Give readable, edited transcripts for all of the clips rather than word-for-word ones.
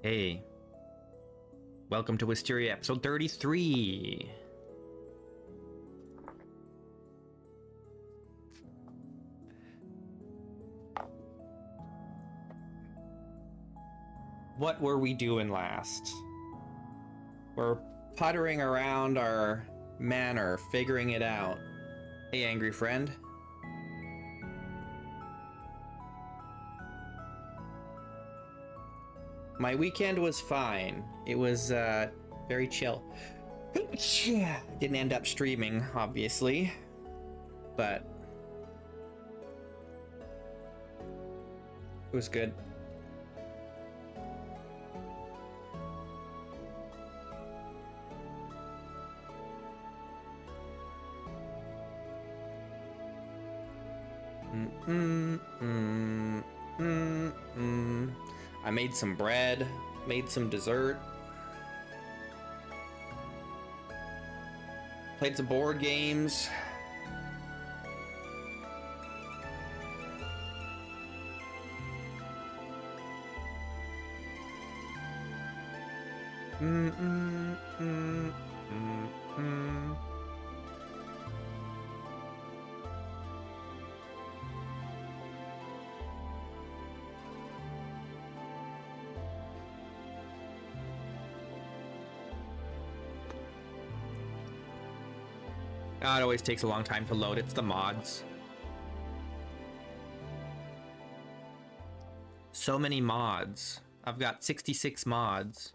Hey, welcome to Wisteria episode 33. What were we doing last? We're puttering around our manor, figuring it out. Hey, angry friend. My weekend was fine. It was very chill. Didn't end up streaming, obviously, but it was good. I made some bread, made some dessert, played some board games. It always takes a long time to load. It's the mods. So many mods. I've got 66 mods.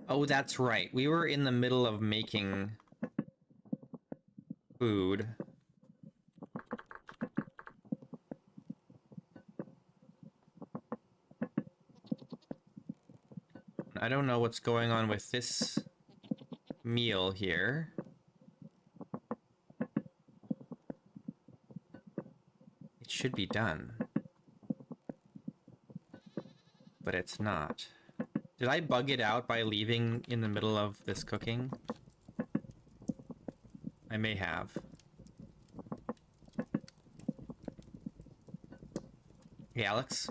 Oh, that's right. We were in the middle of making food. I don't know what's going on with this meal here. It should be done. But it's not. Did I bug it out by leaving in the middle of this cooking? I may have. Hey, Alex.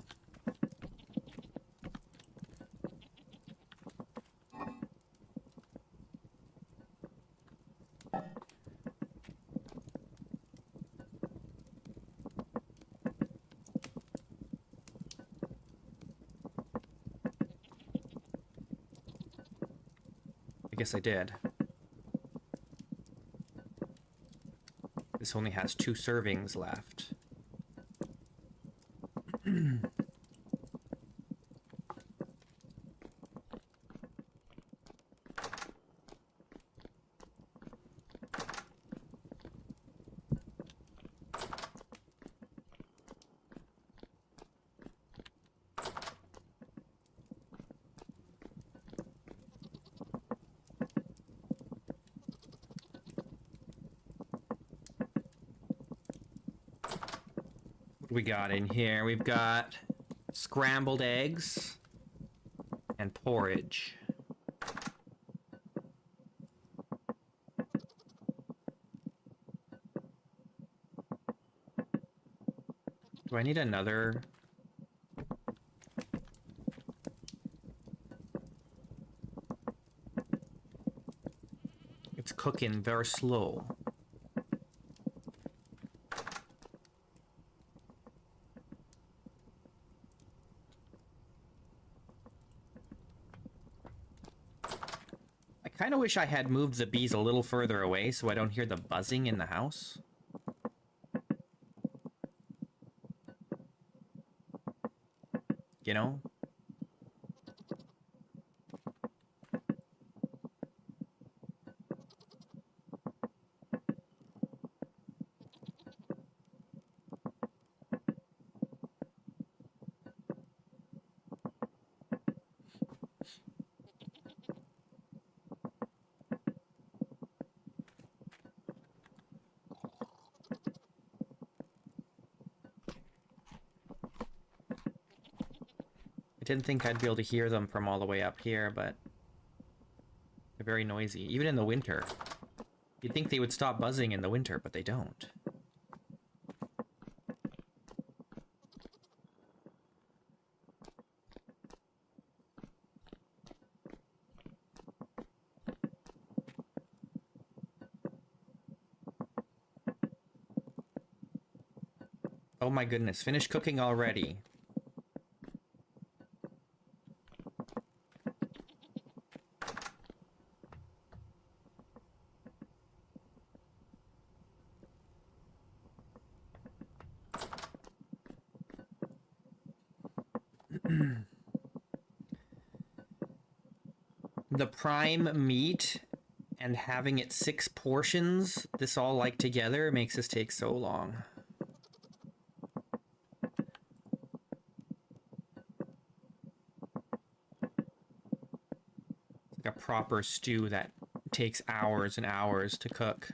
I guess I did. This only has 2 servings left. We got in here? We've got scrambled eggs and porridge. Do I need another? It's cooking very slow. I kind of wish I had moved the bees a little further away so I don't hear the buzzing in the house. You know? I didn't think I'd be able to hear them from all the way up here, but they're very noisy, even in the winter. You'd think they would stop buzzing in the winter, but they don't. Oh my goodness, finish cooking already. The prime meat and having it 6 portions, this all like together, makes this take so long. It's like a proper stew that takes hours and hours to cook.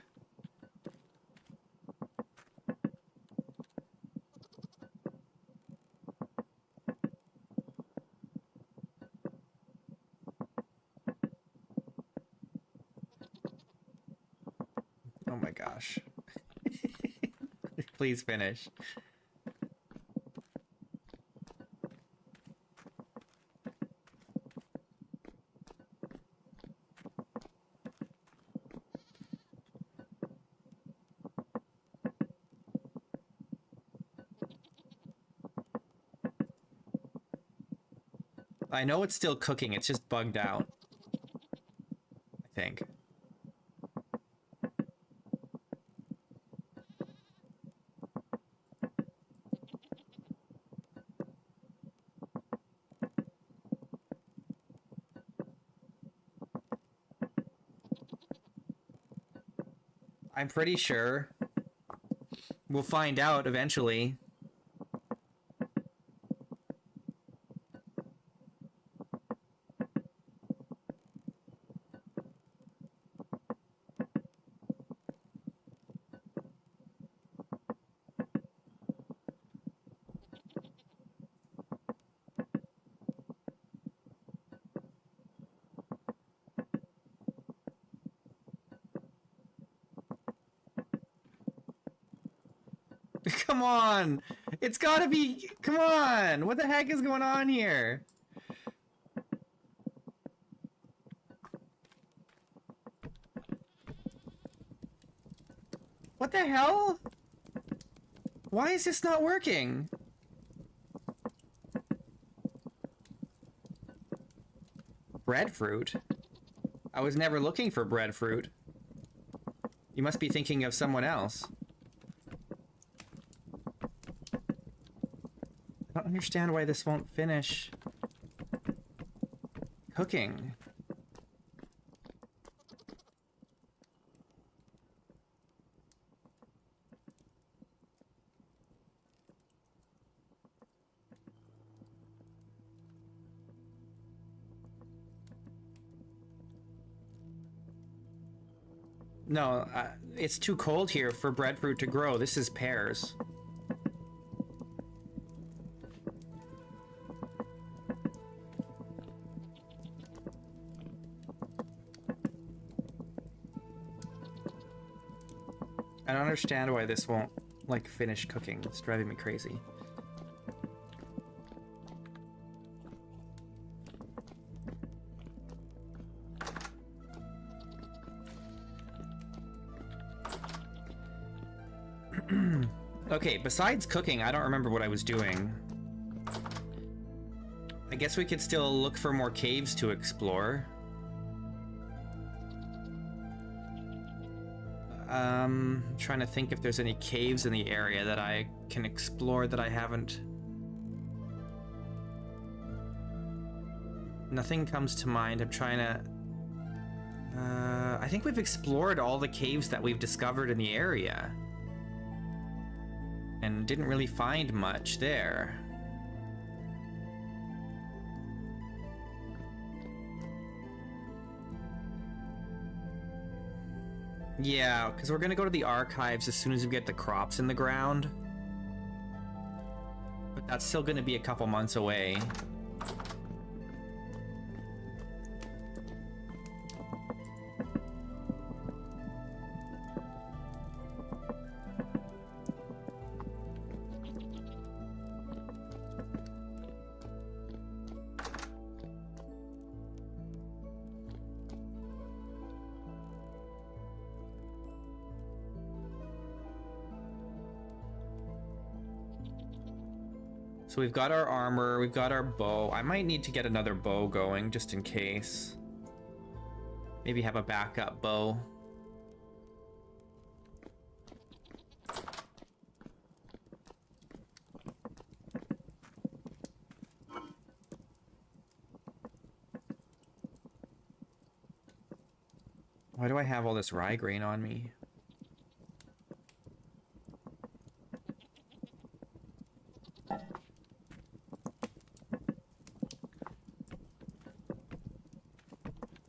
Oh my gosh. Please finish. I know it's still cooking, it's just bugged out. I think. I'm pretty sure. We'll find out eventually. Come on! It's gotta be... Come on! What the heck is going on here? What the hell? Why is this not working? Breadfruit? I was never looking for breadfruit. You must be thinking of someone else. I don't understand why this won't finish cooking. No, it's too cold here for breadfruit to grow. This is pears. I don't understand why this won't, like, finish cooking. It's driving me crazy. Okay, besides cooking, I don't remember what I was doing. I guess we could still look for more caves to explore. Trying to think if there's any caves in the area that I can explore that I haven't. Nothing comes to mind. I'm trying to... I think we've explored all the caves that we've discovered in the area. And didn't really find much there. Yeah, because we're gonna go to the archives as soon as we get the crops in the ground. But that's still gonna be a couple months away. So we've got our armor, we've got our bow. I might need to get another bow going just in case. Maybe have a backup bow. Why do I have all this rye grain on me?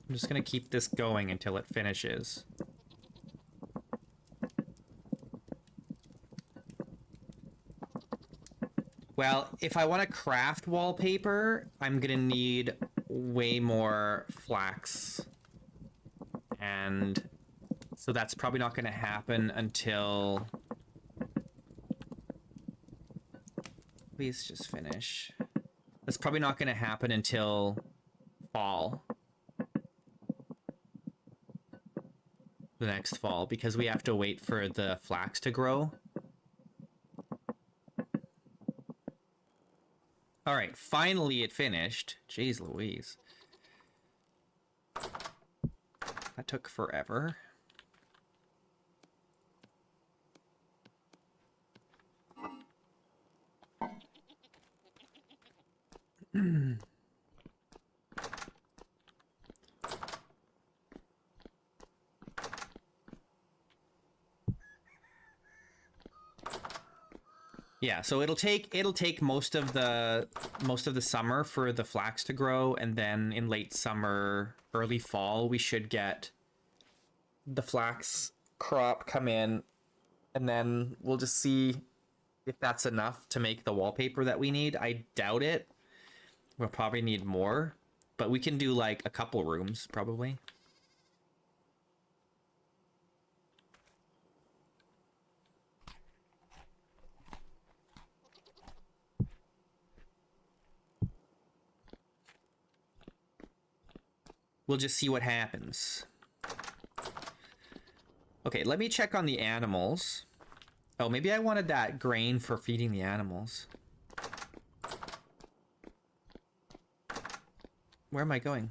I'm just gonna keep this going until it finishes. Well, if I want to craft wallpaper, I'm gonna need way more flax. And so that's probably not gonna happen until... Please just finish. That's probably not gonna happen until fall. The next fall, because we have to wait for the flax to grow. All right, finally it finished. Jeez Louise. That took forever. Yeah, so it'll take most of the summer for the flax to grow, and then in late summer, early fall, we should get the flax crop come in, and then we'll just see if that's enough to make the wallpaper that we need. I doubt it. We'll probably need more, but we can do like a couple rooms probably. We'll just see what happens. Okay, let me check on the animals. Oh, maybe I wanted that grain for feeding the animals. Where am I going?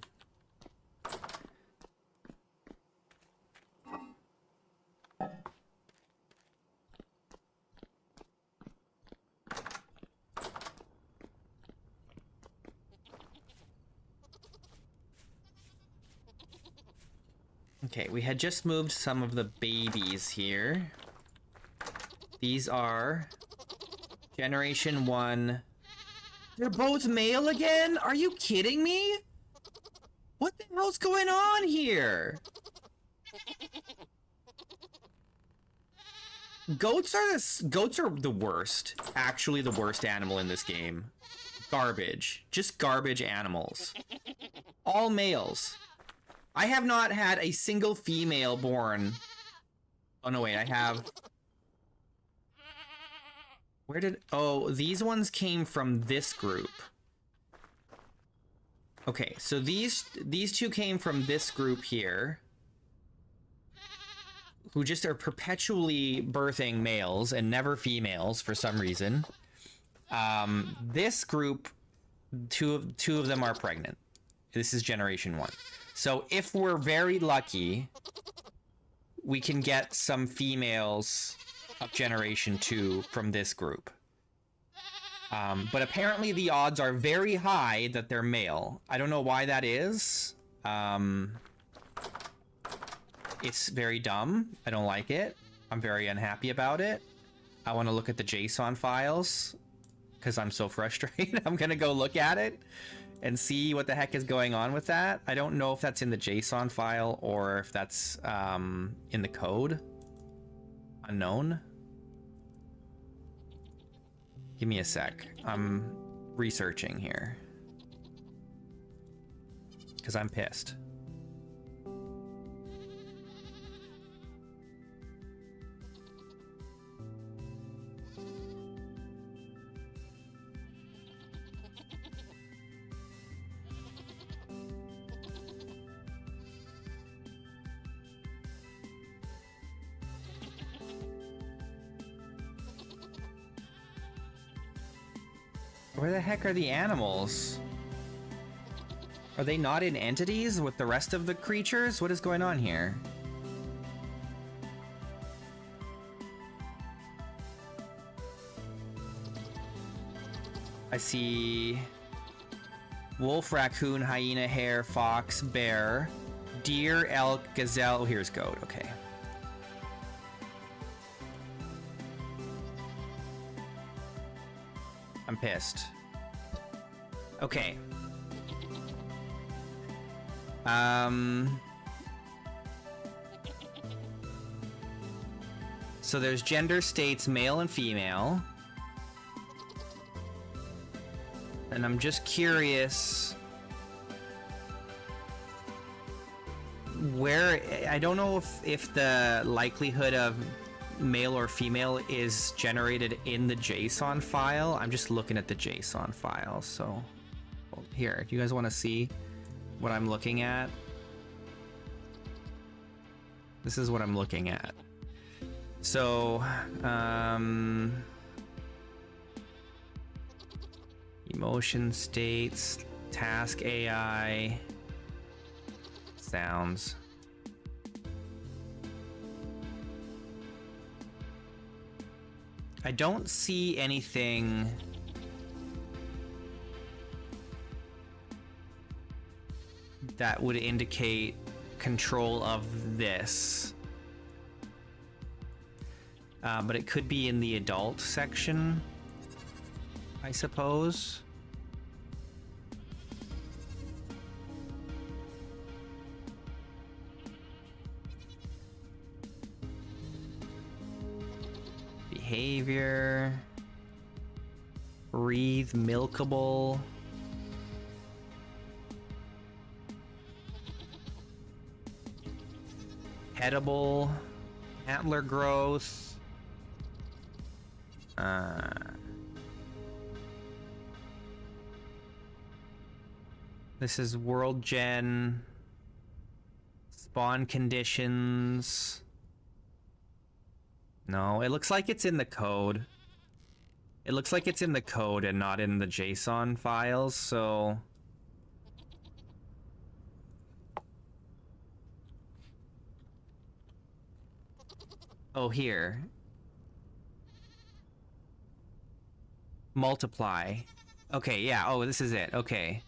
Okay, we had just moved some of the babies here. These are Generation 1. They're both male again? Are you kidding me? What the hell's going on here? Goats are the worst. Actually the worst animal in this game. Garbage. Just garbage animals. All males. I have not had a single female born. Oh no, wait, I have... Where did... Oh, these ones came from this group. Okay, so these two came from this group here. Who just are perpetually birthing males and never females for some reason. This group, two of them are pregnant. This is Generation 1. So if we're very lucky, we can get some females of Generation 2 from this group. But apparently the odds are very high that they're male. I don't know why that is. It's very dumb. I don't like it. I'm very unhappy about it. I want to look at the JSON files because I'm so frustrated. I'm going to go look at it and see what the heck is going on with that. I don't know if that's in the JSON file or if that's in the code. Unknown. Give me a sec. I'm researching here. Because I'm pissed. Where the heck are the animals? Are they not in entities with the rest of the creatures? What is going on here? I see wolf, raccoon, hyena, hare, fox, bear, deer, elk, gazelle. Oh, here's goat. Okay. I'm pissed. Okay. So there's gender states male and female. And I'm just curious where, I don't know if the likelihood of male or female is generated in the JSON file. I'm just looking at the JSON file. So here, do you guys want to see what I'm looking at? This is what I'm looking at. So, emotion states, task AI, sounds. I don't see anything that would indicate control of this. But it could be in the adult section, I suppose. Behavior. Breathe, milkable. Edible. Antler growth. This is world gen. Spawn conditions. No, it looks like it's in the code. It looks like it's in the code and not in the JSON files, so... Oh, here. Multiply. Okay, yeah. Oh, this is it. Okay.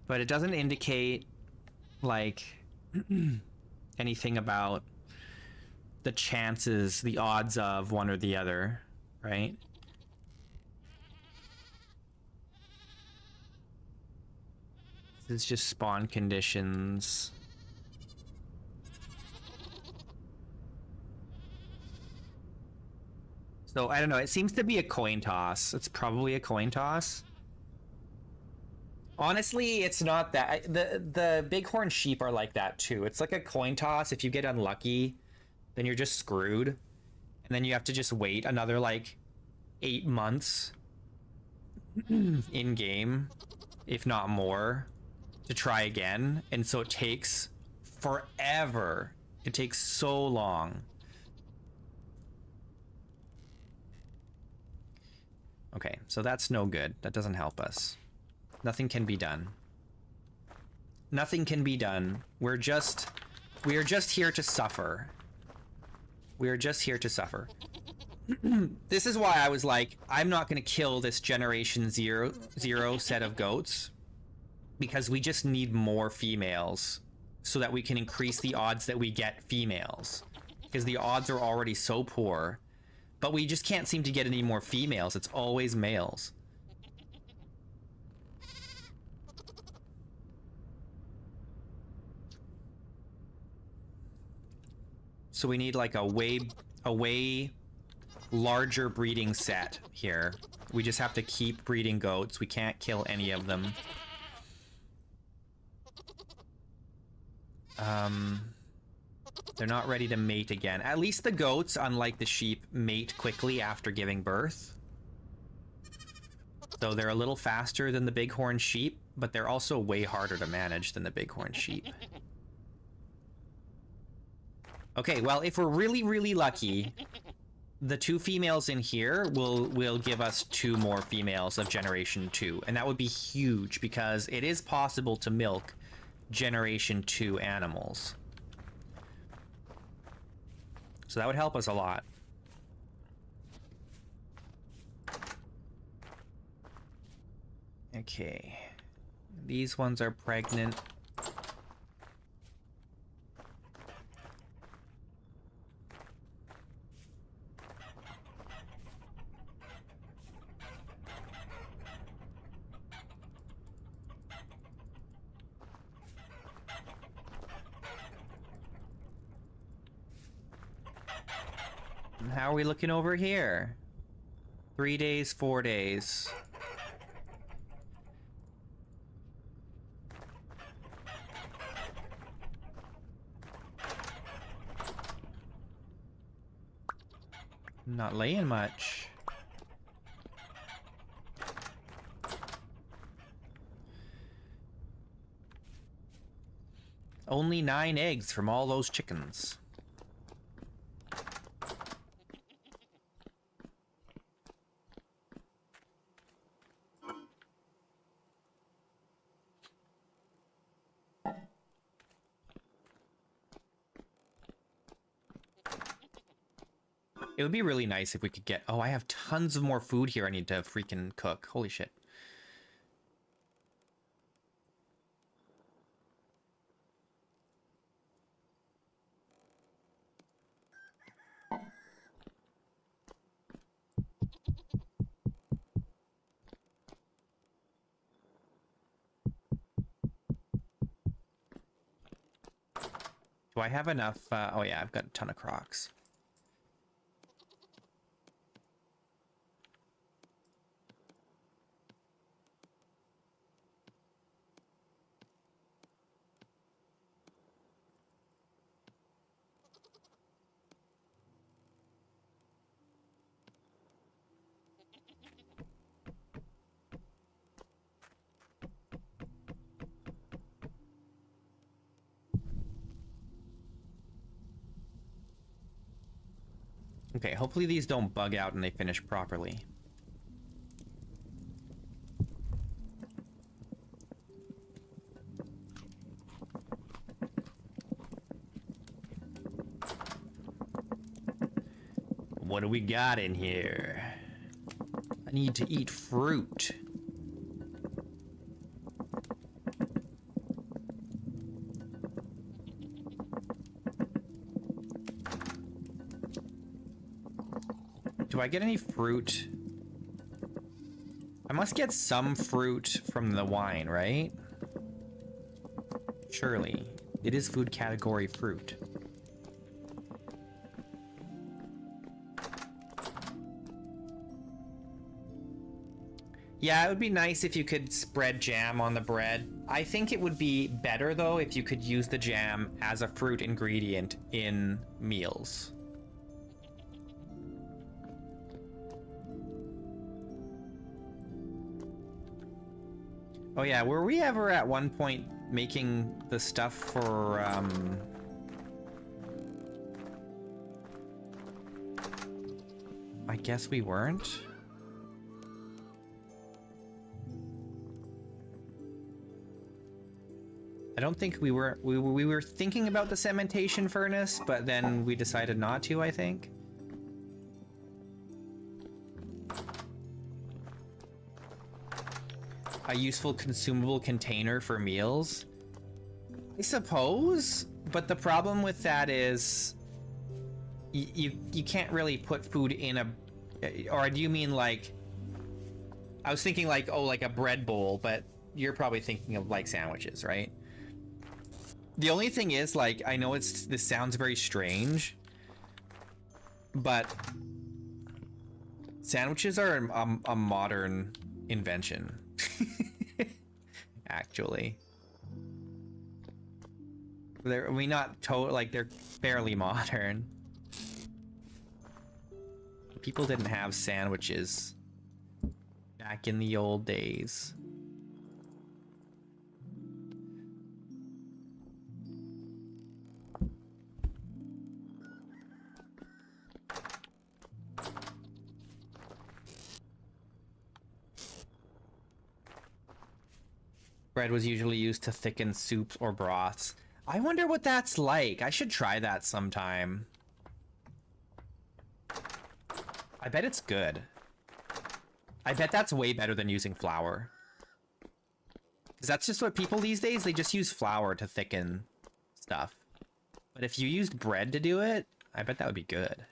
But it doesn't indicate, like, anything about the chances, the odds of one or the other, right? This is just spawn conditions. So, I don't know. It seems to be a coin toss. It's probably a coin toss. Honestly, it's not that. The bighorn sheep are like that too. It's like a coin toss. If you get unlucky, then you're just screwed. And then you have to just wait another, like, 8 months in game, if not more, to try again. And so it takes forever. It takes so long. Okay, so that's no good. That doesn't help us. Nothing can be done. Nothing can be done. We are just here to suffer. We are just here to suffer. This is why I was like, I'm not going to kill this generation zero set of goats, because we just need more females so that we can increase the odds that we get females, because the odds are already so poor, but we just can't seem to get any more females. It's always males. So we need like a way larger breeding set here. We just have to keep breeding goats. We can't kill any of them. They're not ready to mate again. At least the goats, unlike the sheep, mate quickly after giving birth. So they're a little faster than the bighorn sheep, but they're also way harder to manage than the bighorn sheep. Okay, well, if we're really, really lucky, the 2 females in here will give us 2 more females of generation 2. And that would be huge because it is possible to milk generation 2 animals. So that would help us a lot. Okay. These ones are pregnant. And how are we looking over here? 3 days, 4 days. Not laying much. Only 9 eggs from all those chickens. It would be really nice if we could get... Oh, I have tons of more food here I need to freaking cook. Holy shit. Do I have enough? Oh yeah, I've got a ton of crocs. Okay, hopefully these don't bug out and they finish properly. What do we got in here? I need to eat fruit. Do I get any fruit? I must get some fruit from the wine, right? Surely. It is food category fruit. Yeah, it would be nice if you could spread jam on the bread. I think it would be better, though, if you could use the jam as a fruit ingredient in meals. Oh yeah, were we ever at one point making the stuff for, I guess we weren't? I don't think we were. We were thinking about the cementation furnace, but then we decided not to, I think. A useful consumable container for meals? I suppose, but the problem with that is you can't really put food in a... Or do you mean like... I was thinking like, oh, like a bread bowl, but you're probably thinking of like sandwiches, right? The only thing is, like, I know this sounds very strange, but sandwiches are a modern invention. Actually, they're they're fairly modern. People didn't have sandwiches Back in the old days. Bread was usually used to thicken soups or broths. I wonder what that's like. I should try that sometime. I bet it's good. I bet that's way better than using flour. Because that's just what people these days, they just use flour to thicken stuff. But if you used bread to do it, I bet that would be good.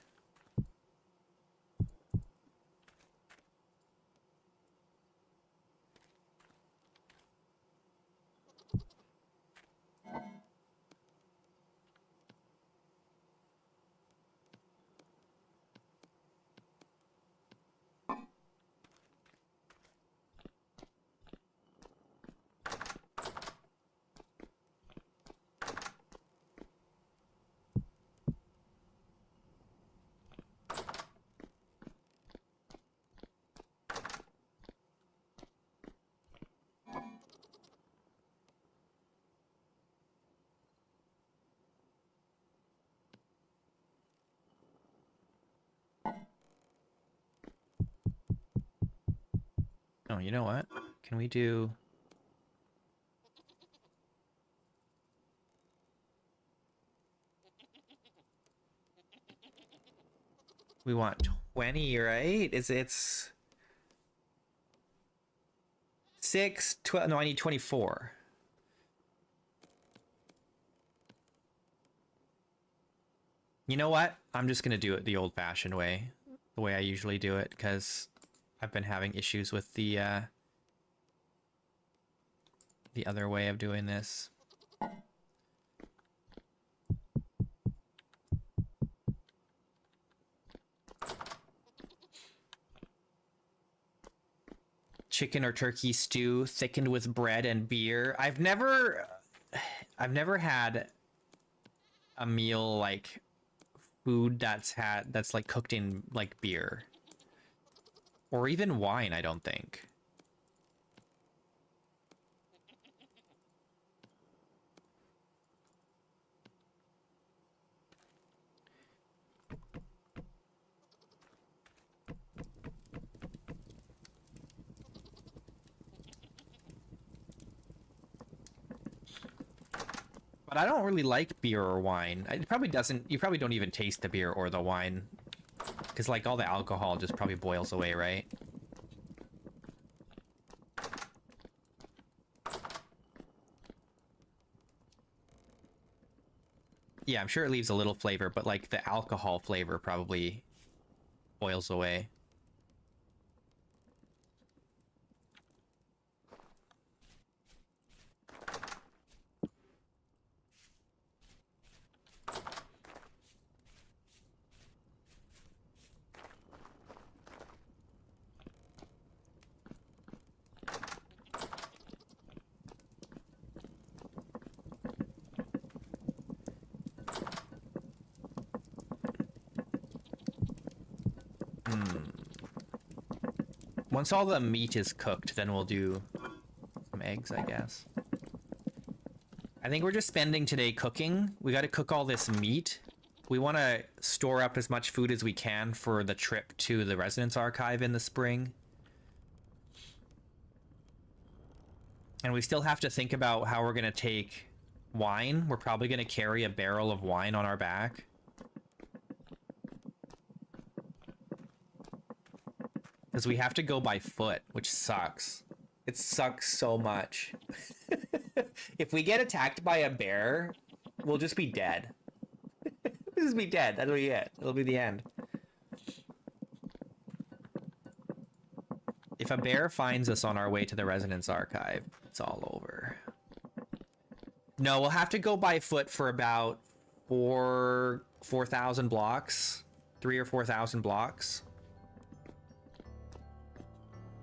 Oh, you know what? Can we do... We want 20, right? It's 6, 12, no, I need 24. You know what? I'm just gonna do it the old-fashioned way, the way I usually do it, because I've been having issues with the other way of doing this. Chicken or turkey stew thickened with bread and beer. I've never had a meal like food that's like cooked in like beer or even wine, I don't think. But I don't really like beer or wine. It probably doesn't. You probably don't even taste the beer or the wine, because like all the alcohol just probably boils away, right? Yeah, I'm sure it leaves a little flavor, but like the alcohol flavor probably boils away. Once all the meat is cooked, then we'll do some eggs, I guess. I think we're just spending today cooking. We got to cook all this meat. We want to store up as much food as we can for the trip to the Resonance Archive in the spring. And we still have to think about how we're going to take wine. We're probably going to carry a barrel of wine on our back. Because we have to go by foot, which sucks. It sucks so much. If we get attacked by a bear, we'll just be dead. We'll just be dead. That'll be it. It'll be the end. If a bear finds us on our way to the Resonance Archive, it's all over. No, we'll have to go by foot for about 4,000 blocks. 3,000 or 4,000 blocks.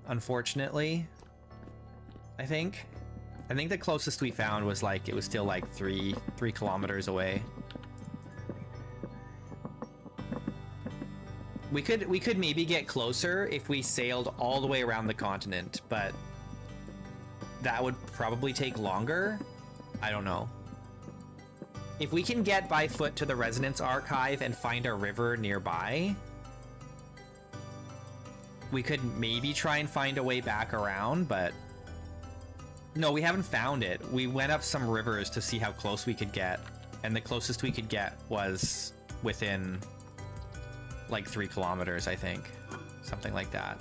Unfortunately, I think the closest we found was like, it was still like 3 kilometers away. We could maybe get closer if we sailed all the way around the continent, but that would probably take longer. I don't know. If we can get by foot to the Resonance Archive and find a river nearby, we could maybe try and find a way back around, but no, we haven't found it. We went up some rivers to see how close we could get, and the closest we could get was within like 3 kilometers, I think. Something like that.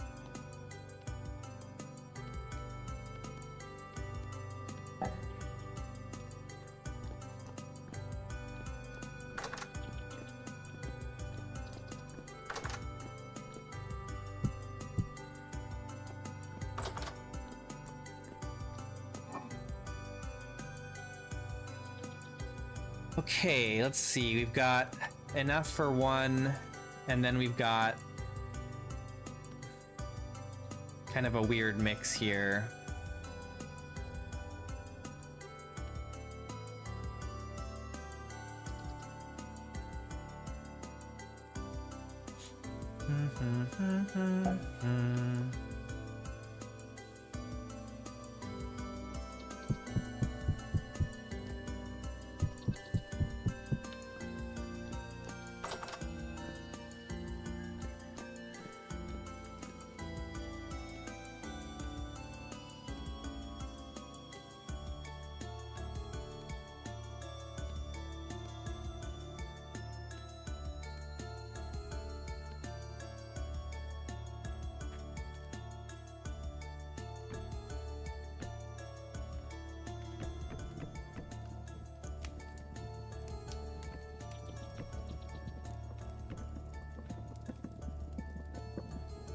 Okay, let's see. We've got enough for one, and then we've got kind of a weird mix here.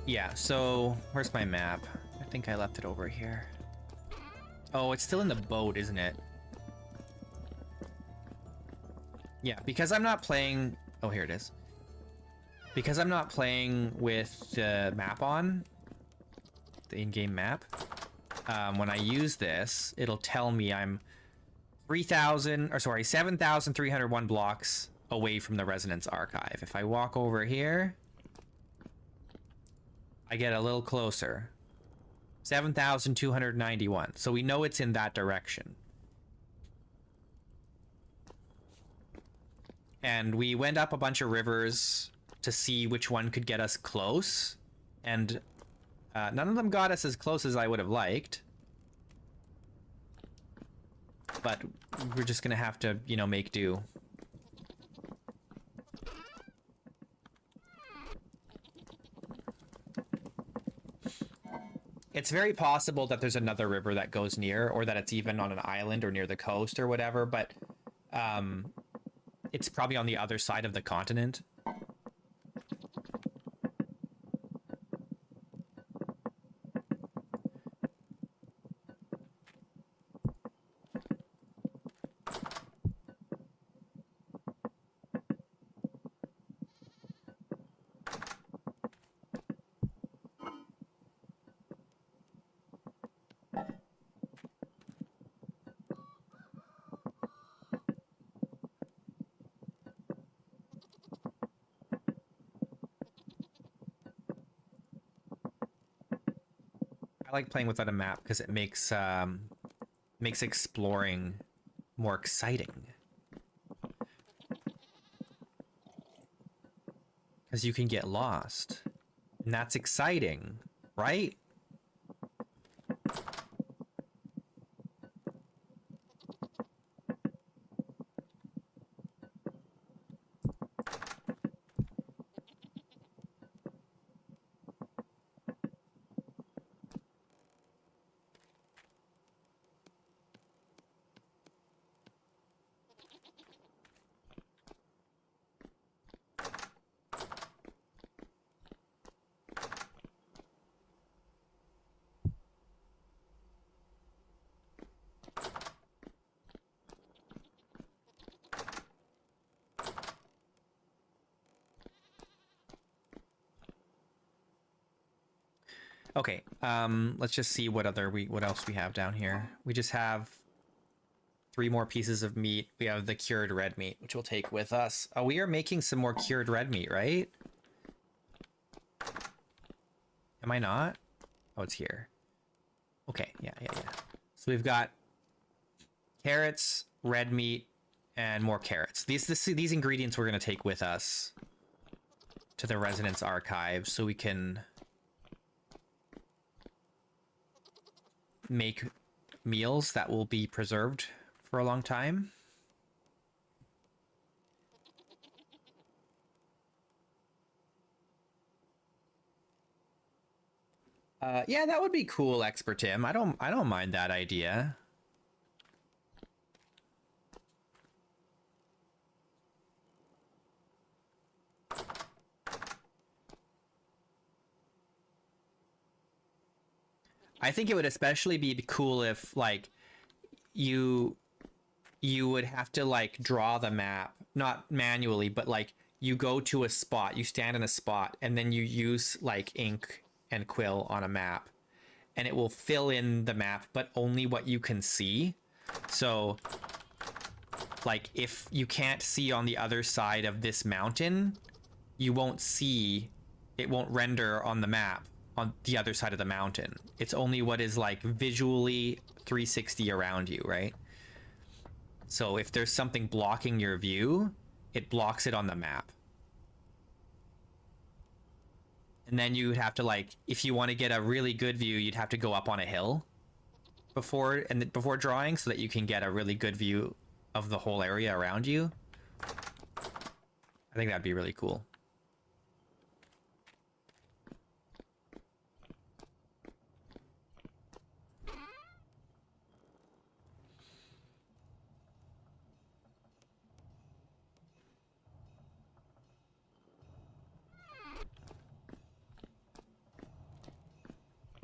Yeah, so where's my map? I think I left it over here. Oh, it's still in the boat, isn't it? Yeah, because I'm not playing... Oh, here it is. Because I'm not playing with the map on, the in-game map, when I use this, it'll tell me I'm 7,301 blocks away from the Resonance Archive. If I walk over here, I get a little closer. 7,291. So we know it's in that direction. And we went up a bunch of rivers to see which one could get us close. And none of them got us as close as I would have liked. But we're just gonna have to, you know, make do. It's very possible that there's another river that goes near, or that it's even on an island or near the coast or whatever, but it's probably on the other side of the continent. I like playing without a map because it makes exploring more exciting. Because you can get lost. And that's exciting, right? Okay, let's just see what else we have down here. We just have 3 more pieces of meat. We have the cured red meat, which we'll take with us. Oh, we are making some more cured red meat, right? Am I not? Oh, it's here. Okay, yeah. So we've got carrots, red meat, and more carrots. These ingredients we're going to take with us to the Resonance Archive so we can make meals that will be preserved for a long time. Yeah, that would be cool, Expert Tim. I don't mind that idea. I think it would especially be cool if like you would have to like draw the map, not manually, but like you go to a spot, you stand in a spot, and then you use like ink and quill on a map, and it will fill in the map, but only what you can see. So like if you can't see on the other side of this mountain, you won't see, it won't render on the map on the other side of the mountain. It's only what is like visually 360 around you, right? So if there's something blocking your view, it blocks it on the map. And then you would have to like, if you want to get a really good view, you'd have to go up on a hill before drawing so that you can get a really good view of the whole area around you. I think that'd be really cool.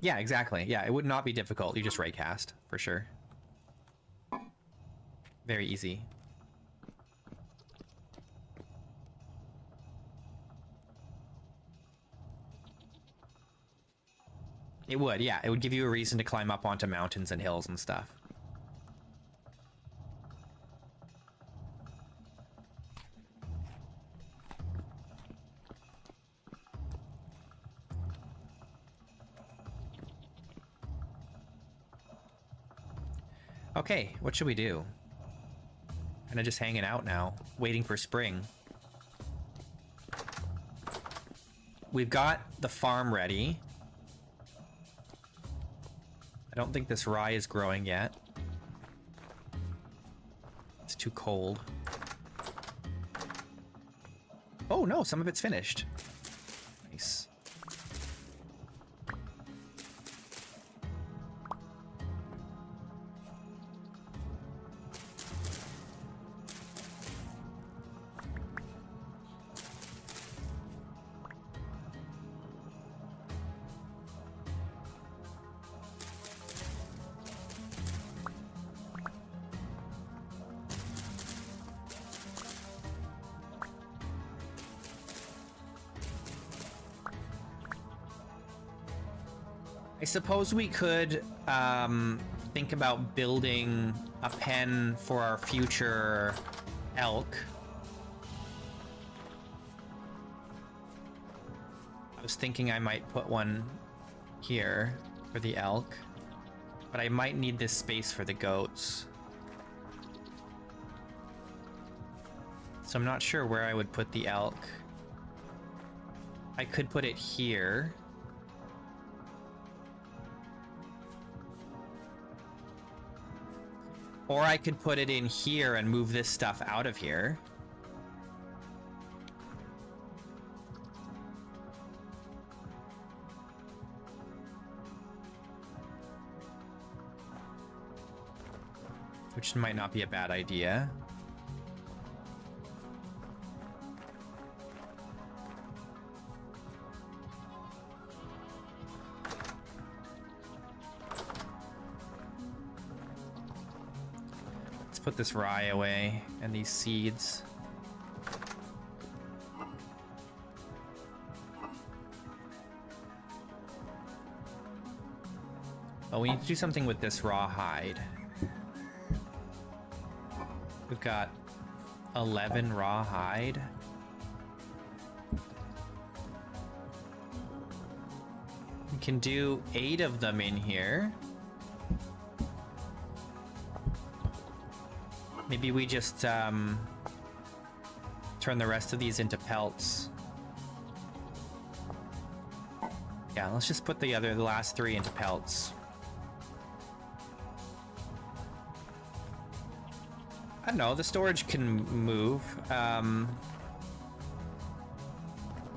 Yeah, exactly. Yeah, it would not be difficult. You just raycast, for sure. Very easy. It would, yeah. It would give you a reason to climb up onto mountains and hills and stuff. Okay, what should we do? Kinda just hanging out now, waiting for spring. We've got the farm ready. I don't think this rye is growing yet. It's too cold. Oh no, some of it's finished. Nice. I suppose we could think about building a pen for our future elk. I was thinking I might put one here for the elk, but I might need this space for the goats. So I'm not sure where I would put the elk. I could put it here. Or I could put it in here and move this stuff out of here. Which might not be a bad idea. Put this rye away and these seeds. Oh, we need to do something with this raw hide. We've got 11 raw hide. can do 8 of them in here. Maybe we just turn the rest of these into pelts. Yeah, let's just put the last 3 into pelts. I don't know, the storage can move.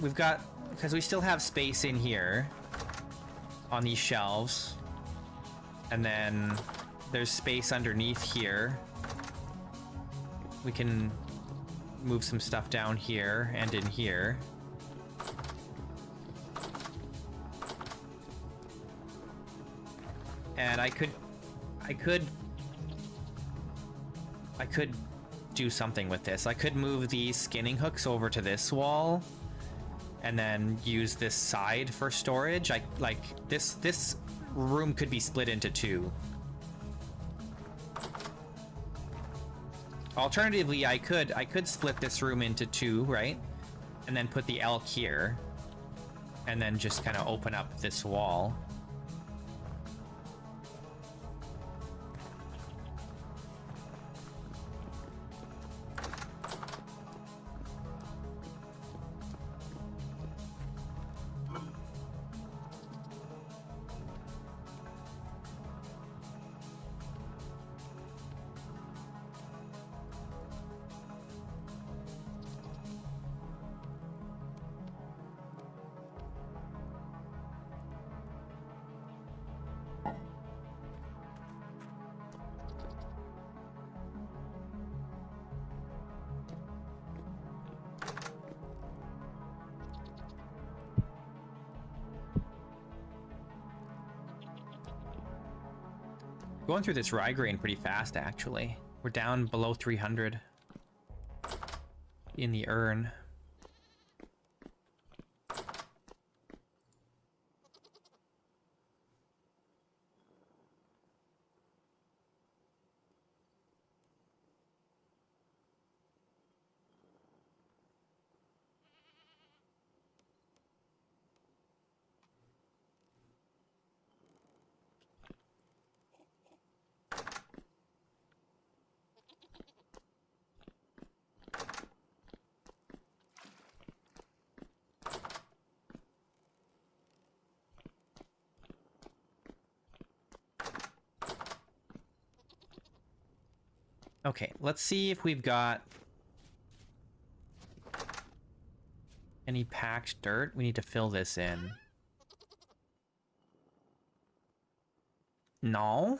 We've got, because we still have space in here on these shelves, and then there's space underneath here. We can move some stuff down here and in here. And I could do something with this. I could move these skinning hooks over to this wall and then use this side for storage. This room could be split into 2. Alternatively, I could split this room into 2, right? And then put the elk here and then just kind of open up this wall. Going through this rye grain pretty fast, actually. We're down below 300 in the urn. Okay, let's see if we've got any packed dirt. We need to fill this in. No.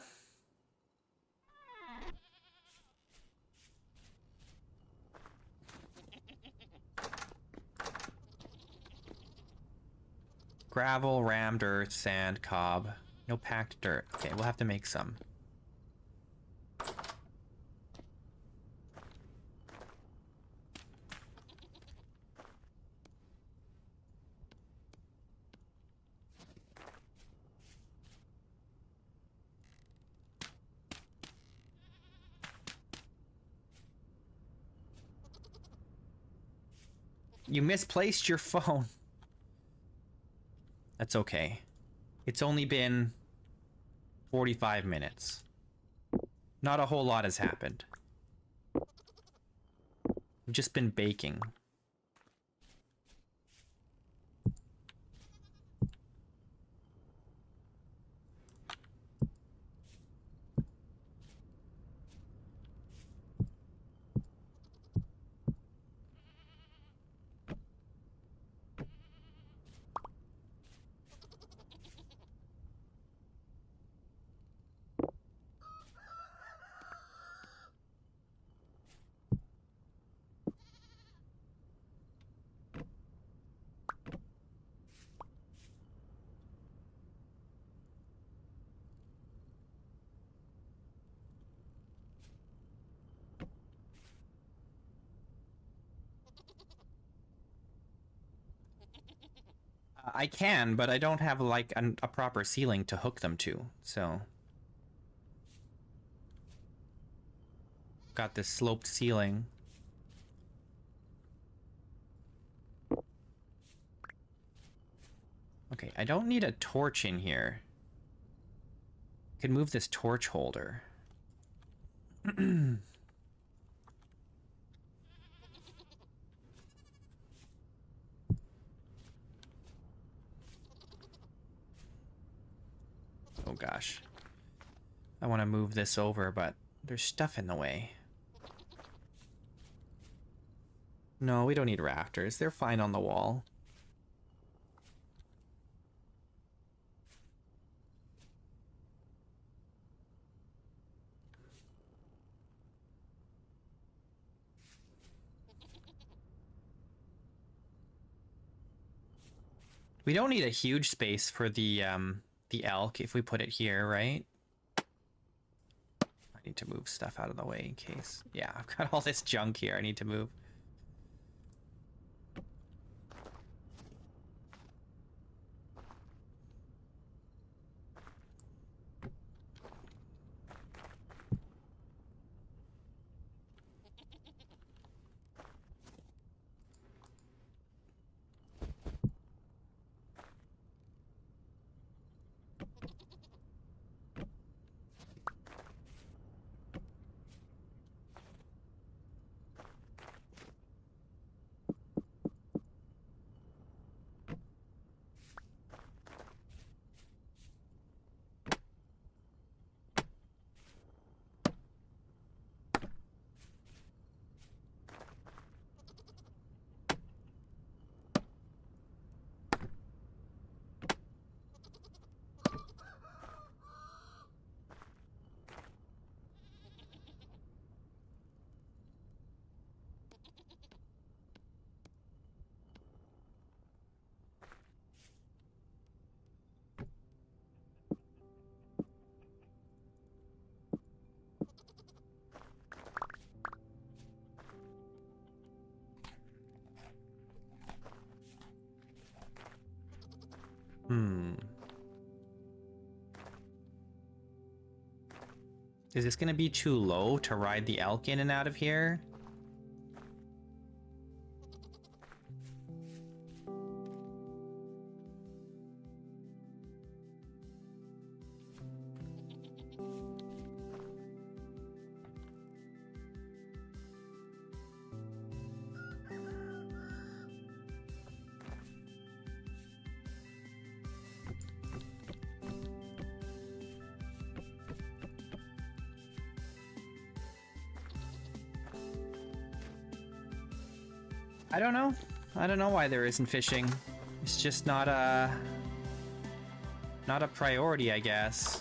Gravel, rammed earth, sand, cob. No packed dirt. Okay, we'll have to make some. You misplaced your phone. That's okay. It's only been 45 minutes. Not a whole lot has happened. We've just been baking. I can, but I don't have like a proper ceiling to hook them to, so. Got this sloped ceiling. Okay, I don't need a torch in here. I could move this torch holder. Oh gosh. I want to move this over, but there's stuff in the way. No, we don't need rafters. They're fine on the wall. We don't need a huge space for the elk if we put it here, right? I need to move stuff out of the way in case. Yeah, I've got all this junk here I need to move. Is this gonna be too low to ride the elk in and out of here? I don't know. I don't know why there isn't fishing. It's just not a priority, I guess.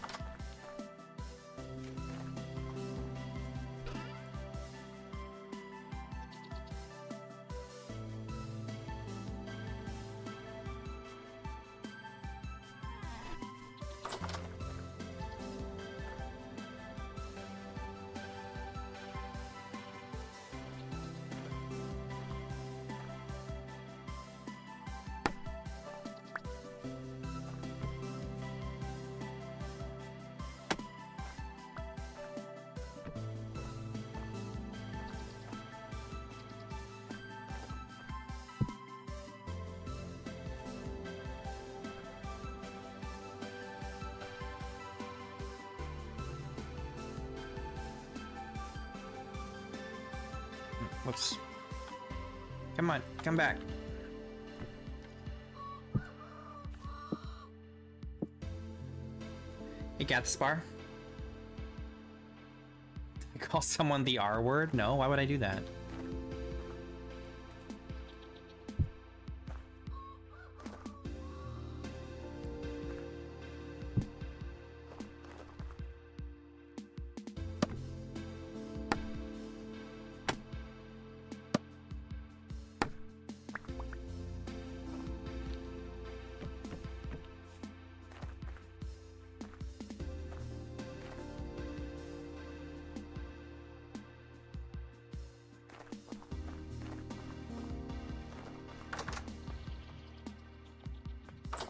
Whoops. Come on, come back. Hey, Gathspar. Did I call someone the R word? No, why would I do that?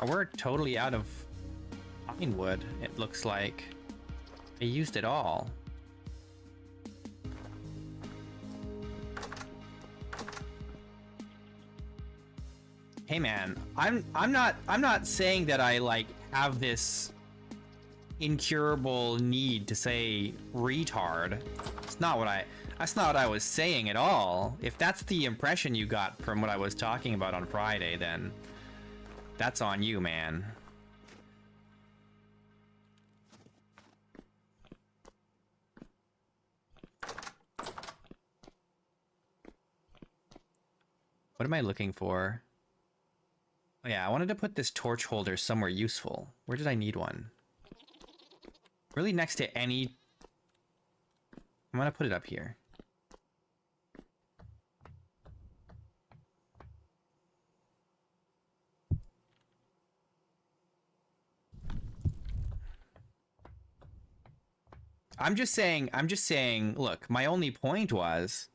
Oh, we're totally out of pine wood, it looks like. I used it all. Hey man, I'm not saying that I like have this incurable need to say retard. That's not what I was saying at all. If that's the impression you got from what I was talking about on Friday, then that's on you, man. What am I looking for? Oh yeah, I wanted to put this torch holder somewhere useful. Where did I need one? Really next to any... I'm gonna put it up here. I'm just saying, look, my only point was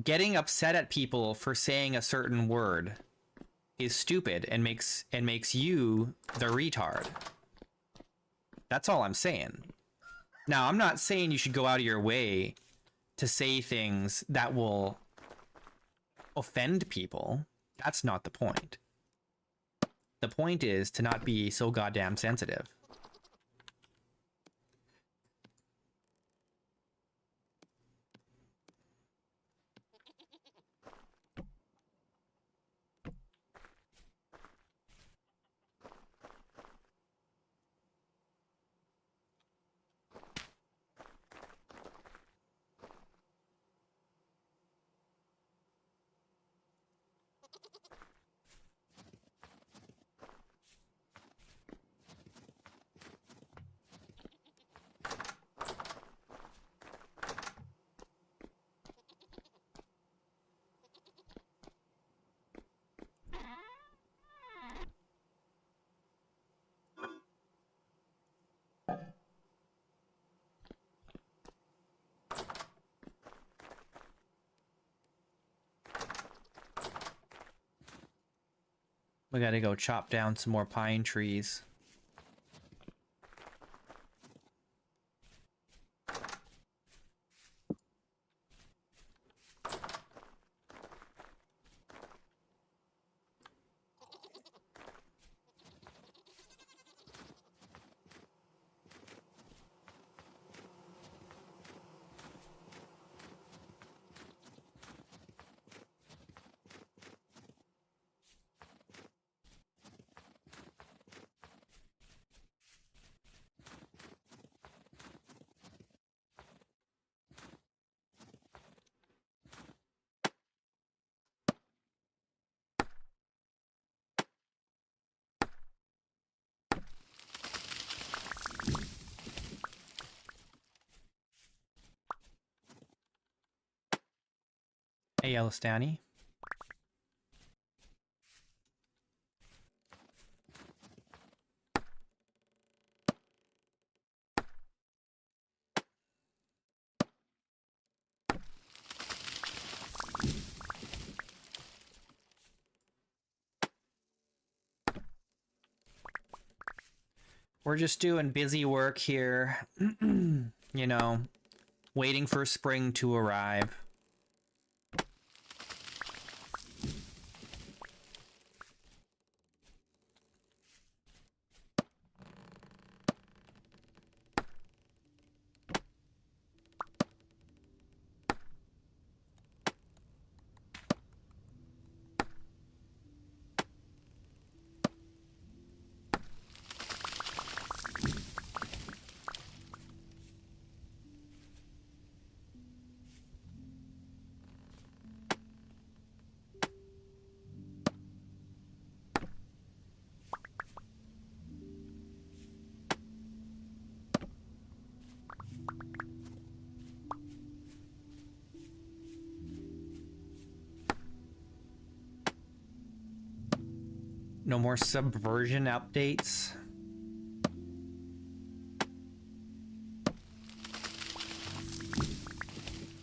getting upset at people for saying a certain word is stupid and makes you the retard. That's all I'm saying. Now, I'm not saying you should go out of your way to say things that will offend people. That's not the point. The point is to not be so goddamn sensitive. We gotta go chop down some more pine trees. Hey, Yellowstani. We're just doing busy work here. You know, waiting for spring to arrive. No more subversion updates.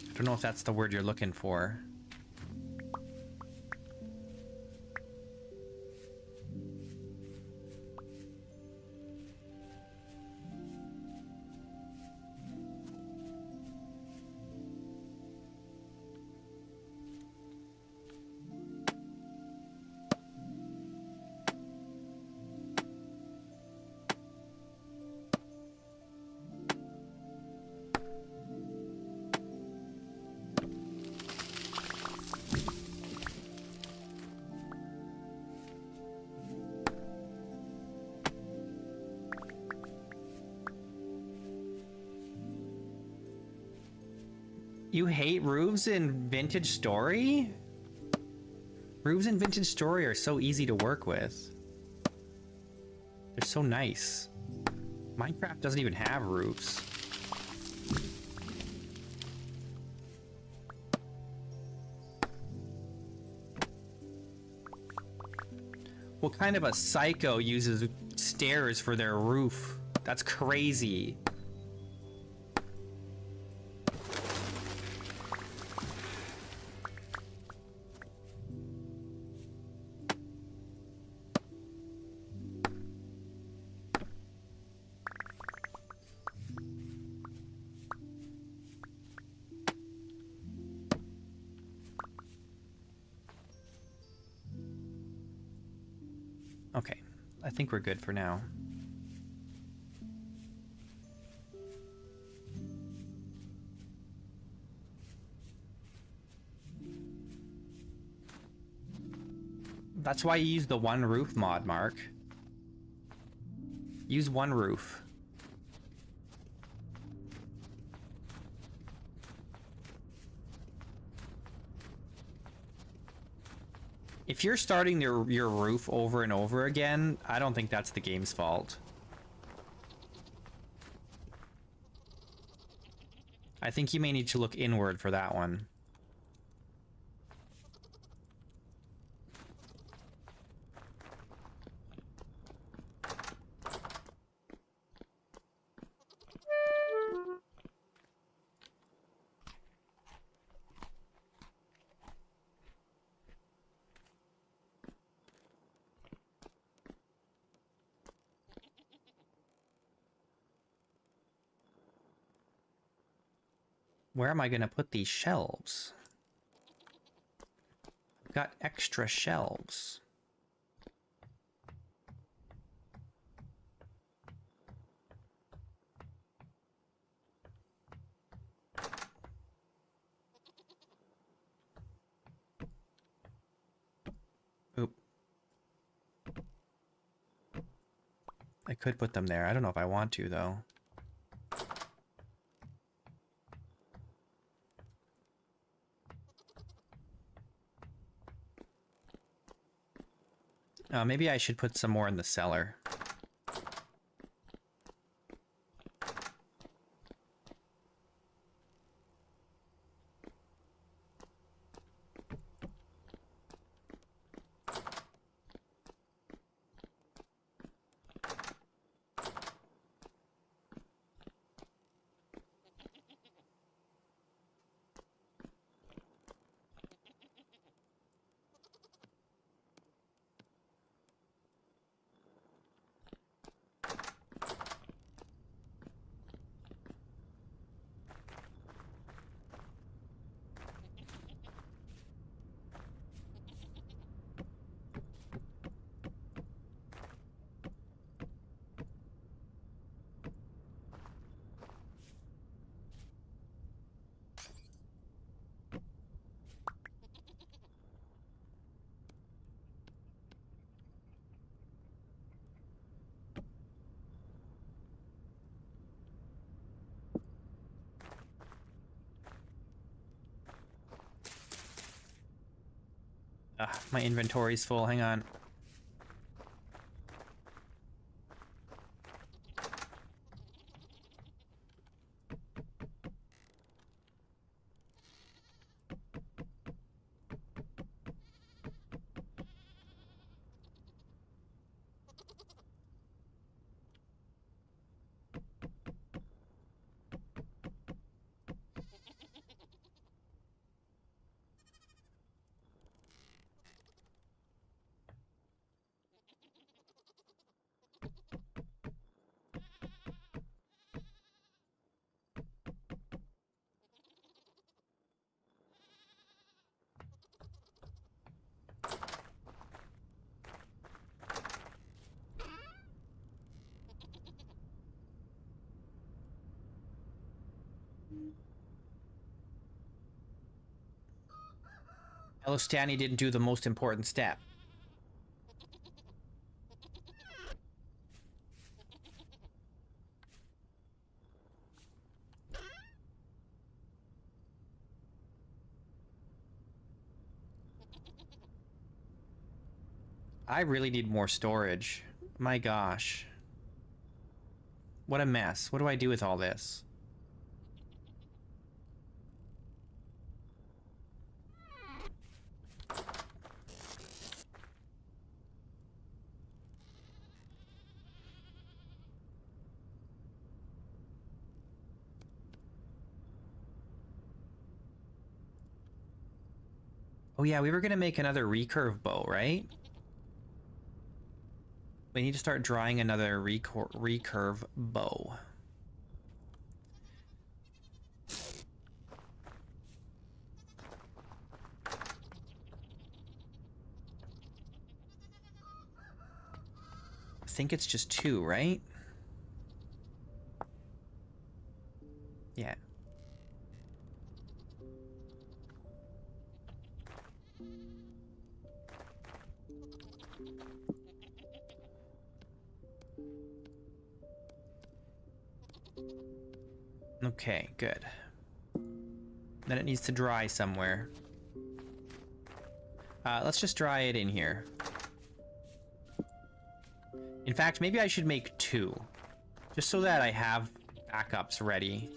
I don't know if that's the word you're looking for. You hate roofs in Vintage Story? Roofs in Vintage Story are so easy to work with. They're so nice. Minecraft doesn't even have roofs. What kind of a psycho uses stairs for their roof? That's crazy. Okay, I think we're good for now. That's why you use the one roof mod, Mark. Use one roof. If you're starting your roof over and over again, I don't think that's the game's fault. I think you may need to look inward for that one. Where am I going to put these shelves? I've got extra shelves. Oop. I could put them there. I don't know if I want to, though. Maybe I should put some more in the cellar. My inventory's full. Hang on. Hello, Stanley didn't do the most important step. I really need more storage. My gosh. What a mess. What do I do with all this? Oh yeah, we were gonna make another recurve bow, right? We need to start drawing another recurve bow. I think it's just 2, right? Yeah. Okay, good. Then it needs to dry somewhere. Let's just dry it in here. In fact, maybe I should make 2. Just so that I have backups ready.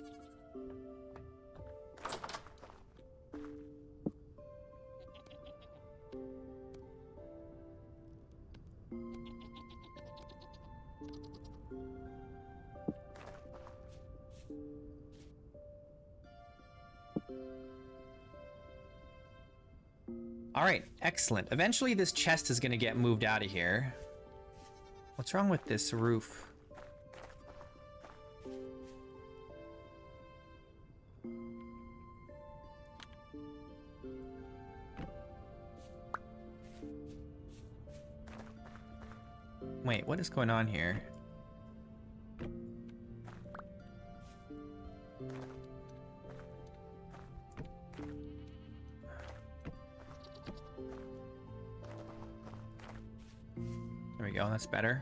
All right, excellent. Eventually this chest is gonna get moved out of here. What's wrong with this roof? Wait, what is going on here? There we go, that's better.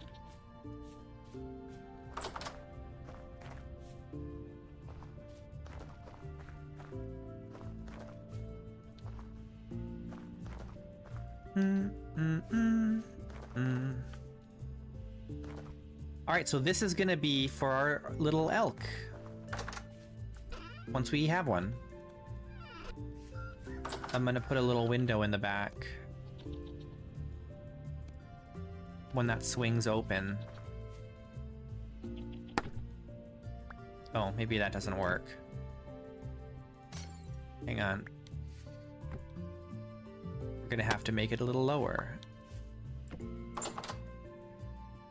All right, so this is gonna be for our little elk. Once we have one. I'm gonna put a little window in the back. When that swings open. Oh, maybe that doesn't work. Hang on. We're gonna have to make it a little lower.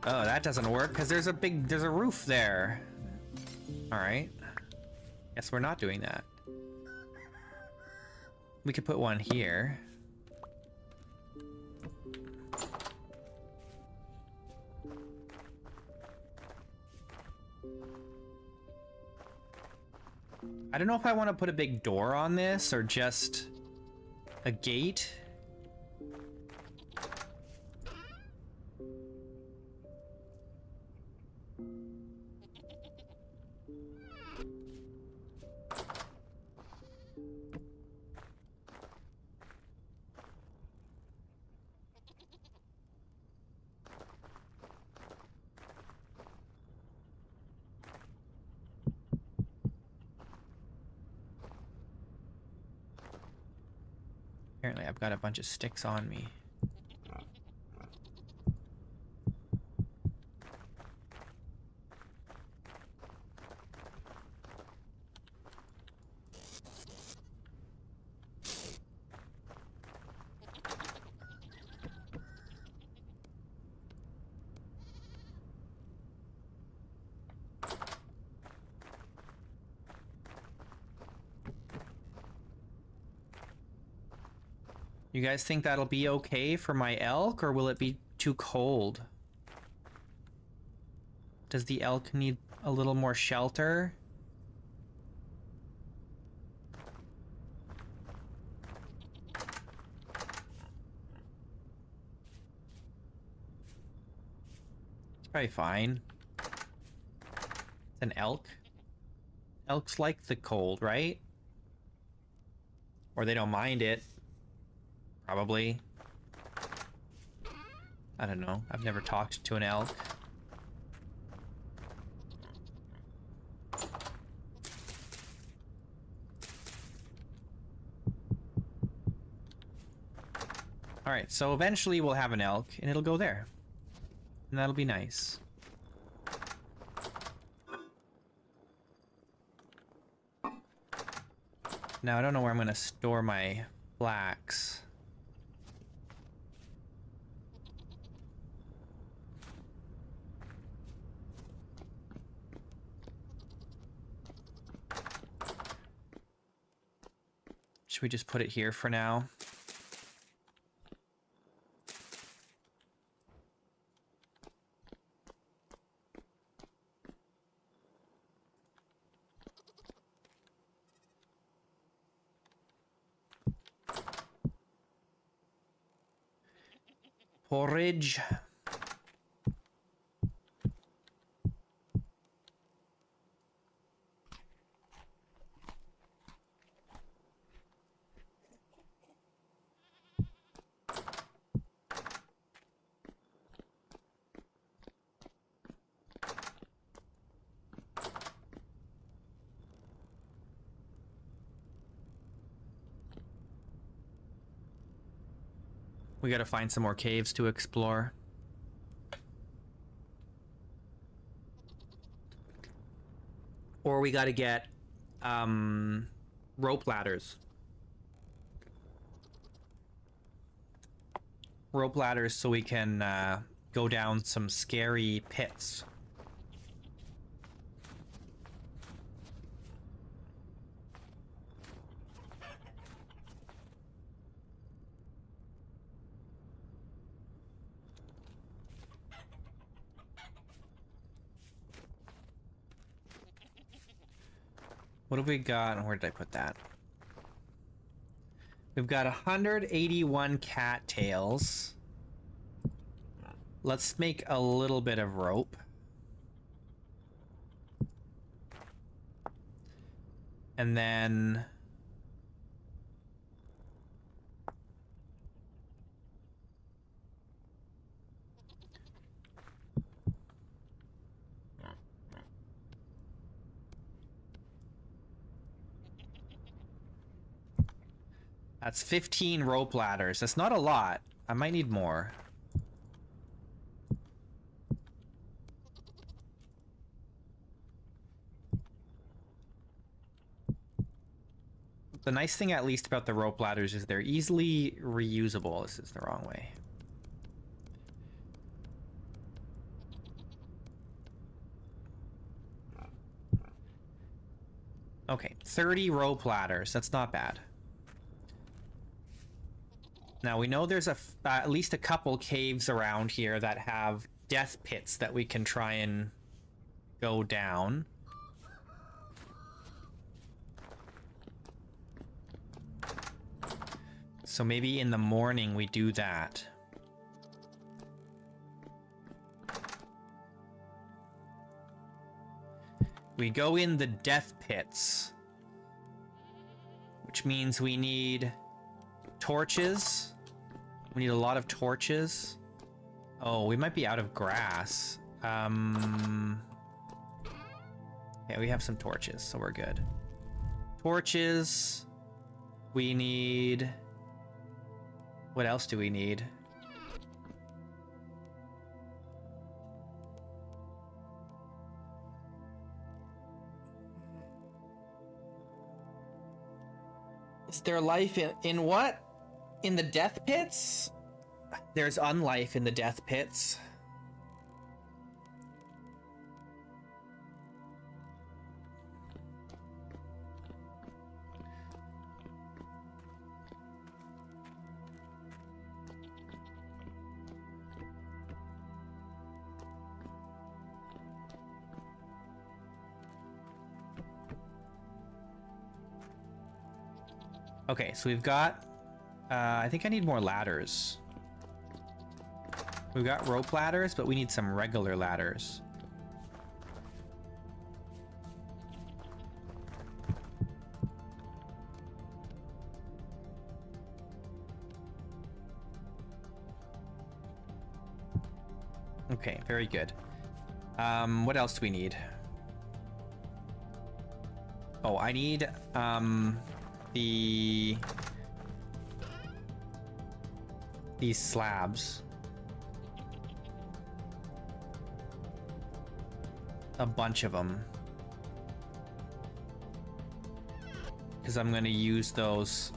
Oh, that doesn't work because there's a roof there. All right. Guess we're not doing that. We could put one here. I don't know if I want to put a big door on this or just a gate. Apparently I've got a bunch of sticks on me. You guys think that'll be okay for my elk, or will it be too cold? Does the elk need a little more shelter? It's probably fine. It's an elk. Elks like the cold, right? Or they don't mind it. Probably. I don't know. I've never talked to an elk. Alright, so eventually we'll have an elk, and it'll go there. And that'll be nice. Now, I don't know where I'm going to store my flax. Should we just put it here for now? Porridge. We gotta find some more caves to explore. Or we gotta get rope ladders. Rope ladders so we can go down some scary pits. What have we got? Where did I put that? We've got 181 cattails. Let's make a little bit of rope. And then... That's 15 rope ladders. That's not a lot. I might need more. The nice thing, at least, about the rope ladders is they're easily reusable. This is the wrong way. Okay, 30 rope ladders. That's not bad. Now, we know there's at least a couple caves around here that have death pits that we can try and go down. So maybe in the morning we do that. We go in the death pits, which means we need torches. We need a lot of torches. Oh, we might be out of grass. Yeah, we have some torches, so we're good. Torches. We need... What else do we need? Is there life in what? In the death pits? There's unlife in the death pits. Okay, so we've got... I think I need more ladders. We've got rope ladders, but we need some regular ladders. Okay, very good. What else do we need? Oh, I need these slabs. A bunch of them. Because I'm gonna use those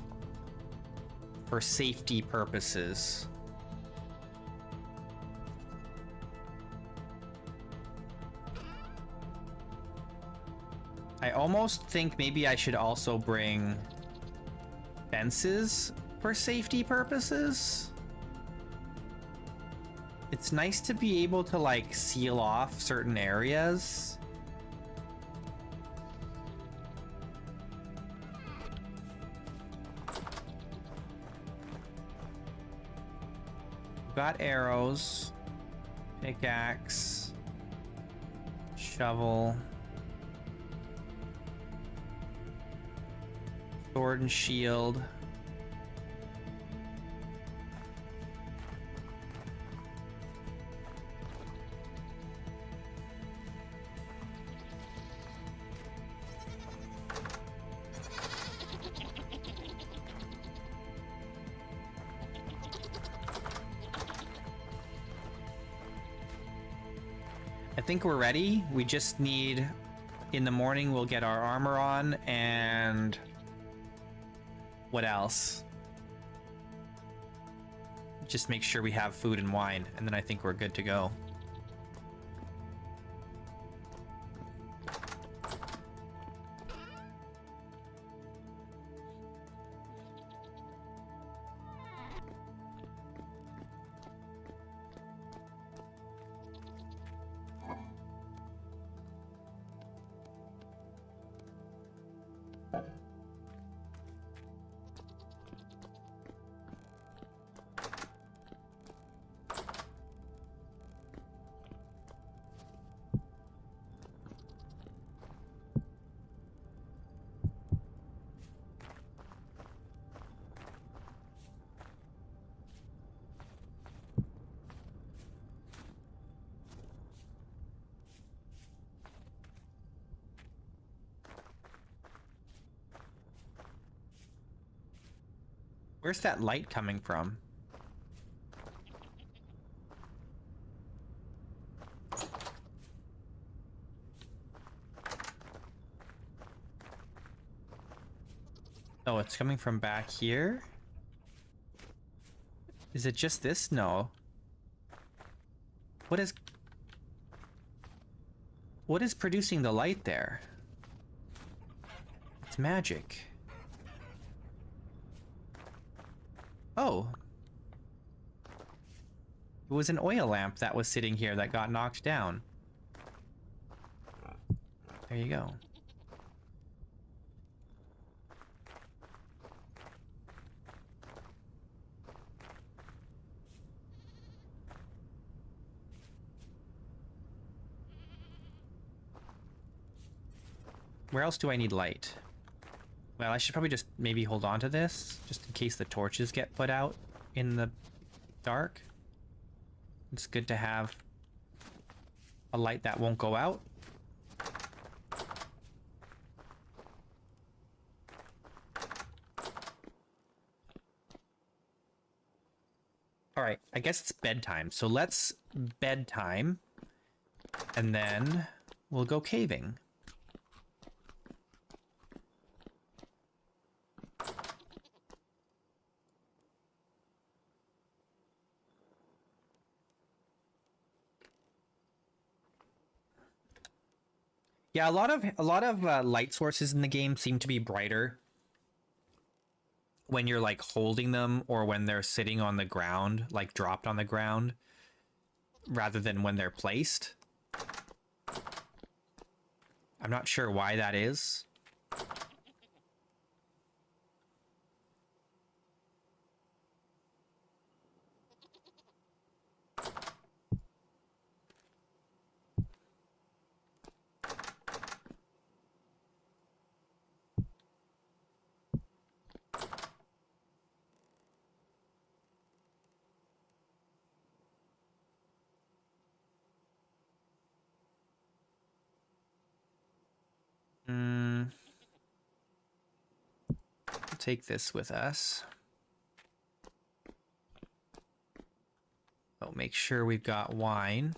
for safety purposes. I almost think maybe I should also bring fences for safety purposes. It's nice to be able to like seal off certain areas. Got arrows, pickaxe, shovel, sword and shield. I think we're ready. We just need, in the morning, we'll get our armor on, and what else? Just make sure we have food and wine, and then I think we're good to go. Where's that light coming from? Oh, it's coming from back here? Is it just this? No. What is producing the light there? It's magic. Oh. It was an oil lamp that was sitting here that got knocked down. There you go. Where else do I need light? Well, I should probably just maybe hold on to this, just in case the torches get put out in the dark. It's good to have a light that won't go out. All right, I guess it's bedtime. So let's bedtime, and then we'll go caving. Yeah, a lot of light sources in the game seem to be brighter when you're like holding them or when they're sitting on the ground, like dropped on the ground, rather than when they're placed. I'm not sure why that is. take this with us. Oh, make sure we've got wine.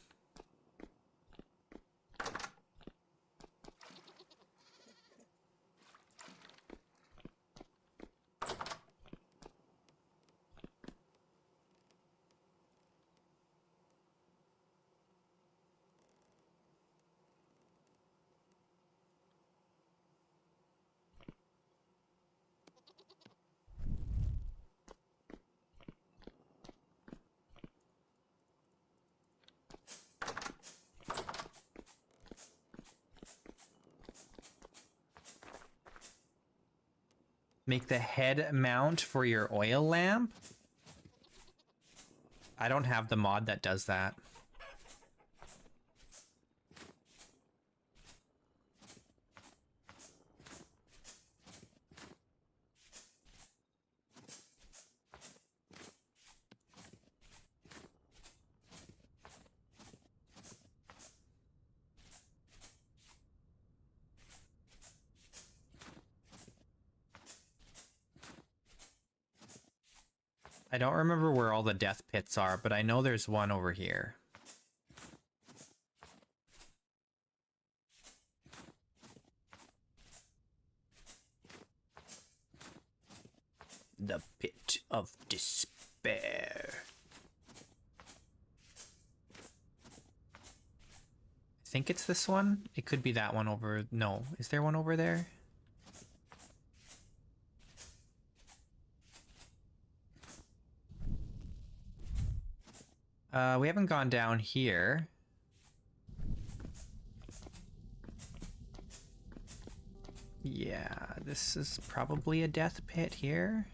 Make the head mount for your oil lamp? I don't have the mod that does that. I don't remember where all the death pits are, but I know there's one over here. The pit of despair. I think it's this one. It could be that one over. No, is there one over there? We haven't gone down here. Yeah, this is probably a death pit here.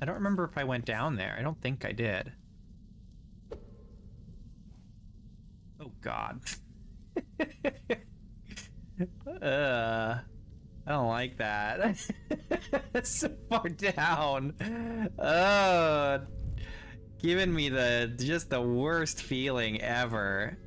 I don't remember if I went down there. I don't think I did. Oh, God. I don't like that. That's so far down. Giving me just the worst feeling ever.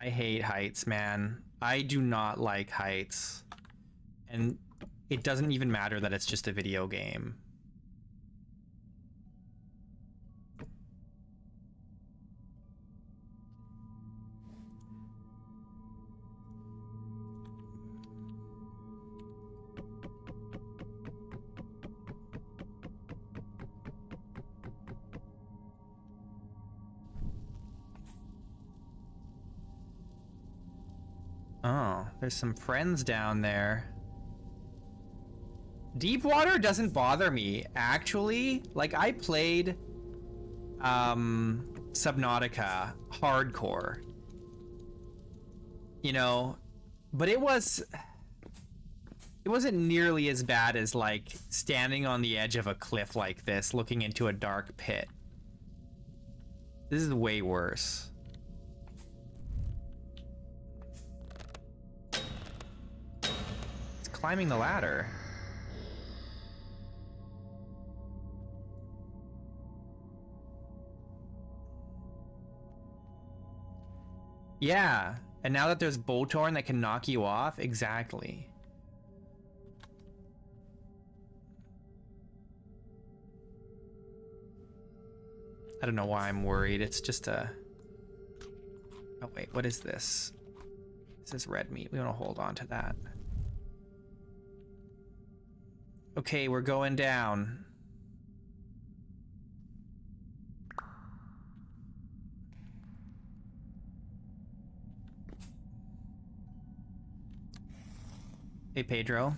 I hate heights, man. I do not like heights. And it doesn't even matter that it's just a video game. Oh, there's some friends down there. Deep water doesn't bother me, actually. Like, I played Subnautica hardcore. You know, but it wasn't nearly as bad as like standing on the edge of a cliff like this, looking into a dark pit. This is way worse. It's climbing the ladder. Yeah, and now that there's Boltorn that can knock you off, exactly. I don't know why I'm worried. It's just a... Oh wait, what is this? This is red meat. We want to hold on to that. Okay, we're going down. Hey, Pedro.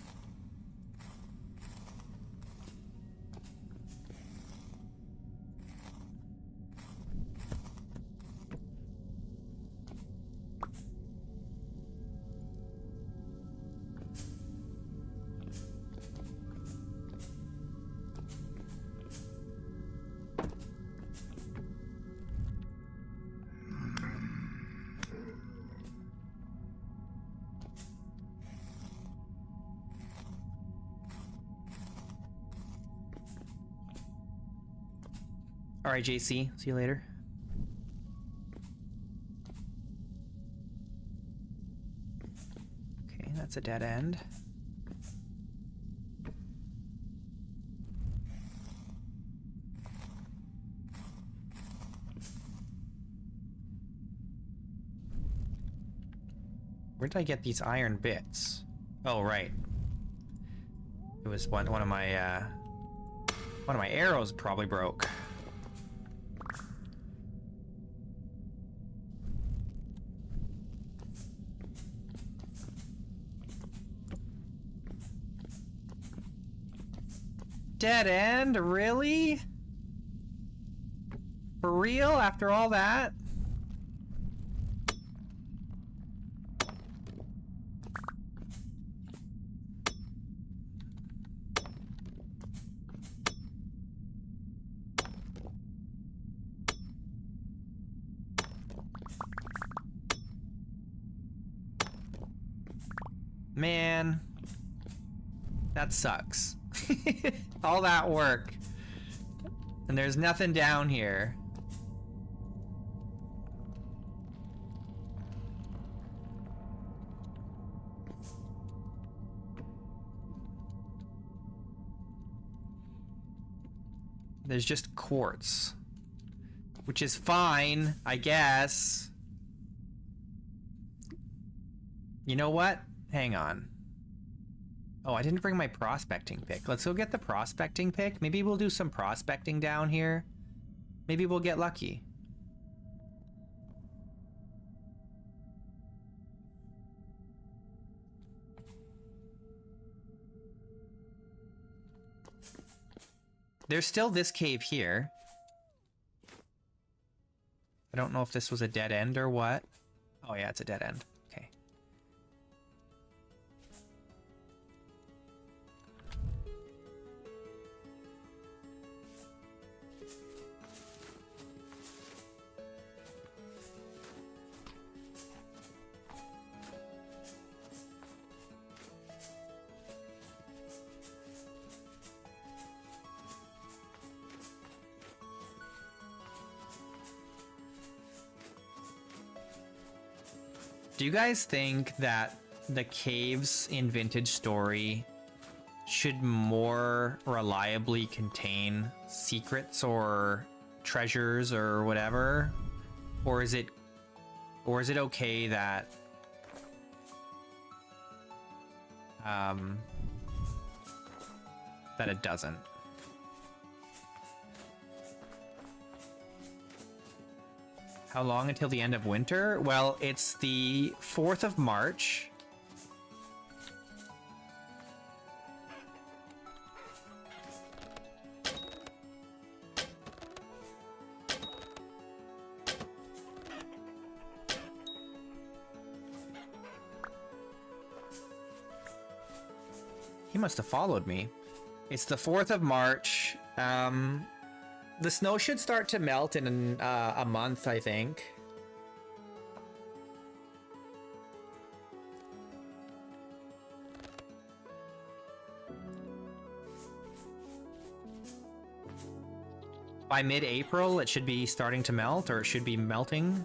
All right, JC. See you later. Okay, that's a dead end. Where did I get these iron bits? Oh, right. It was one of my arrows probably broke. Dead end? Really? For real? After all that? Man, that sucks. All that work. And there's nothing down here. There's just quartz. Which is fine, I guess. You know what? Hang on. Oh, I didn't bring my prospecting pick. Let's go get the prospecting pick. Maybe we'll do some prospecting down here. Maybe we'll get lucky. There's still this cave here. I don't know if this was a dead end or what. Oh yeah, it's a dead end. Okay. Do you guys think that the caves in Vintage Story should more reliably contain secrets or treasures or whatever? Or is it okay that that it doesn't? How long until the end of winter? Well, it's the 4th of March. He must have followed me. It's the 4th of March. The snow should start to melt in a month, I think. By mid-April, it should be starting to melt, or it should be melting.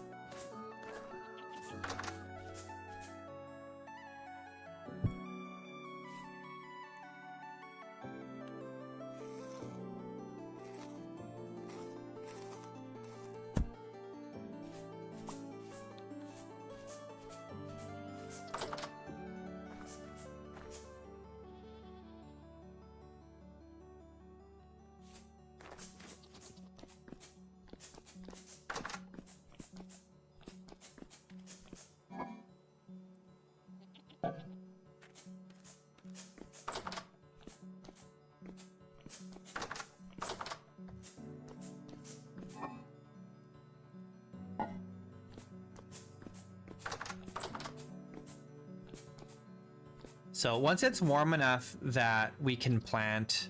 So once it's warm enough that we can plant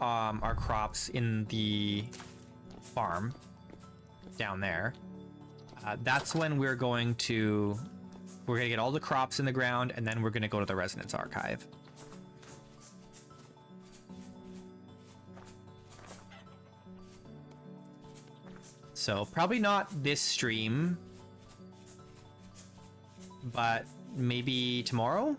our crops in the farm down there, that's when we're gonna get all the crops in the ground, and then we're gonna go to the Resonance Archive. So probably not this stream, but maybe tomorrow?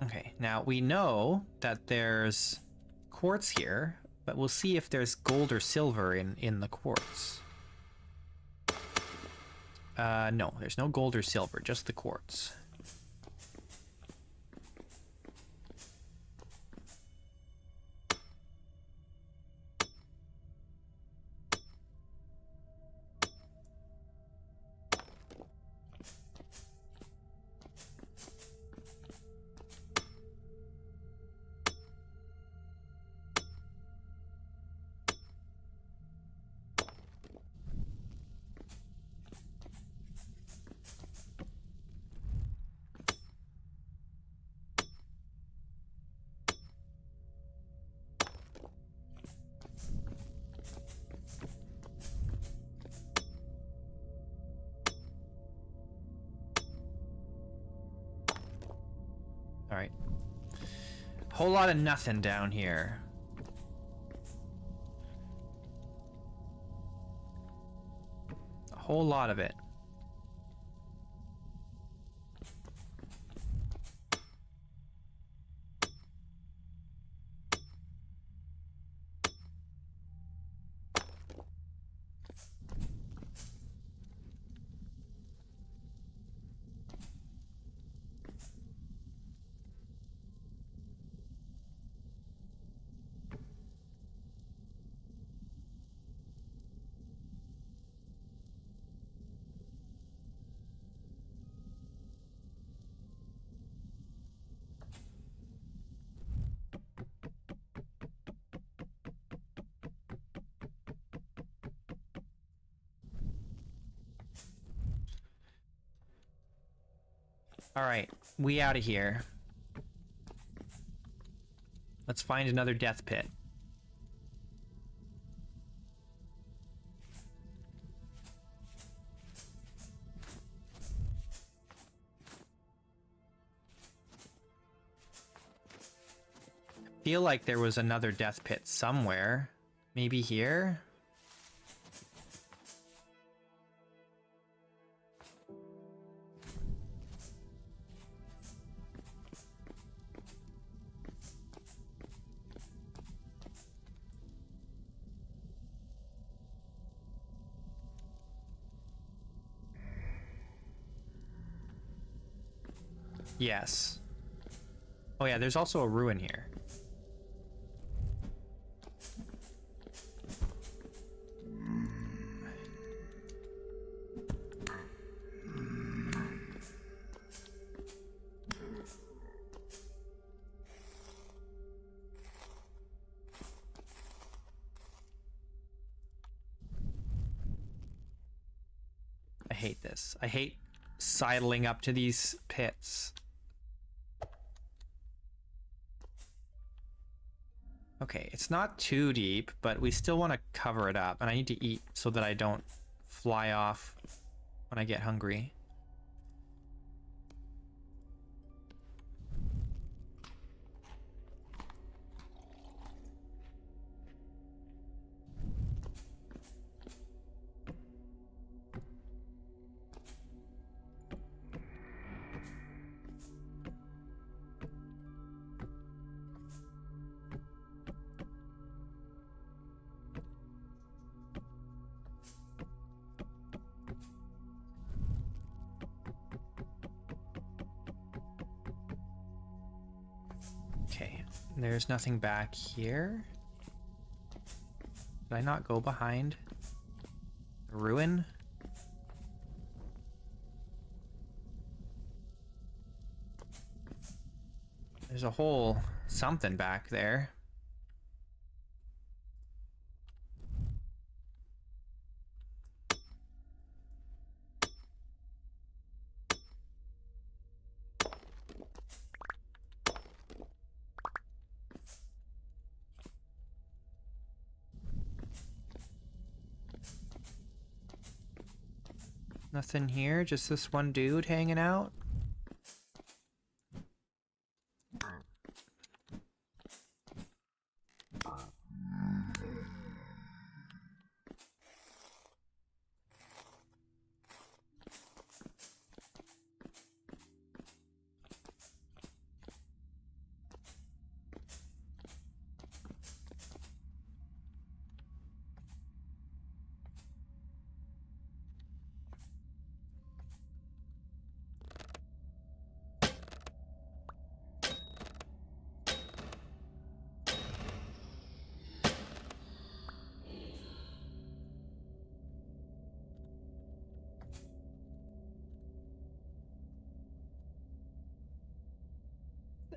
Okay, now we know that there's quartz here, but we'll see if there's gold or silver in the quartz. No, there's no gold or silver, just the quartz. All right. Whole lot of nothing down here. A whole lot of it. All right, we out of here. Let's find another death pit. I feel like there was another death pit somewhere. Maybe here? Yes. Oh yeah, there's also a ruin here. I hate this. I hate sidling up to these pits. Okay, it's not too deep, but we still want to cover it up, and I need to eat so that I don't fly off when I get hungry. Okay, there's nothing back here. Did I not go behind the ruin? There's a whole something back there. Nothing here, just this one dude hanging out.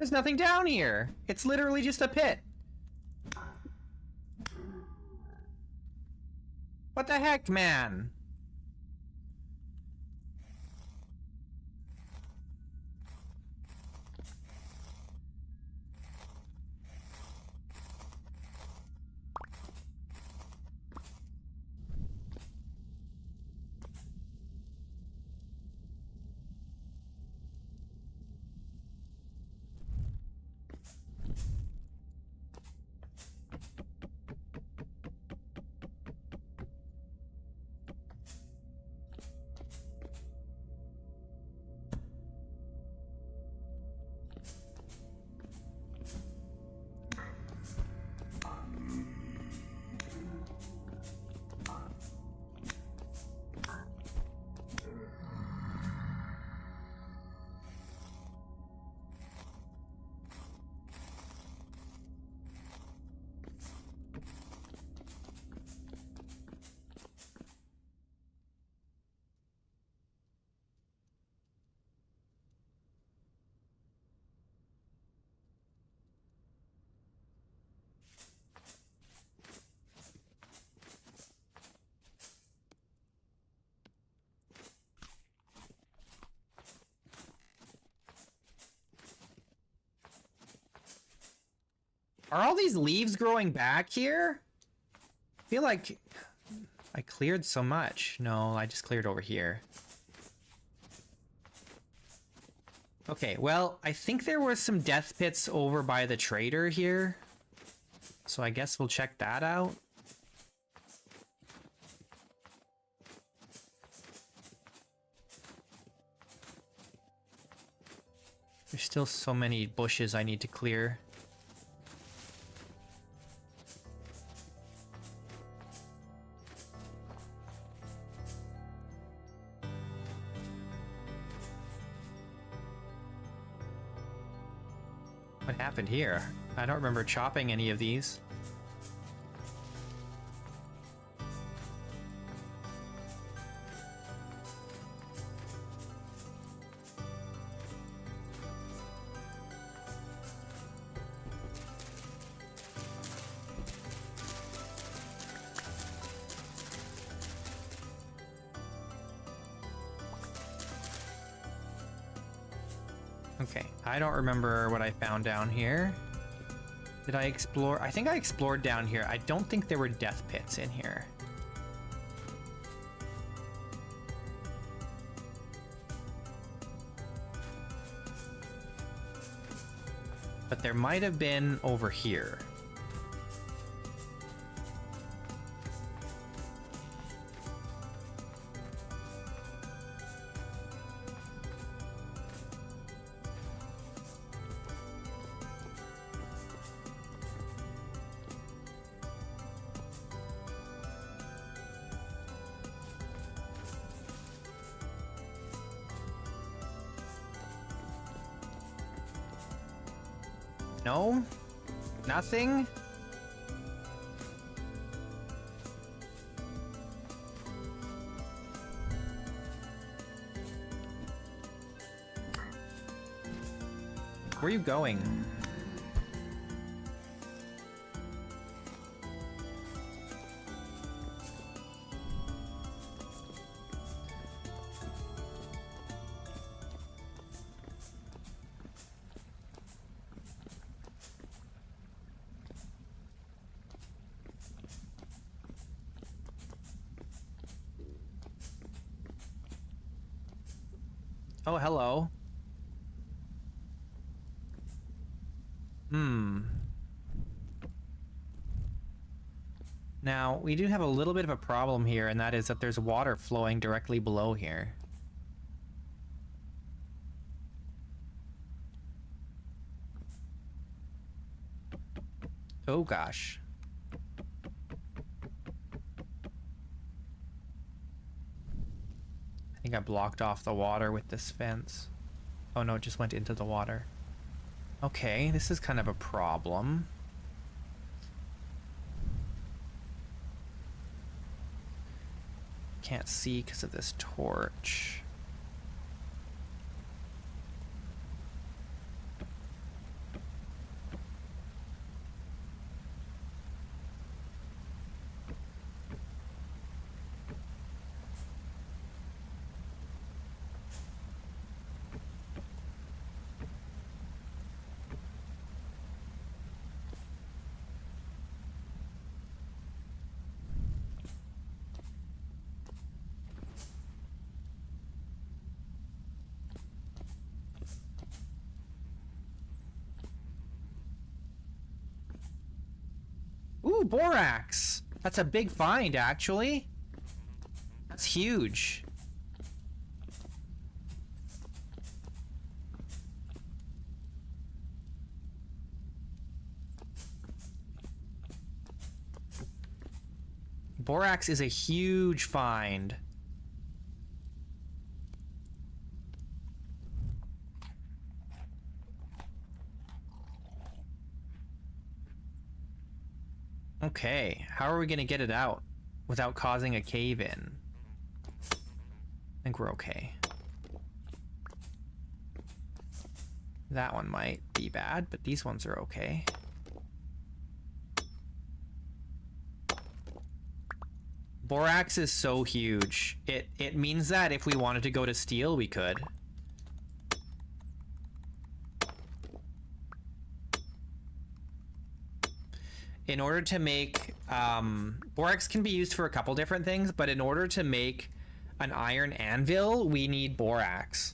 There's nothing down here. It's literally just a pit. What the heck, man? Are all these leaves growing back here? I feel like I cleared so much. No, I just cleared over here. Okay, well, I think there were some death pits over by the trader here. So I guess we'll check that out. There's still so many bushes I need to clear. What happened here? I don't remember chopping any of these. Okay, I don't remember what I found down here. Did I explore? I think I explored down here. I don't think there were death pits in here. But there might have been over here. No? Nothing? Where are you going? Oh, hello. Now, we do have a little bit of a problem here, and that is that there's water flowing directly below here. Oh, gosh. I think I blocked off the water with this fence. Oh, no, it just went into the water. Okay, this is kind of a problem. Can't see because of this torch. Ooh, borax! That's a big find, actually. That's huge. Borax is a huge find. Okay, how are we gonna get it out without causing a cave-in? I think we're okay. That one might be bad, but these ones are okay. Borax is so huge. It means that if we wanted to go to steel, we could. In order to make... borax can be used for a couple different things, but in order to make an iron anvil, we need borax.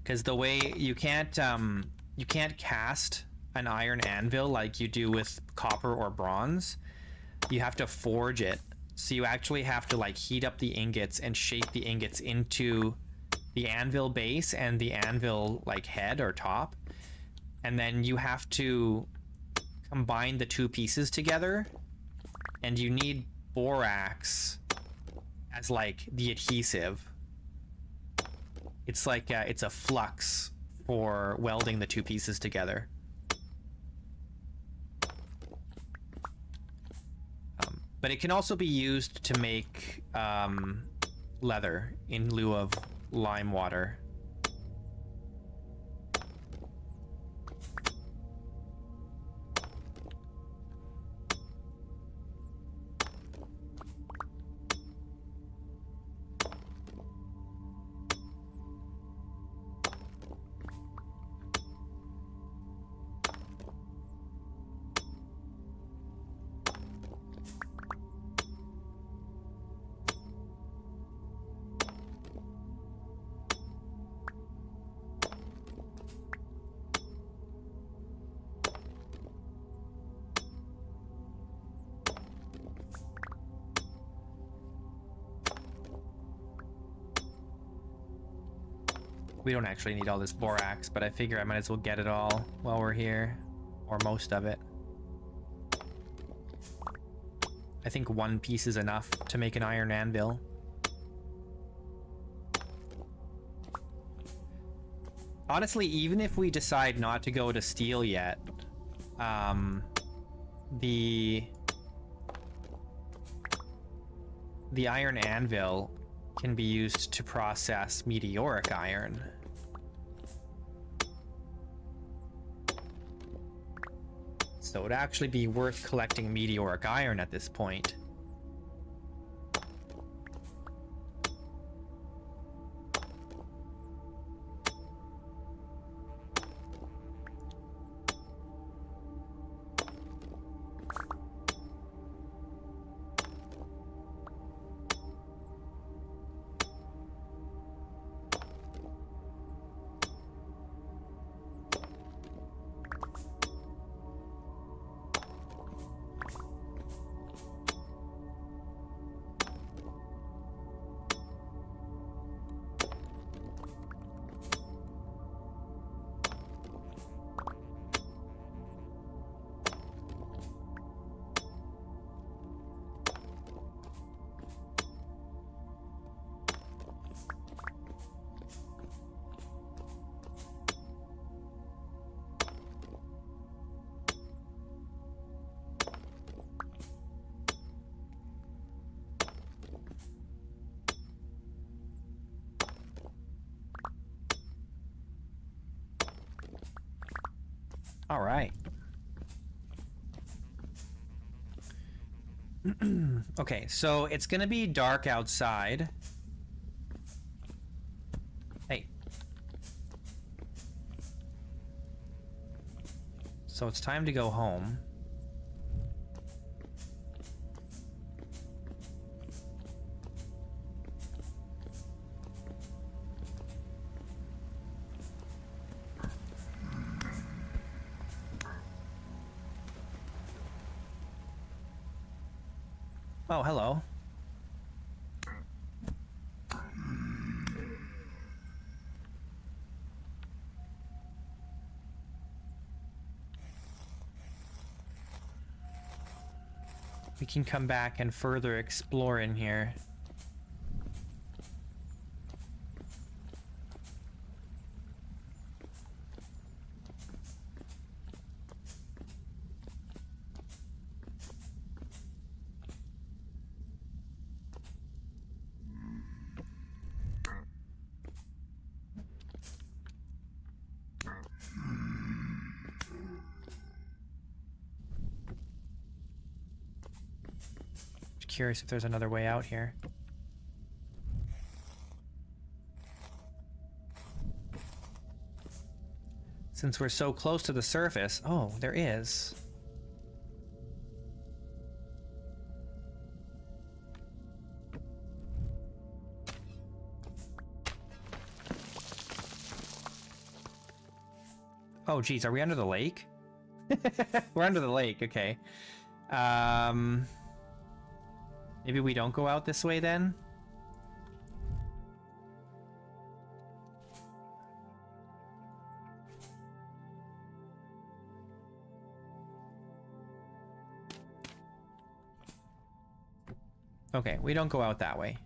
Because the way you can't cast an iron anvil like you do with copper or bronze. You have to forge it. So you actually have to like heat up the ingots and shape the ingots into the anvil base and the anvil like head or top. And then you have to combine the two pieces together. And you need borax as like the adhesive. It's like it's a flux for welding the two pieces together. But it can also be used to make leather in lieu of lime water. We don't actually need all this borax, but I figure I might as well get it all while we're here. Or most of it. I think one piece is enough to make an iron anvil. Honestly, even if we decide not to go to steel yet, the iron anvil can be used to process meteoric iron. So it'd actually be worth collecting meteoric iron at this point. All right. Okay, so it's gonna be dark outside. Hey. So it's time to go home. Oh, hello. We can come back and further explore in here. Curious if there's another way out here. Since we're so close to the surface, oh, there is. Oh, geez, are we under the lake? We're under the lake, okay. Maybe we don't go out this way then? Okay, we don't go out that way.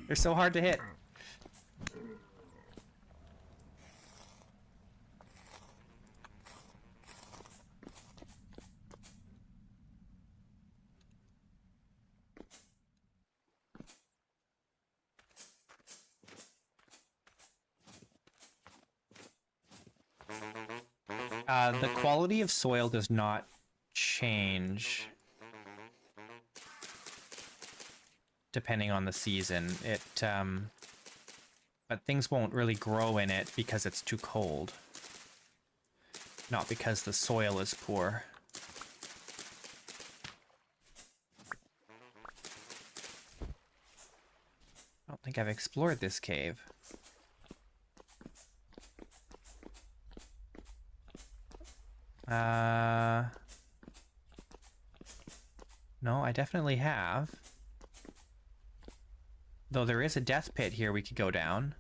They're so hard to hit. The quality of soil does not change depending on the season. But things won't really grow in it because it's too cold. Not because the soil is poor. I don't think I've explored this cave. No, I definitely have. Though there is a death pit here we could go down.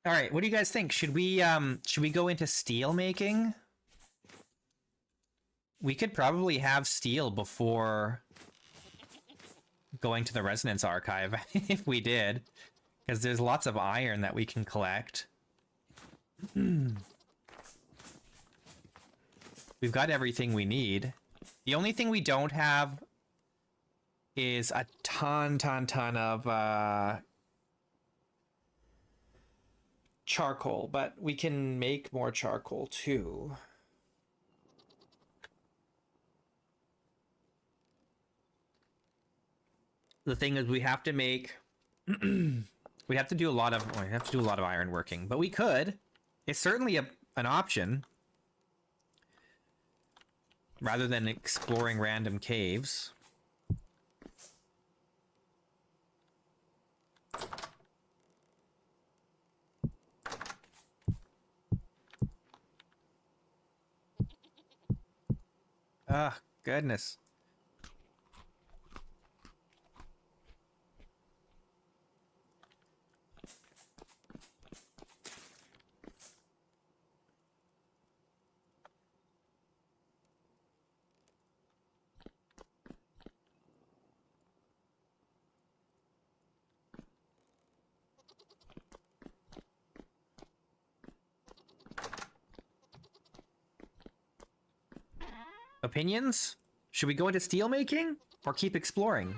All right, what do you guys think? Should we go into steel making? We could probably have steel before going to the resonance archive if we did, because there's lots of iron that we can collect. We've got everything we need. The only thing we don't have is a ton of charcoal, but we can make more charcoal too. The thing is, we have to make we have to do a lot of iron working, but we could. It's certainly an option rather than exploring random caves. Ah, goodness. Opinions? Should we go into steel making or keep exploring?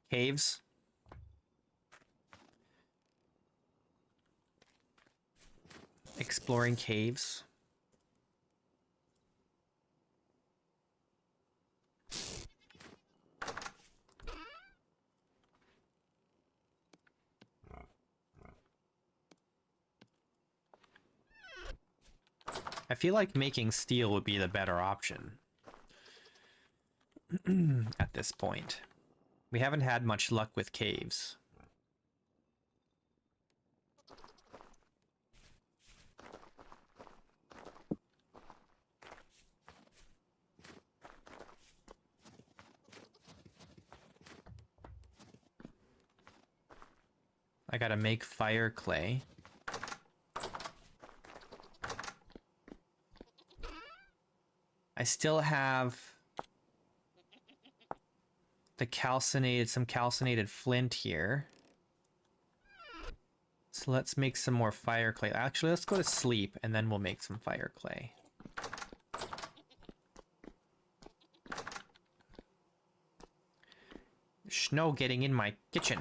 Caves. Exploring caves. I feel like making steel would be the better option at this point. We haven't had much luck with caves. I gotta make fire clay. I still have some calcinated flint here. So let's make some more fire clay. Actually, let's go to sleep and then we'll make some fire clay. Snow getting in my kitchen.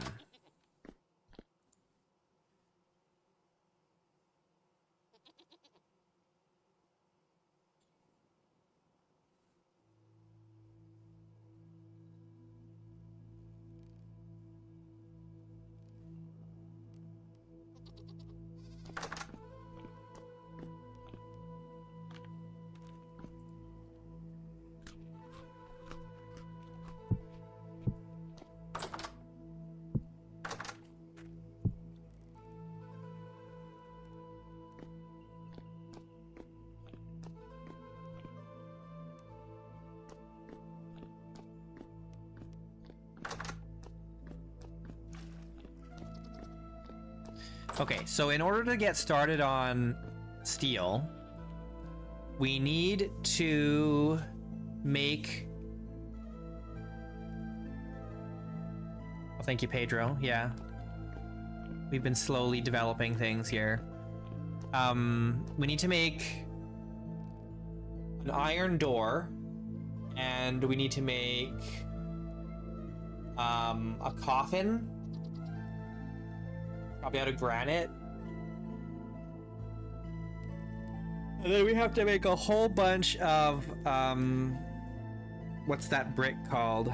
Okay, so in order to get started on steel, we need to make... Oh, thank you, Pedro. Yeah. We've been slowly developing things here. We need to make an iron door, and we need to make a coffin, probably out of granite. And then we have to make a whole bunch of what's that brick called?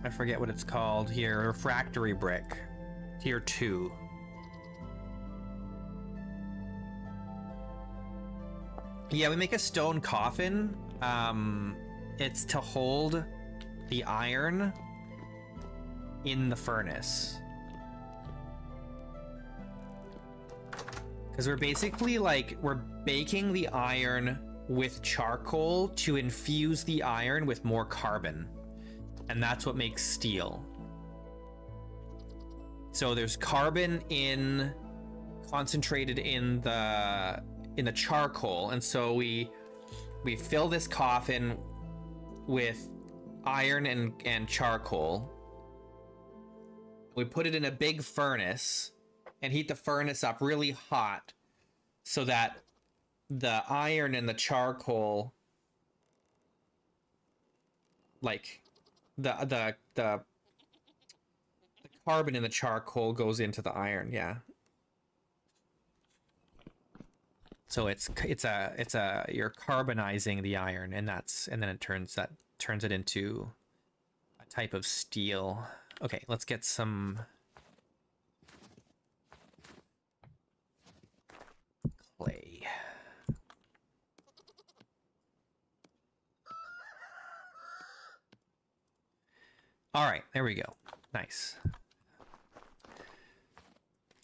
I forget what it's called here. Refractory brick. Tier 2. Yeah, we make a stone coffin. It's to hold the iron in the furnace. Because we're basically like, we're baking the iron with charcoal to infuse the iron with more carbon. And that's what makes steel. So there's carbon concentrated in the charcoal, and so we fill this coffin with iron and charcoal. We put it in a big furnace and heat the furnace up really hot so that the iron and the charcoal, like the carbon in the charcoal goes into the iron, yeah. So it's you're carbonizing the iron, and then it turns it into a type of steel. Okay, let's get some clay. All right, there we go. Nice.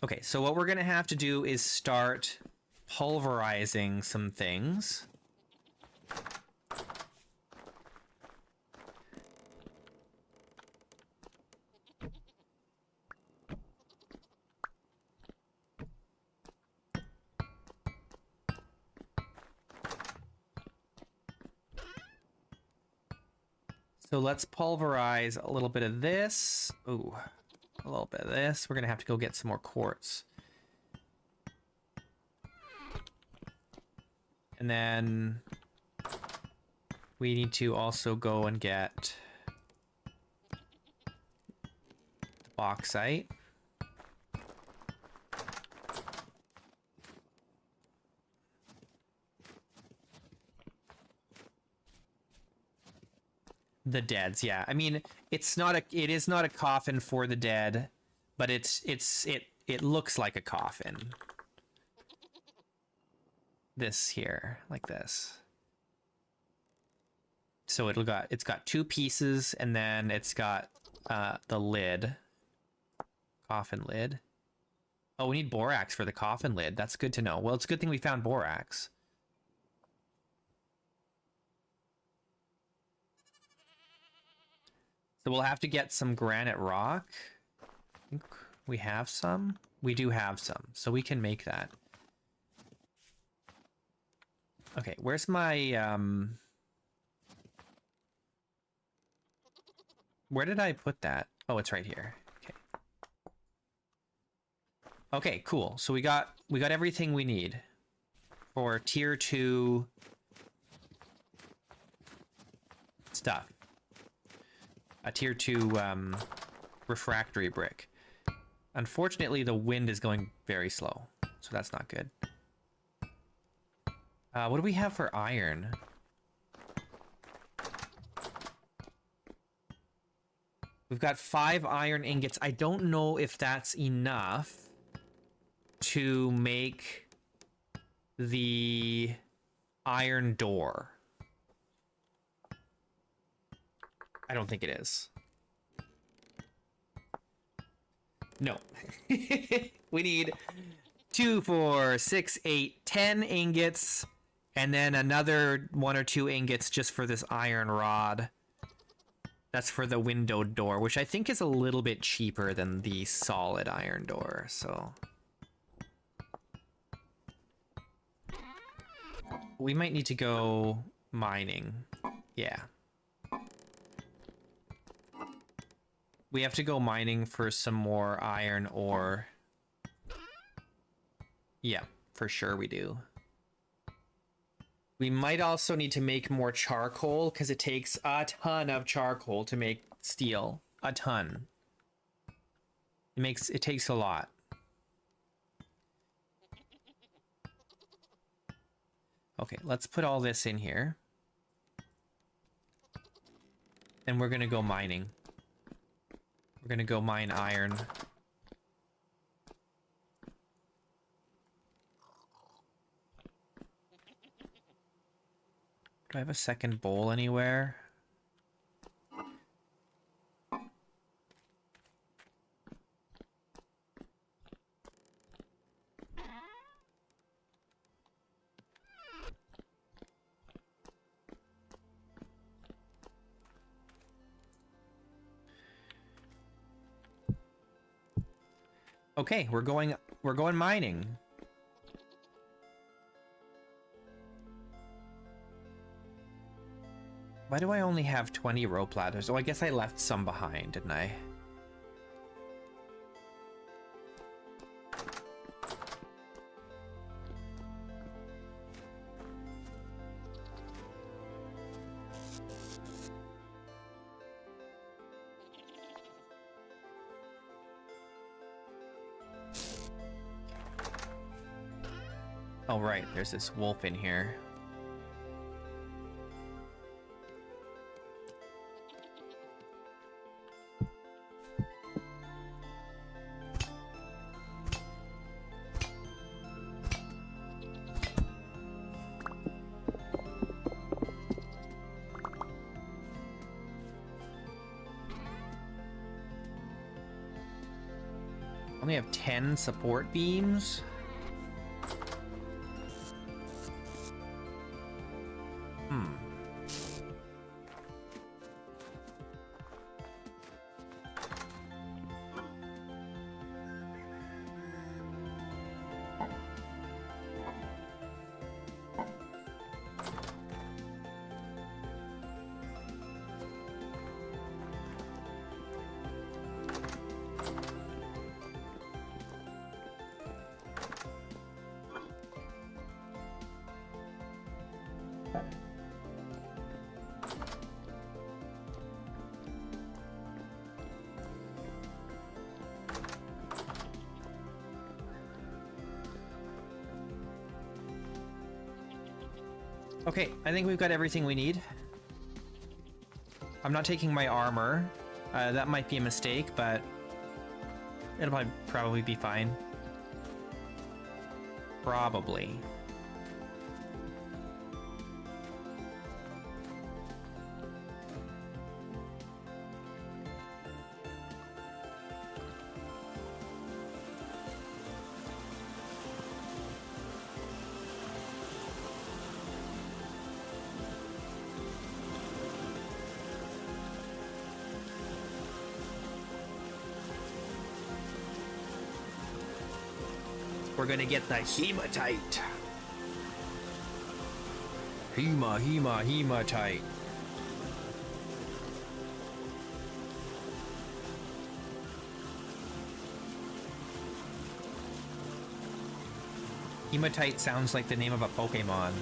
Okay, so what we're gonna have to do is start pulverizing some things. So let's pulverize a little bit of this. Ooh, a little bit of this. We're gonna have to go get some more quartz. And then we need to also go and get bauxite. The deads, yeah. I mean, it is not a coffin for the dead, but it looks like a coffin. This here, like this. So it's got two pieces, and then it's got the lid. Coffin lid. Oh, we need borax for the coffin lid. That's good to know. Well, it's a good thing we found borax. So we'll have to get some granite rock. I think we have some. We do have some, so we can make that. Okay, where's my where did I put that? Oh, it's right here. Okay. Okay, cool. So we got everything we need for tier 2 stuff. A tier 2 refractory brick. Unfortunately, the wind is going very slow, so that's not good. What do we have for iron? We've got 5 iron ingots. I don't know if that's enough to make the iron door. I don't think it is. No. We need 2, 4, 6, 8, 10 ingots, and then another 1 or 2 ingots just for this iron rod. That's for the window door, which I think is a little bit cheaper than the solid iron door, so... We might need to go mining. Yeah. We have to go mining for some more iron ore. Yeah, for sure we do. We might also need to make more charcoal because it takes a ton of charcoal to make steel. A ton. It takes a lot. Okay, let's put all this in here. And we're gonna go mining. We're gonna go mine iron. Do I have a second bowl anywhere? Okay, we're going mining. Why do I only have 20 rope ladders? Oh, I guess I left some behind, didn't I? Oh, right, there's this wolf in here. Only have 10 support beams. Okay, I think we've got everything we need. I'm not taking my armor. That might be a mistake, but it'll probably be fine. Probably. We're gonna get the hematite. Hematite. Hematite sounds like the name of a Pokemon.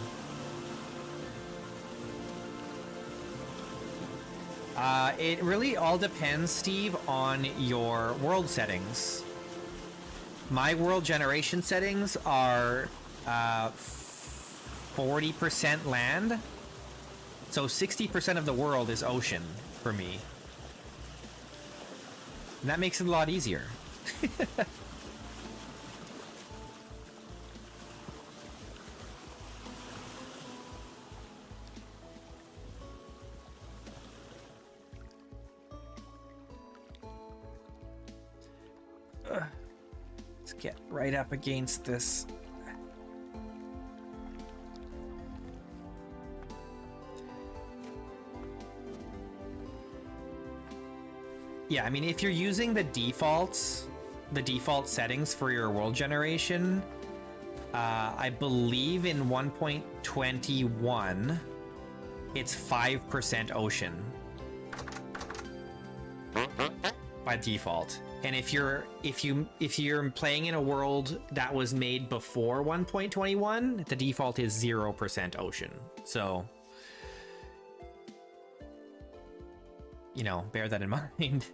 It really all depends, Steve, on your world settings. My world generation settings are 40% land, so 60% of the world is ocean for me. And that makes it a lot easier. Get right up against this. Yeah, I mean, if you're using the default settings for your world generation, I believe in 1.21, it's 5% ocean. by default. And if you're playing in a world that was made before 1.21, the default is 0% ocean. So, you know, bear that in mind.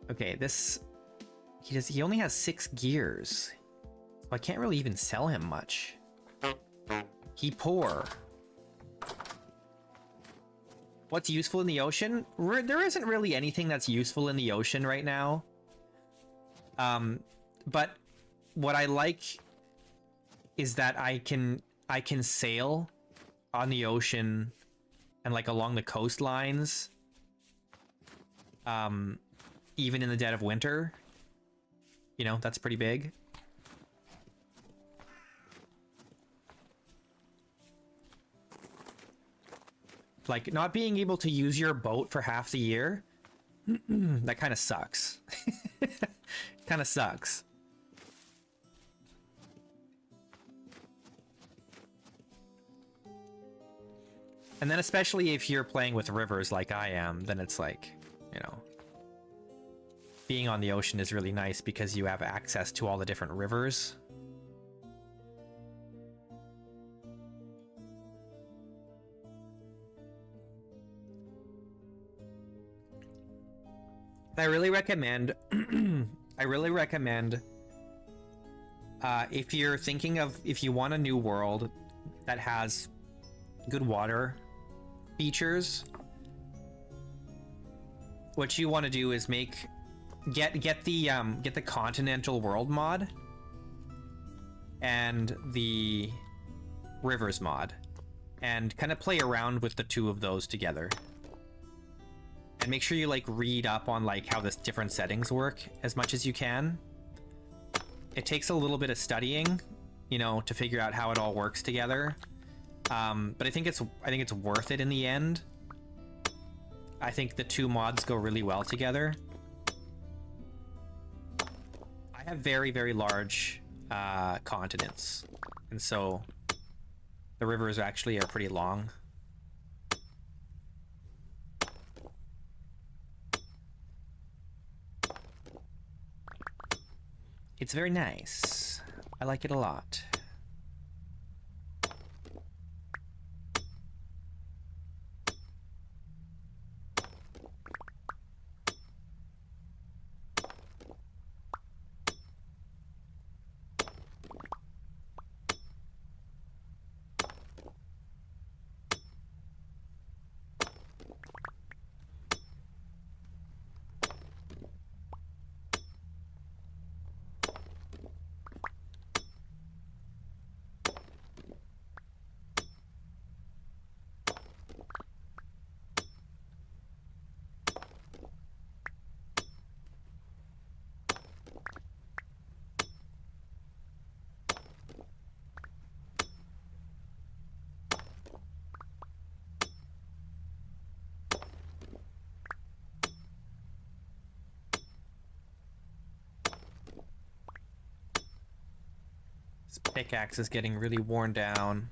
Okay, this he only has 6 gears. So I can't really even sell him much. He poor. What's useful in the ocean? There isn't really anything that's useful in the ocean right now. But what I like is that I can sail on the ocean and like along the coastlines. Even in the dead of winter. You know, that's pretty big. Like, not being able to use your boat for half the year, that kind of sucks. Kind of sucks. And then especially if you're playing with rivers like I am, then it's like, you know, being on the ocean is really nice because you have access to all the different rivers. I really recommend if you're thinking of, if you want a new world that has good water features, what you want to do is get the continental world mod and the rivers mod, and kind of play around with the two of those together. And make sure you like read up on like how the different settings work as much as you can. It takes a little bit of studying, you know, to figure out how it all works together. But I think it's worth it in the end. I think the two mods go really well together. I have very, very large continents, and so the rivers actually are pretty long. It's very nice. I like it a lot. This pickaxe is getting really worn down.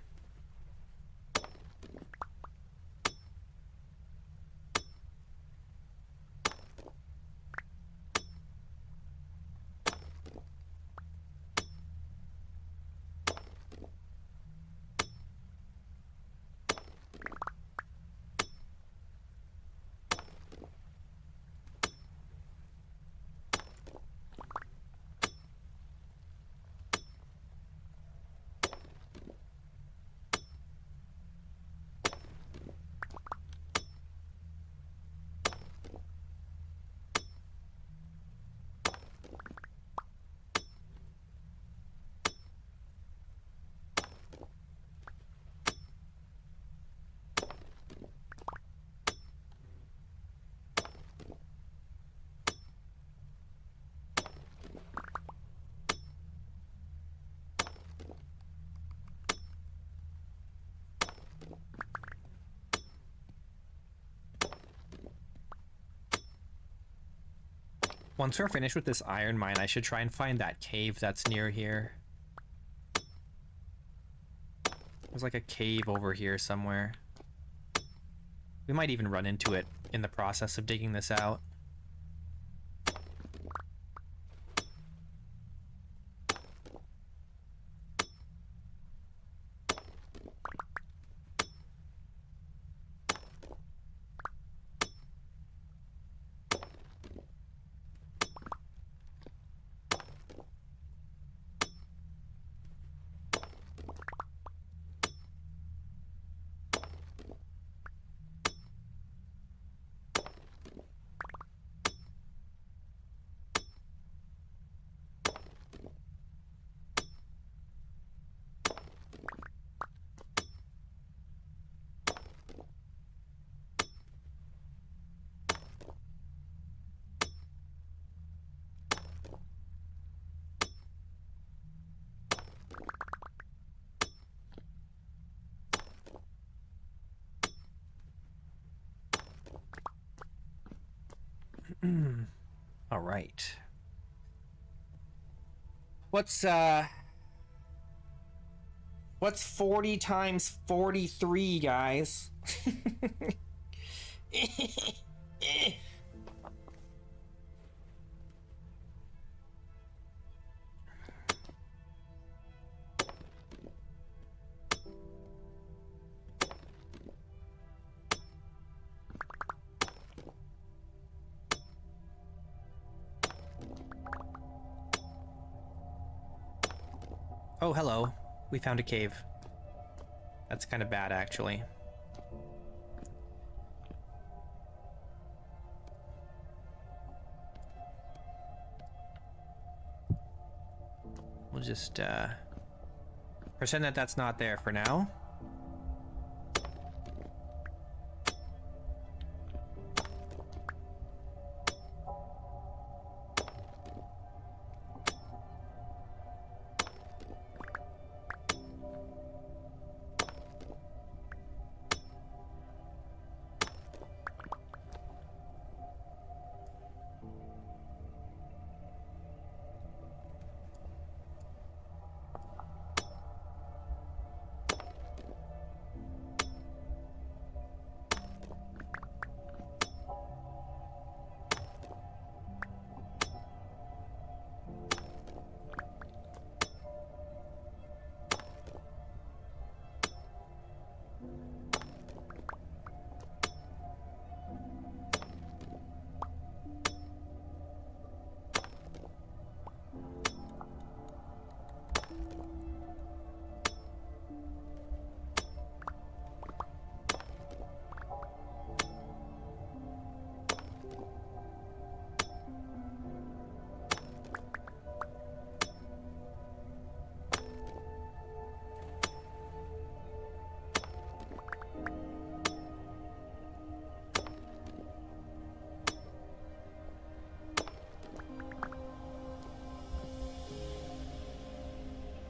Once we're finished with this iron mine, I should try and find that cave that's near here. There's like a cave over here somewhere. We might even run into it in the process of digging this out. All right. What's 40 times 43, guys? Oh, hello. We found a cave. That's kind of bad, actually. We'll just, pretend that that's not there for now.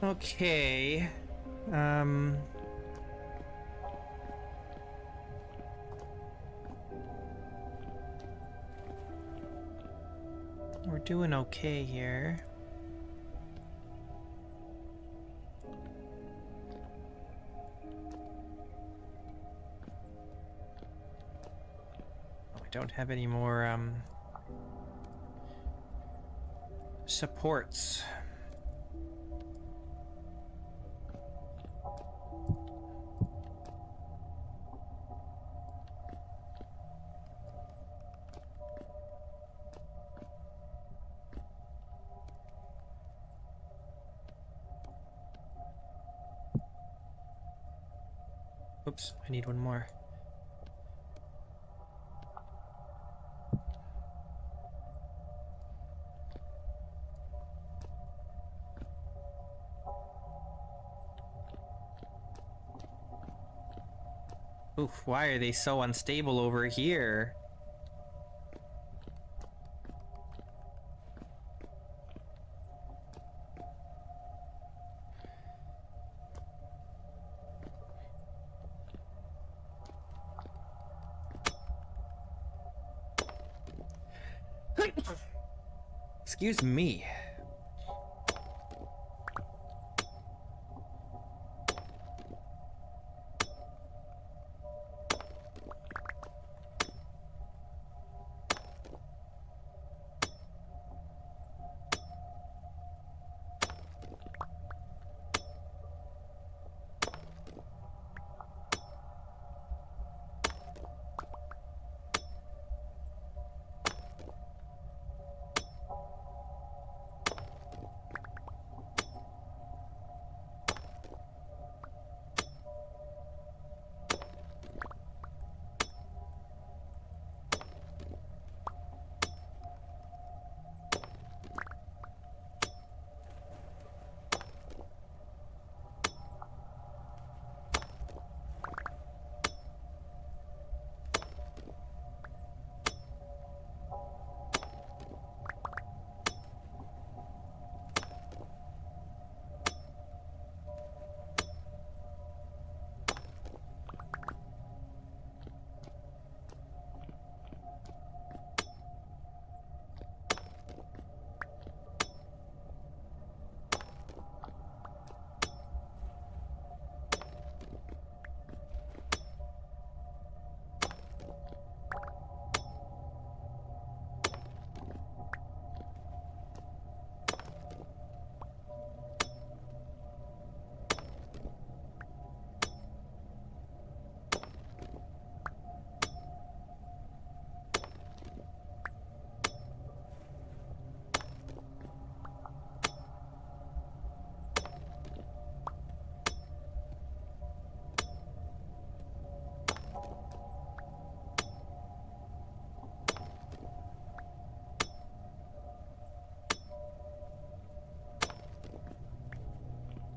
Okay. We're doing okay here. Oh, I don't have any more, supports. Oops, I need one more. Oof, why are they so unstable over here? Excuse me.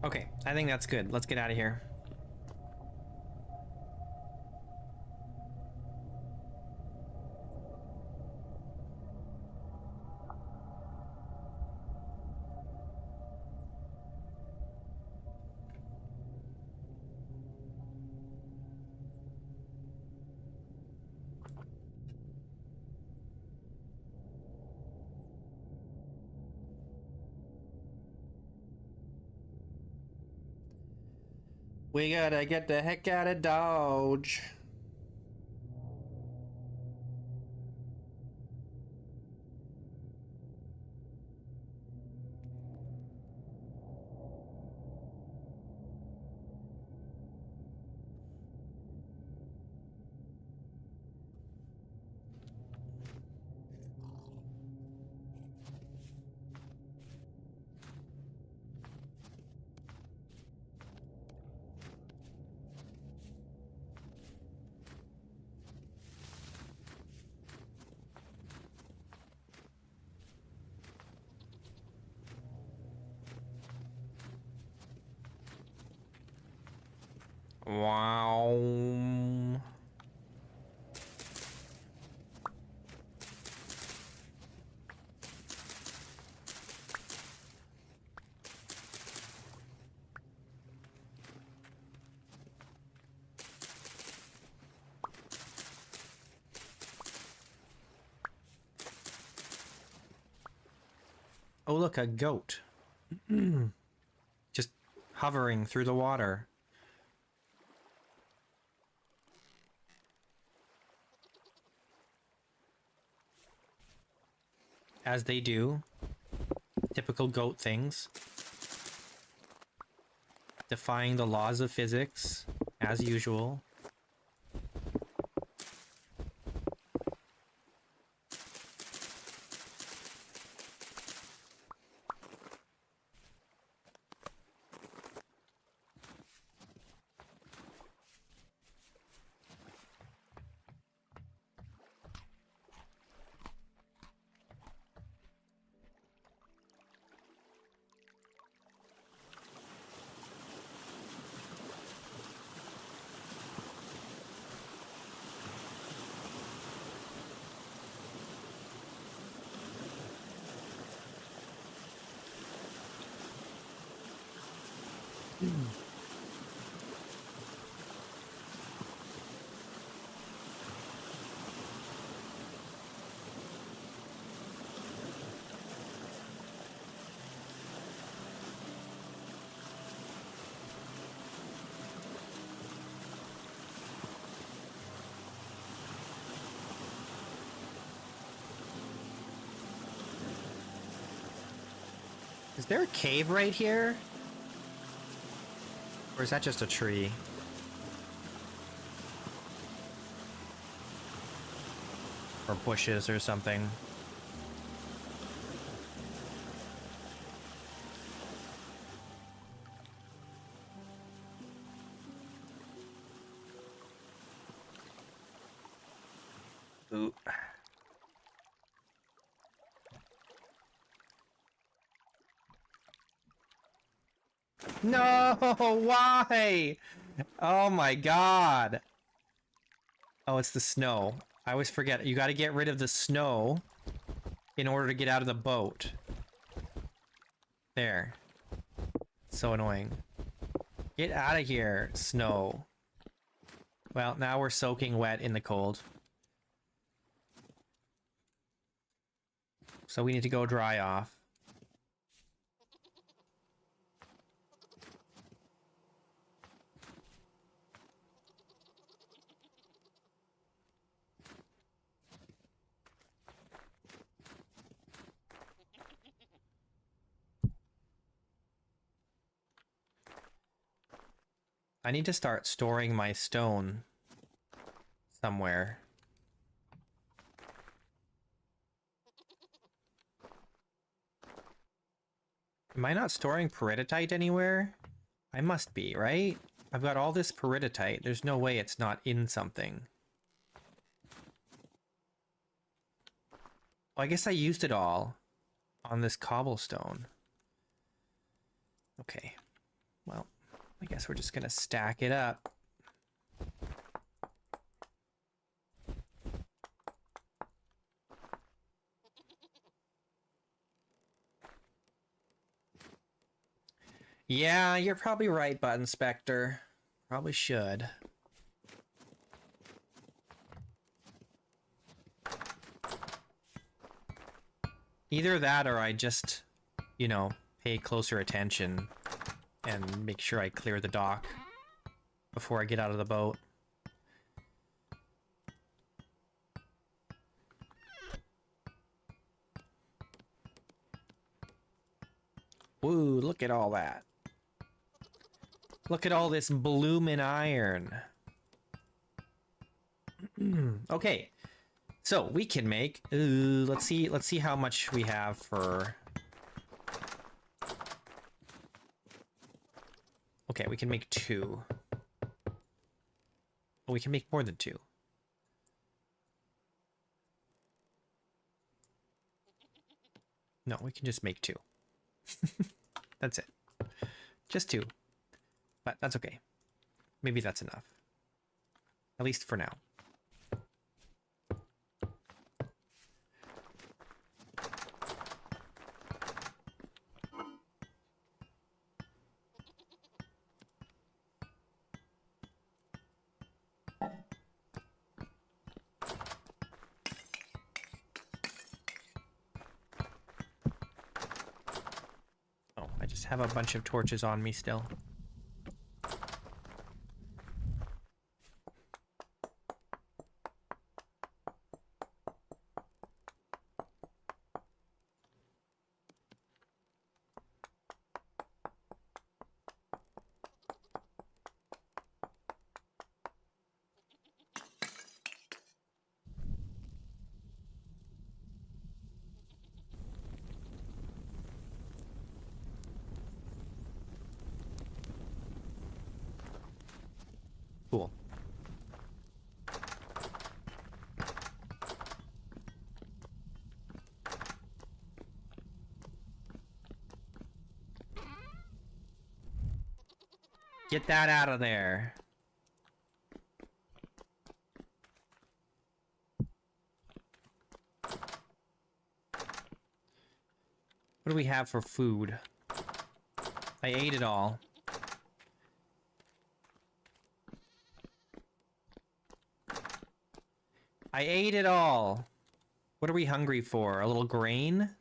Okay, I think that's good. Let's get out of here. We gotta get the heck out of Dodge. Wow. Oh, look, a goat. Just hovering through the water. As they do. Typical goat things. Defying the laws of physics, as usual. Is there a cave right here? Or is that just a tree? Or bushes or something? Ooh. No, why? Oh my god. Oh, it's the snow. I always forget. You gotta get rid of the snow in order to get out of the boat. There. So annoying. Get out of here, snow. Well, now we're soaking wet in the cold. So we need to go dry off. I need to start storing my stone somewhere. Am I not storing peridotite anywhere? I must be, right? I've got all this peridotite. There's no way it's not in something. Well, I guess I used it all on this cobblestone. Okay. Well, I guess we're just gonna stack it up. Yeah, you're probably right, Button Spectre. Probably should. Either that or I just, you know, pay closer attention and make sure I clear the dock before I get out of the boat. Ooh, look at all that. Look at all this bloomin' iron. Okay. So we can make let's see how much we have for. Okay, we can make 2. Oh, we can make more than 2. No, we can just make 2. That's it. Just 2. But that's okay. Maybe that's enough. At least for now. Have a bunch of torches on me still. Cool. Get that out of there. What do we have for food? I ate it all. I ate it all. What are we hungry for? A little grain?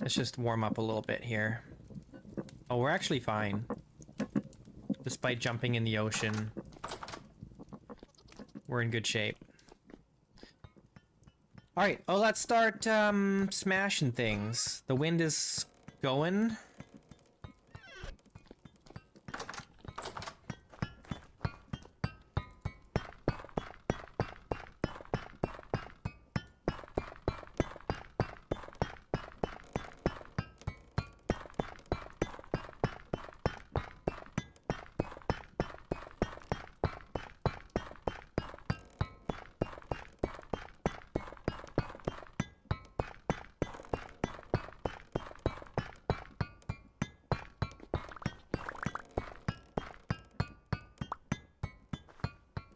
Let's just warm up a little bit here. Oh, we're actually fine. Despite jumping in the ocean, we're in good shape. Alright, oh, let's start smashing things. The wind is going.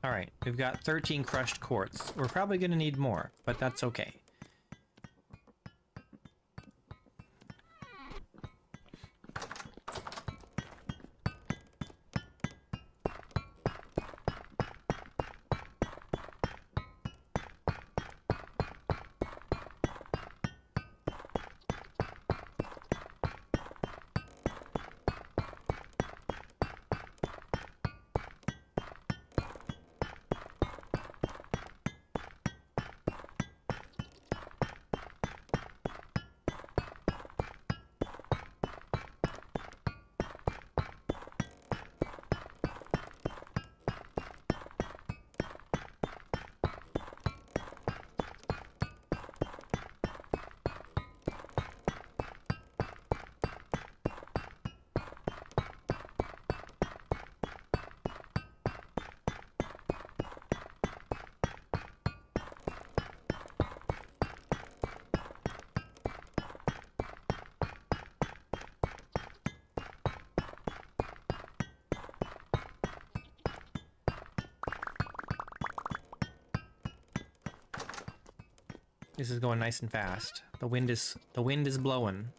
Alright, we've got 13 crushed quartz. We're probably gonna need more, but that's okay. This is going nice and fast. The wind is blowing.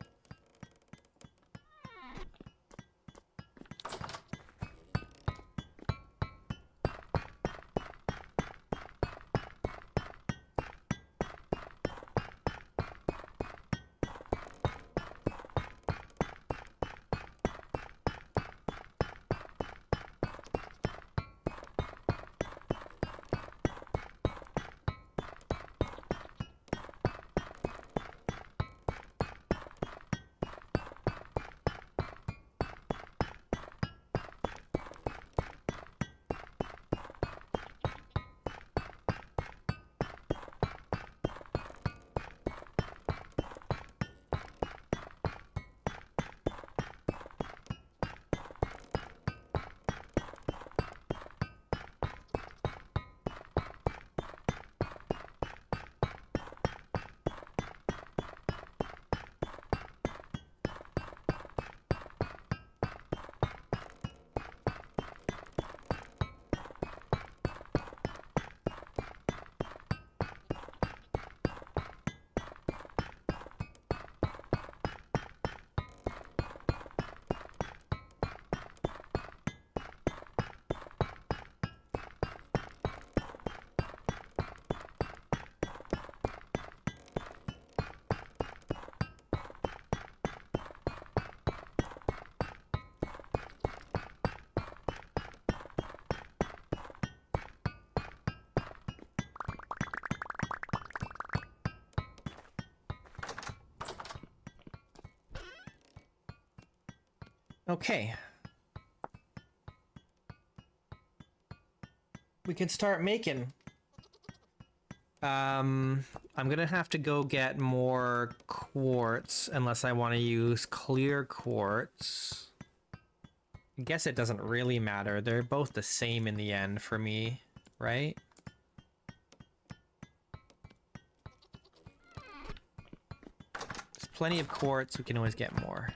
Okay. We can start making. I'm gonna have to go get more quartz unless I want to use clear quartz. I guess it doesn't really matter. They're both the same in the end for me, right? There's plenty of quartz. We can always get more.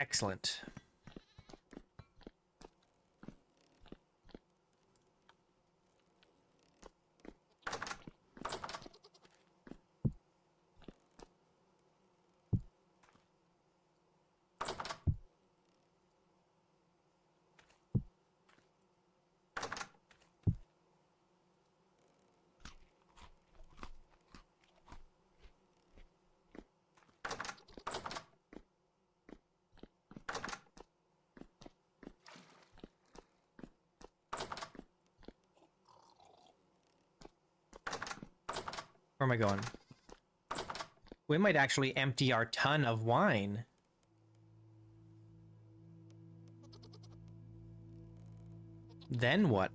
Excellent. Where am I going? We might actually empty our ton of wine. Then what?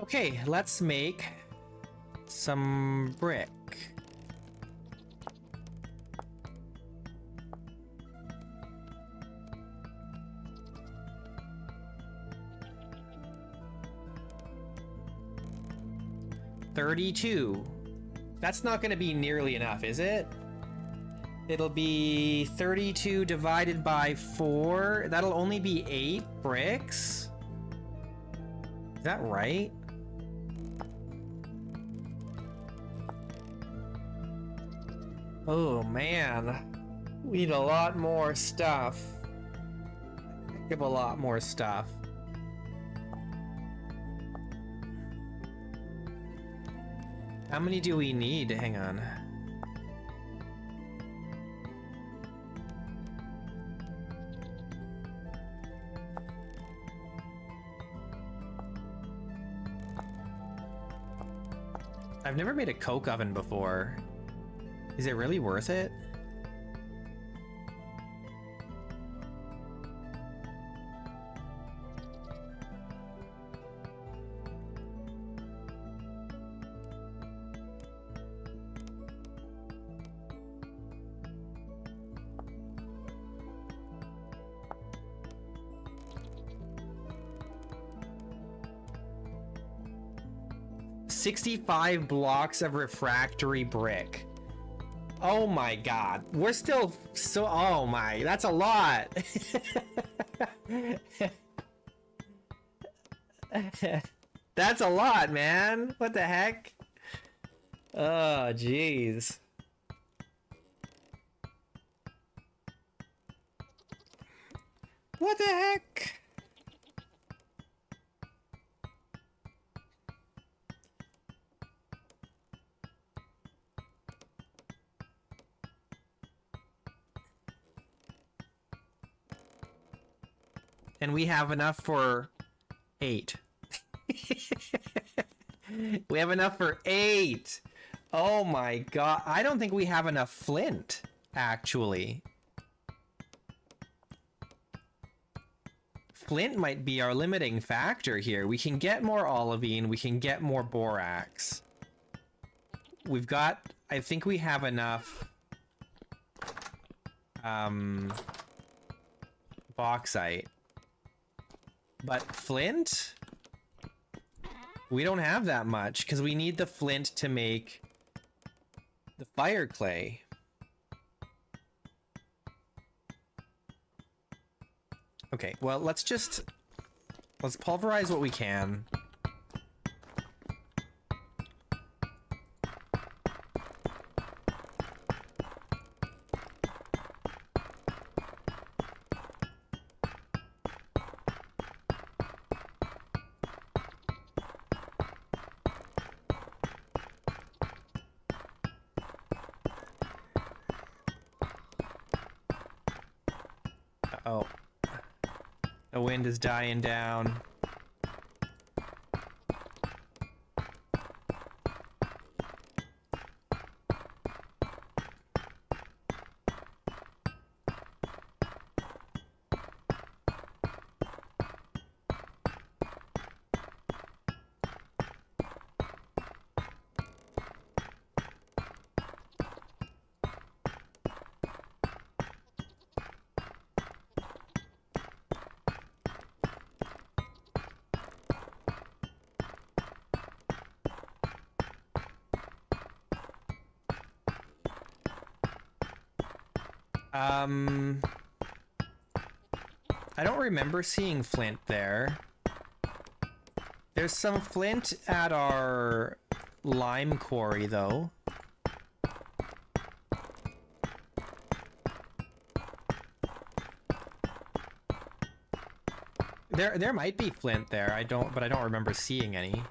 Okay, let's make some brick. $32. That's not going to be nearly enough, is it? It'll be 32 divided by 4. That'll only be 8 bricks. Is that right? Oh man. We need a lot more stuff. Give a lot more stuff. How many do we need? Hang on. I've never made a coke oven before. Is it really worth it? $65 blocks of refractory brick. Oh my god. We're still so... Oh my... That's a lot. That's a lot, man. What the heck? Oh, jeez. What the heck? And we have enough for 8. We have enough for 8. Oh my god. I don't think we have enough flint, actually. Flint might be our limiting factor here. We can get more olivine. We can get more borax. We've got... I think we have enough... bauxite. But flint? We don't have that much, because we need the flint to make the fire clay. Okay, well, let's pulverize what we can. Uh-oh. The wind is dying down. I don't remember seeing flint there. There's some flint at our lime quarry, though. There might be flint there. But I don't remember seeing any.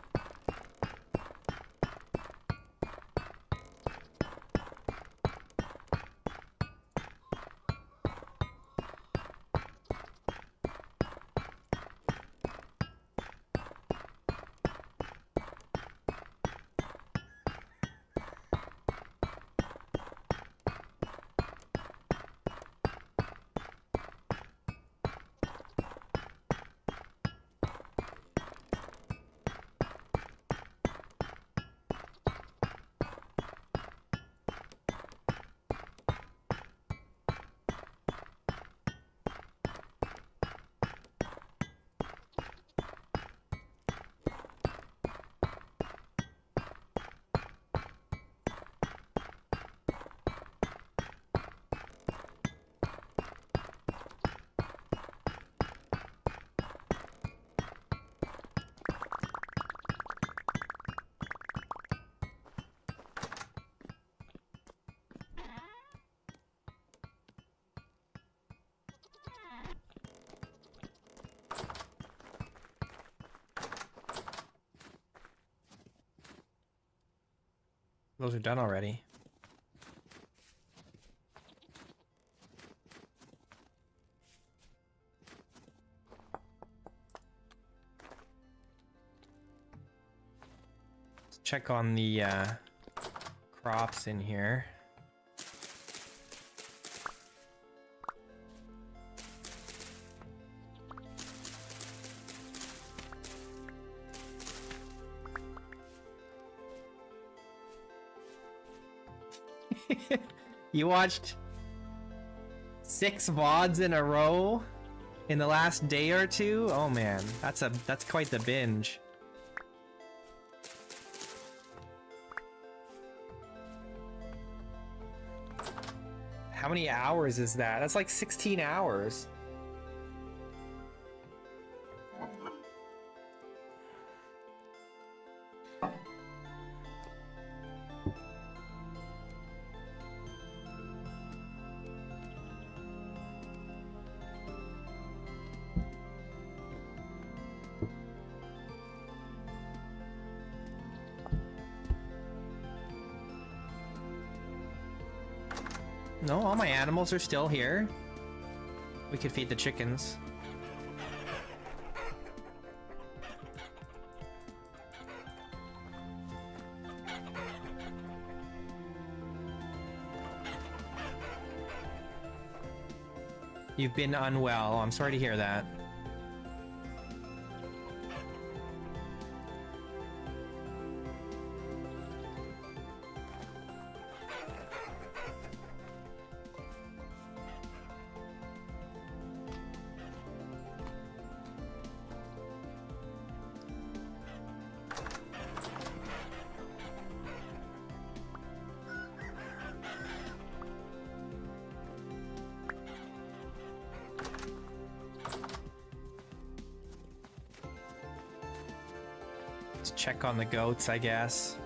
Those are done already. Let's check on the crops in here. You watched 6 VODs in a row in the last day or two? Oh man, that's quite the binge. How many hours is that? That's like 16 hours. No, all my animals are still here. We could feed the chickens. You've been unwell. I'm sorry to hear that. Check on the goats, I guess.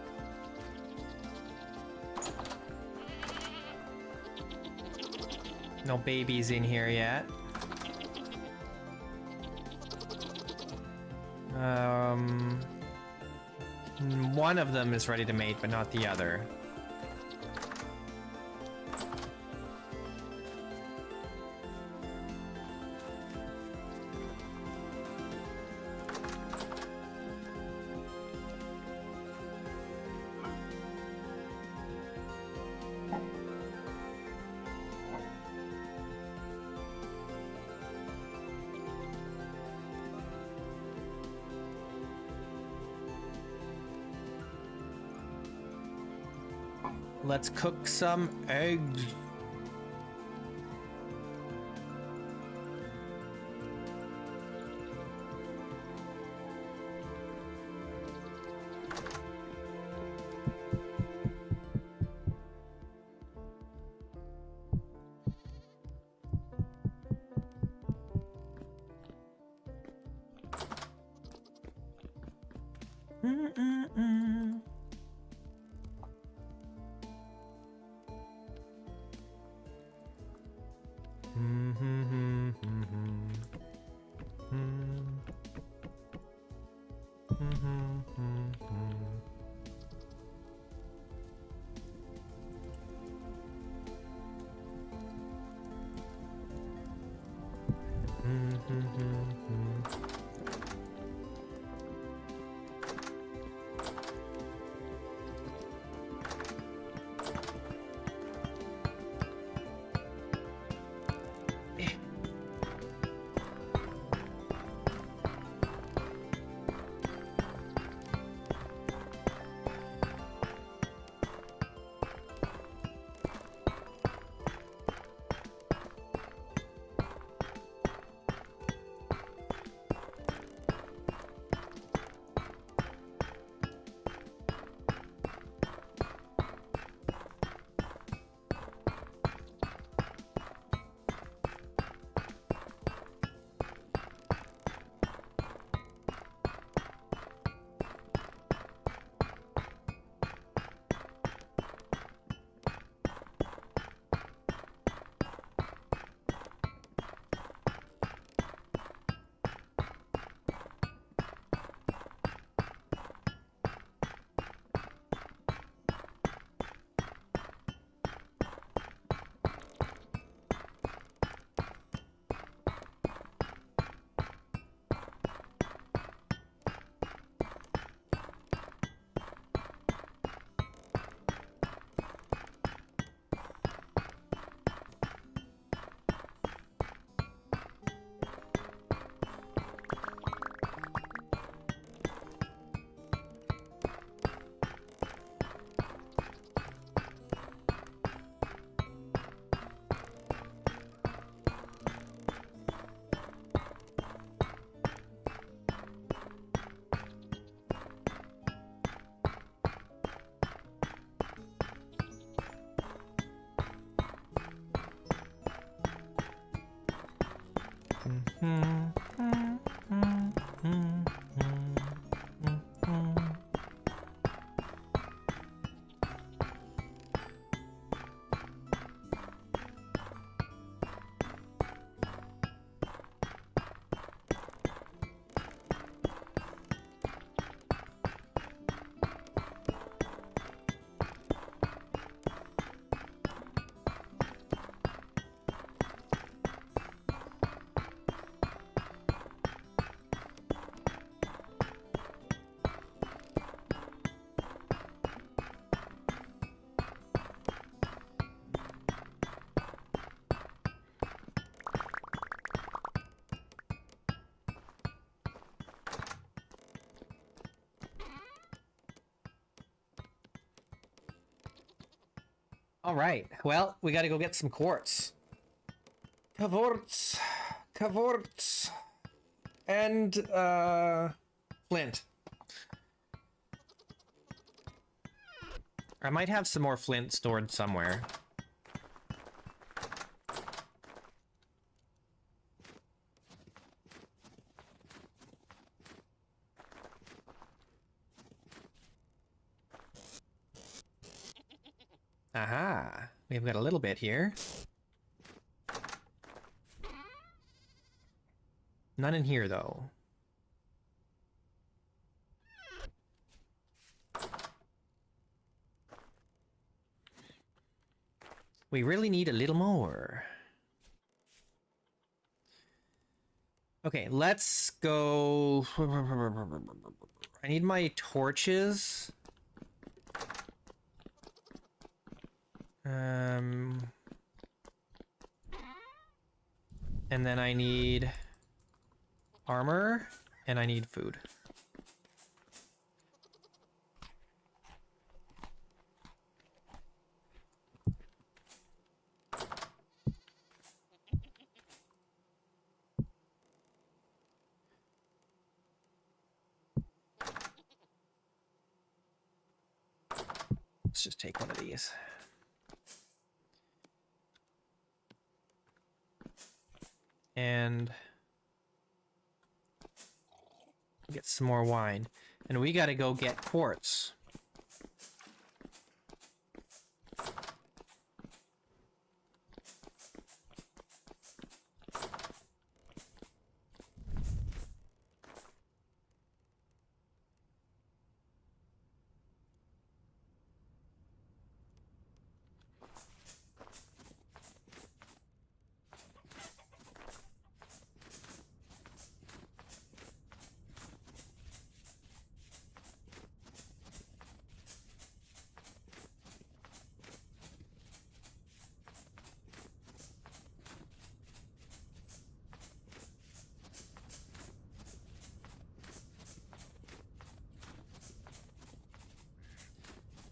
No babies in here yet. One of them is ready to mate, but not the other. Let's cook some eggs. All right. Well, we got to go get some quartz. Quartz. Quartz. And, flint. I might have some more flint stored somewhere. Aha. We've got a little bit here. None in here, though. We really need a little more. Okay, let's go... I need my torches. And then I need armor, and I need food. Let's just take one of these. And get some more wine. And we gotta go get quartz.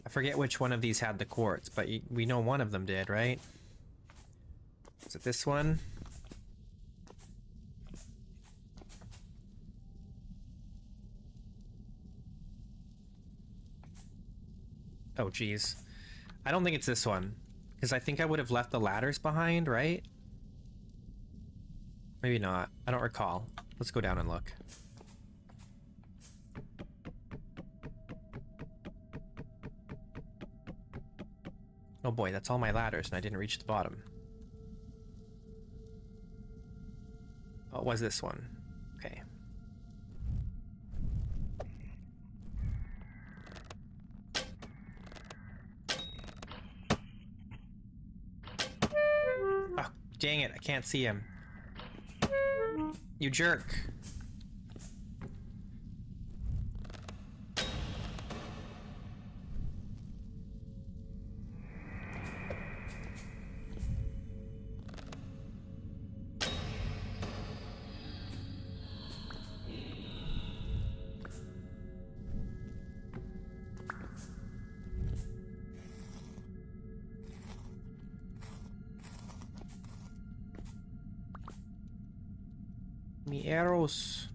I forget which one of these had the quartz, but we know one of them did, right? Is it this one? Oh, geez. I don't think it's this one, because I think I would have left the ladders behind, right? Maybe not. I don't recall. Let's go down and look. Oh boy, that's all my ladders, and I didn't reach the bottom. Oh, it was this one. Okay. Oh, dang it, I can't see him. You jerk. Me arrows.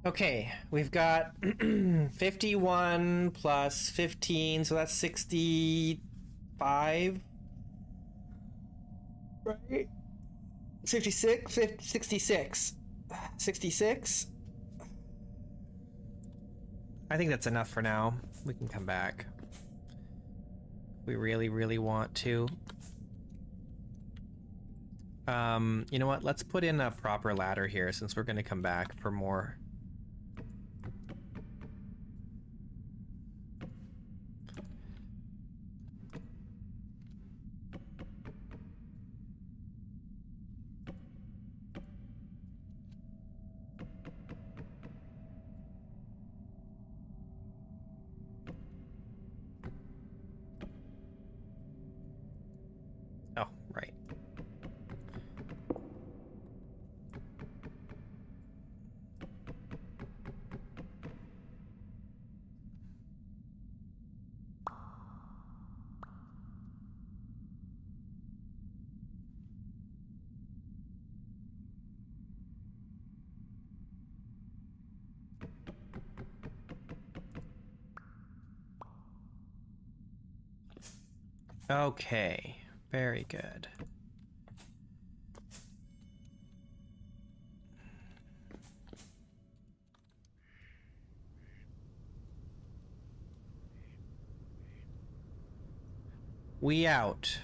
Okay, we've got 51 plus 15, so that's 65. Right? 66? 66. 66? I think that's enough for now. We can come back. We really, really want to. You know what? Let's put in a proper ladder here since we're going to come back for more. Oh, right. Okay, very good. We out.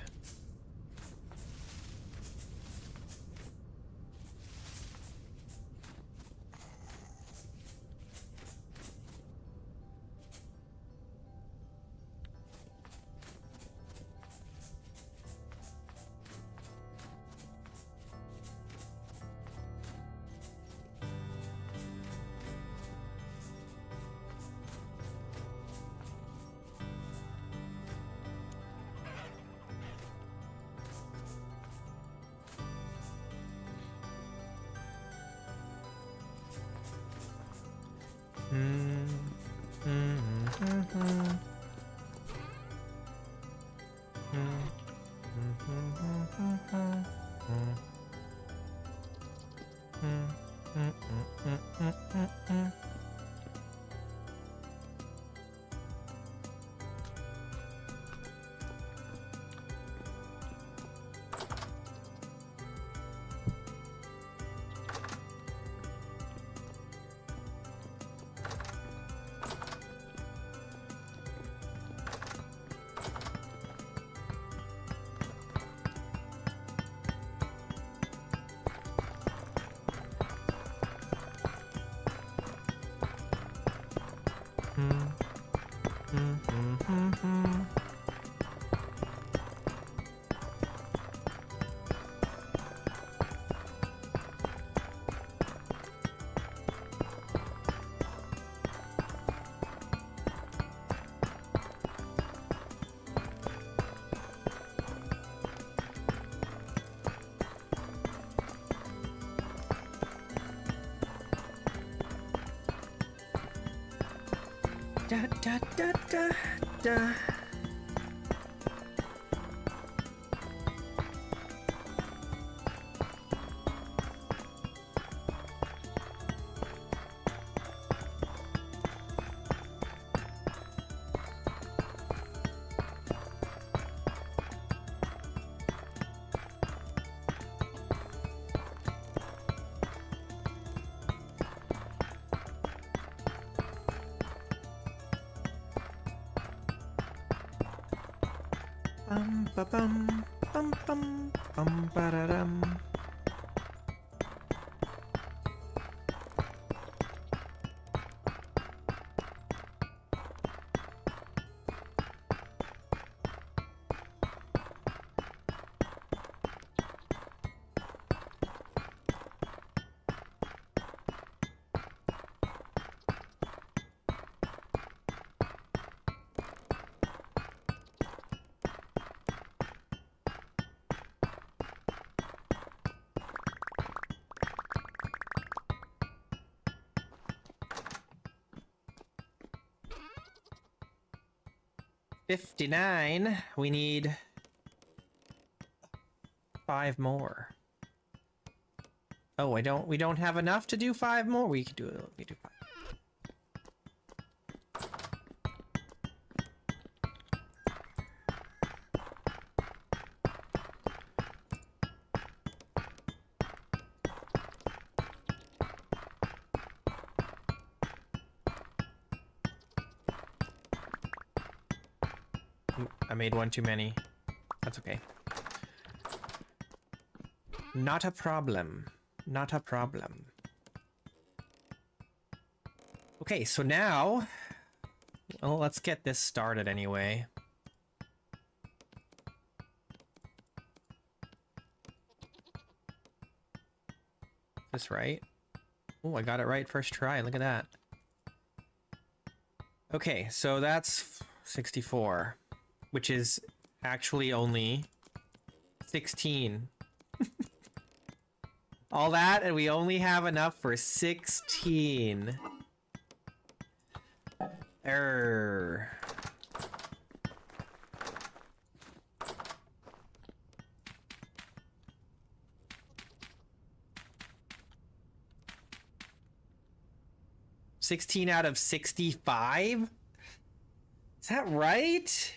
Da da da da da. Bum ba bum bum bum bum ba da dum. $59. We need 5 more. Oh, we don't have enough to do 5 more. We could do it. We do 5. I made one too many. That's okay. Not a problem. Not a problem. Okay, so now... Well, let's get this started anyway. Is this right? Oh, I got it right first try. Look at that. Okay, so that's 64, which is actually only 16. All that, and we only have enough for 16. Error. $16 out of 65? Is that right?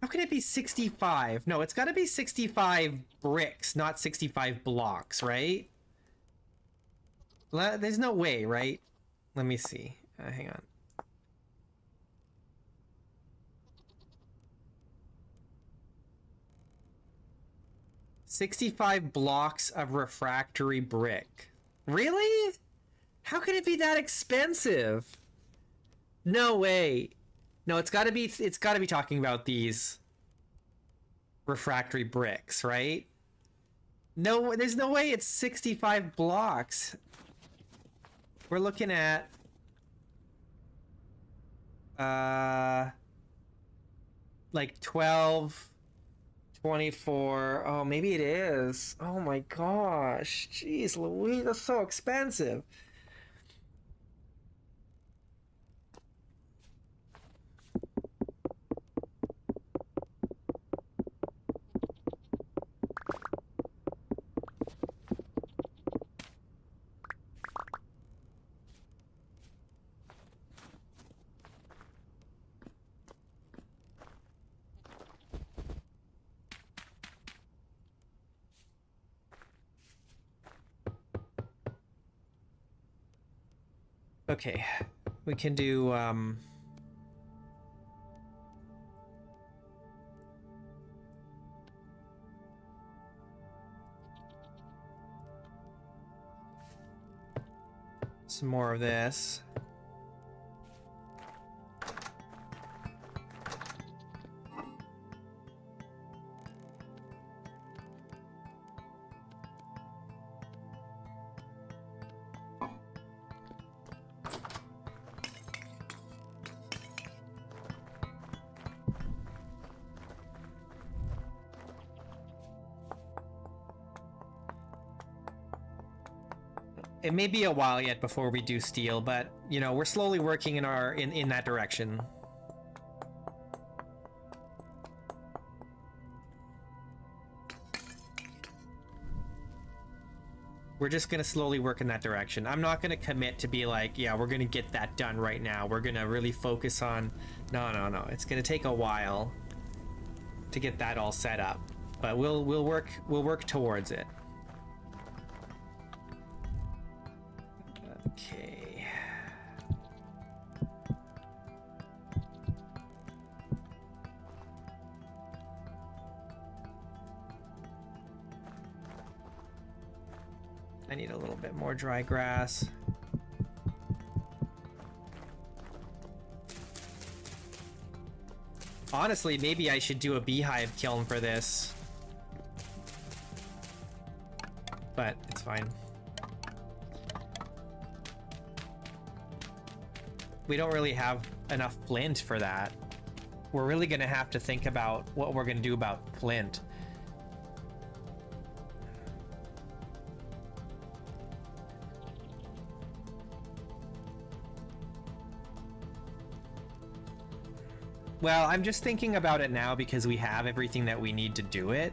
How can it be 65? No, it's gotta be 65 bricks, not 65 blocks, right? There's no way, right? Let me see. Hang on. $65 blocks of refractory brick. Really? How can it be that expensive? No way. No, it's gotta be talking about these refractory bricks, right? No, there's no way it's 65 blocks. We're looking at like 12, 24. Oh, maybe it is. Oh my gosh. Jeez Louise, that's so expensive. Okay, we can do some more of this. It may be a while yet before we do steel, but you know, we're slowly working in that direction. We're just gonna slowly work in that direction. I'm not gonna commit to be like, yeah, we're gonna get that done right now. We're gonna really focus on no. It's gonna take a while to get that all set up. But we'll work towards it. Okay. I need a little bit more dry grass. Honestly, maybe I should do a beehive kiln for this. But it's fine. We don't really have enough flint for that. We're really gonna have to think about what we're gonna do about flint. Well, I'm just thinking about it now because we have everything that we need to do it,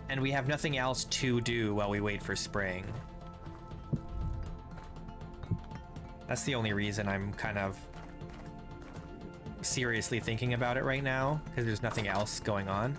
and we have nothing else to do while we wait for spring. That's the only reason I'm kind of seriously thinking about it right now, because there's nothing else going on.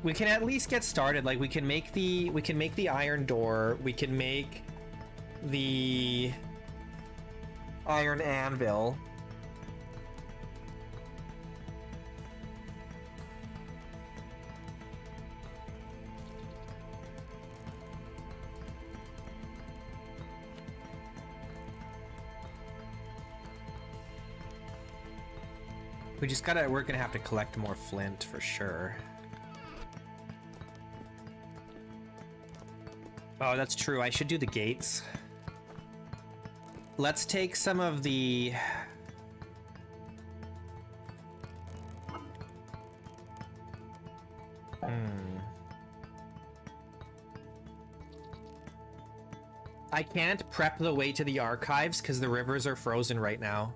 We can at least get started. Like we can make the iron door. We can make the iron anvil. We're gonna have to collect more flint for sure. Oh, that's true. I should do the gates. Let's take some of the... I can't prep the way to the archives because the rivers are frozen right now.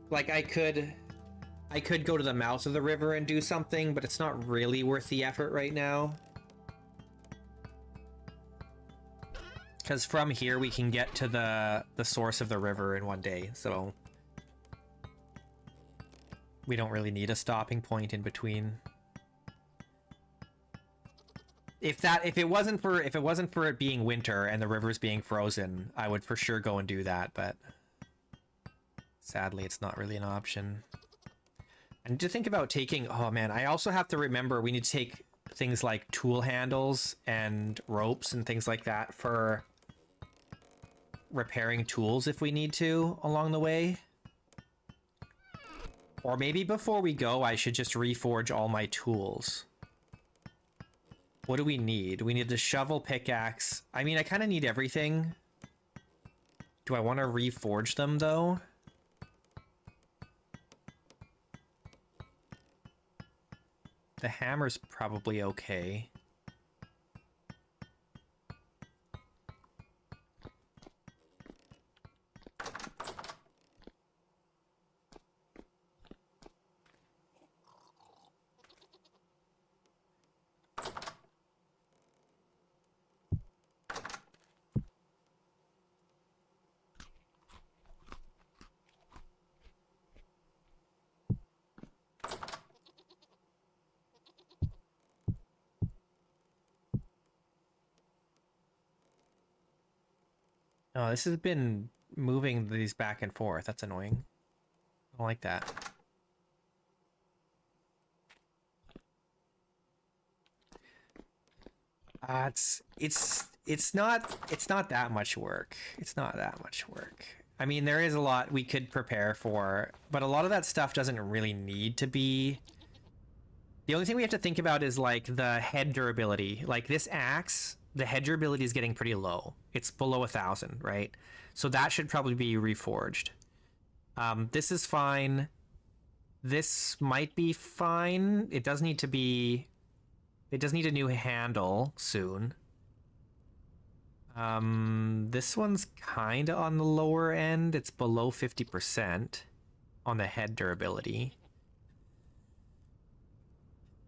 Like I could go to the mouth of the river and do something, but it's not really worth the effort right now. Because from here we can get to the source of the river in one day, so we don't really need a stopping point in between. If it wasn't for it being winter and the rivers being frozen, I would for sure go and do that, but sadly it's not really an option. And to think about taking, oh man, I also have to remember we need to take things like tool handles and ropes and things like that for repairing tools if we need to along the way. Or maybe before we go, I should just reforge all my tools. What do we need? We need the shovel, pickaxe. I mean, I kind of need everything. Do I want to reforge them though? The hammer's probably okay. Oh, this has been moving these back and forth. That's annoying. I don't like that. It's not that much work. It's not that much work. I mean, there is a lot we could prepare for, but a lot of that stuff doesn't really need to be. The only thing we have to think about is like the head durability. Like this axe, the head durability is getting pretty low. It's below 1,000, right? So that should probably be reforged. This is fine. This might be fine. It does need to be... It does need a new handle soon. This one's kind of on the lower end. It's below 50% on the head durability.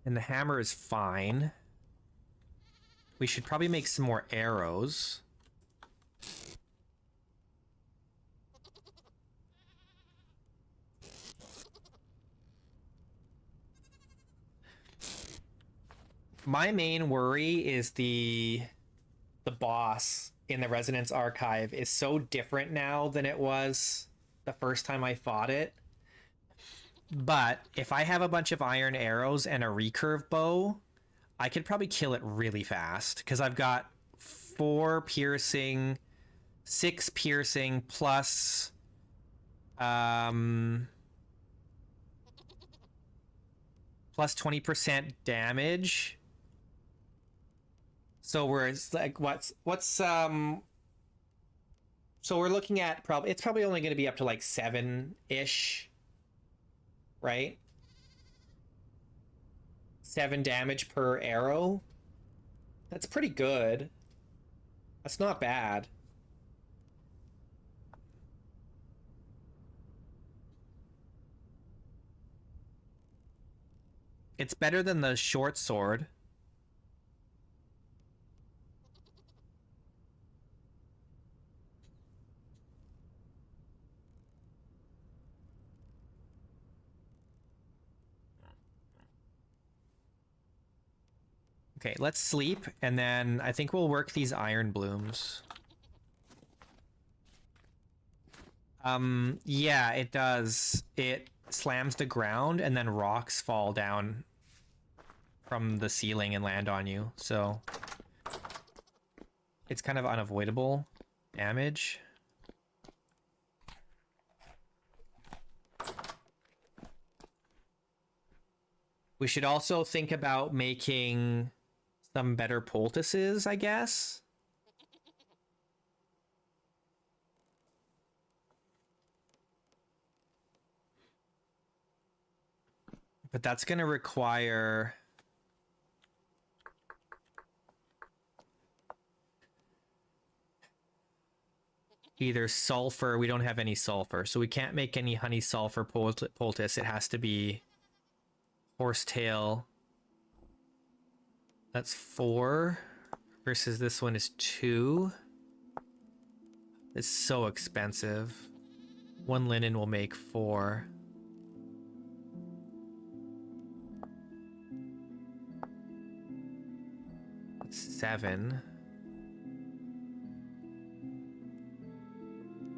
And the hammer is fine. We should probably make some more arrows. My main worry is the boss in the Resonance Archive is so different now than it was the first time I fought it. But if I have a bunch of iron arrows and a recurve bow, I could probably kill it really fast because I've got 4 piercing, 6 piercing plus plus 20% damage. So we're like so we're looking at it's probably only going to be up to like 7-ish, right? 7 damage per arrow. That's pretty good. That's not bad. It's better than the short sword. Okay, let's sleep, and then I think we'll work these iron blooms. Yeah, it does. It slams the ground, and then rocks fall down from the ceiling and land on you, so it's kind of unavoidable damage. We should also think about making some better poultices, I guess. But that's going to require either sulfur. We don't have any sulfur, so we can't make any honey sulfur poultice. It has to be horsetail. That's 4 versus this one is 2. It's so expensive. 1 linen will make 4. That's 7.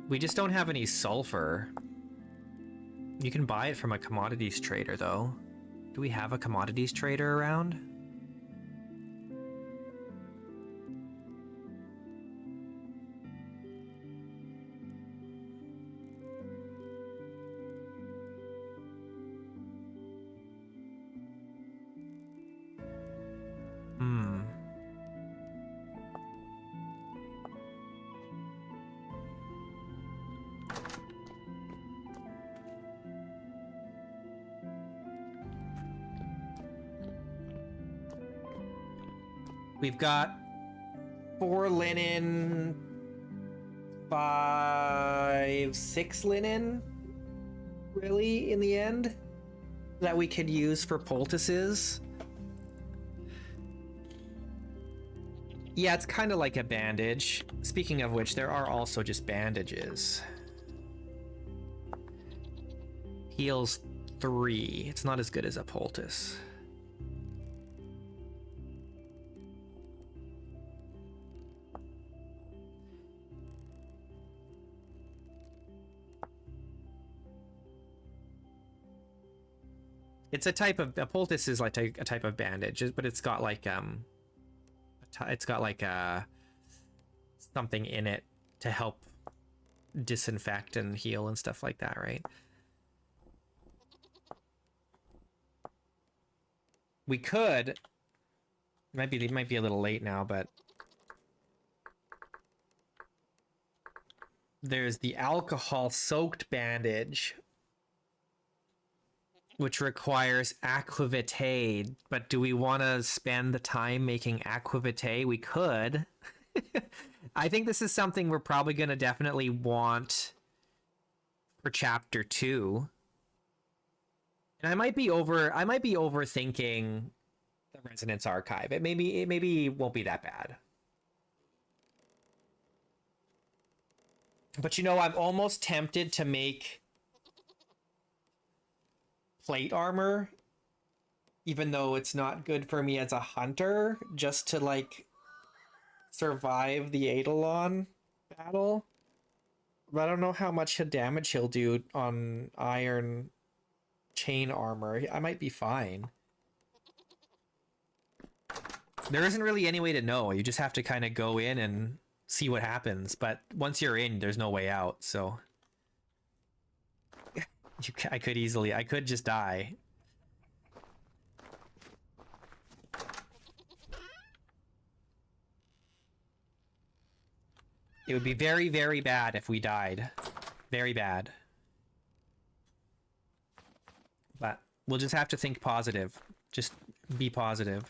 We just don't have any sulfur. You can buy it from a commodities trader, though. Do we have a commodities trader around? We've got 4 linen, 5, 6 linen, really, in the end, that we could use for poultices. Yeah, it's kind of like a bandage. Speaking of which, there are also just bandages. Heals 3. It's not as good as a poultice. It's a type of, a poultice is like a type of bandage, but it's got like something in it to help disinfect and heal and stuff like that, right? We could, it might be a little late now, but there's the alcohol soaked bandage, which requires aquavitae, but do we want to spend the time making aquavitae? We could. I think this is something we're probably going to definitely want for chapter 2. And I might be overthinking the Resonance Archive. It maybe won't be that bad. But you know, I'm almost tempted to make plate armor, even though it's not good for me as a hunter, just to like survive the Eidolon battle. But I don't know how much damage he'll do on iron chain armor. I might be fine. There isn't really any way to know. You just have to kind of go in and see what happens. But once you're in, there's no way out, so I could just die. It would be very, very bad if we died. Very bad. But we'll just have to think positive. Just be positive.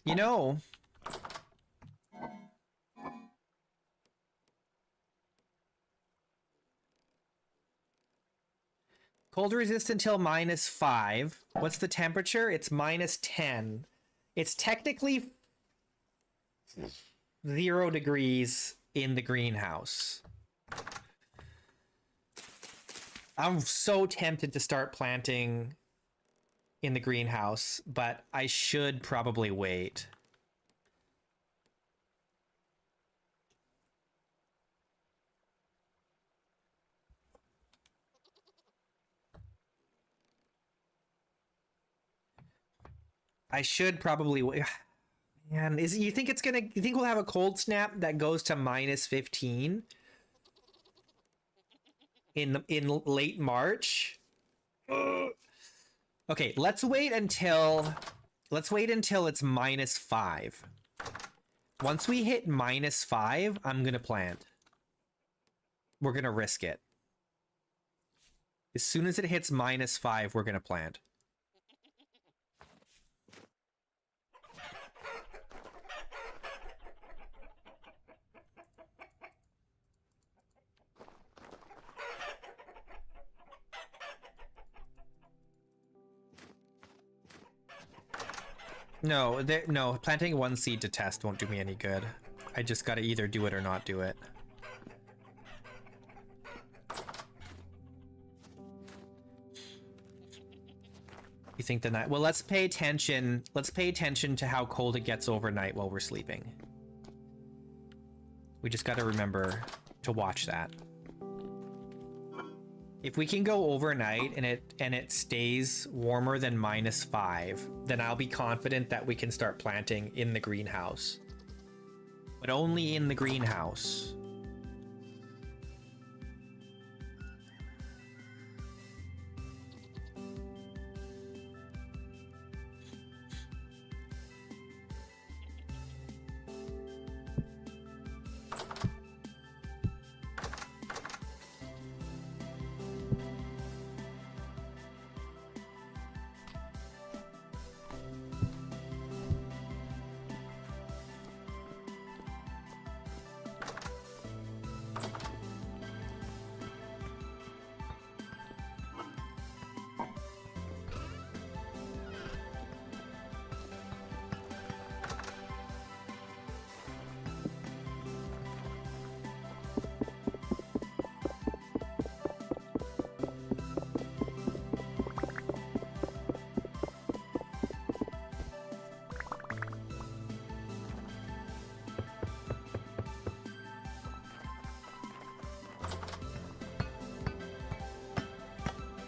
You know, cold resist until -5. What's the temperature? It's -10. It's technically 0 degrees in the greenhouse. I'm so tempted to start planting in the greenhouse, but I should probably wait. I should probably wait. Man, you think you think we'll have a cold snap that goes to -15 in late March? Okay, let's wait until it's -5. Once we hit -5, I'm gonna plant. We're gonna risk it. As soon as it hits -5, we're gonna plant. No, planting one seed to test won't do me any good. I just gotta either do it or not do it. You think the night? Well, let's pay attention. Let's pay attention to how cold it gets overnight while we're sleeping. We just gotta remember to watch that. If we can go overnight and it stays warmer than -5, then I'll be confident that we can start planting in the greenhouse. But only in the greenhouse.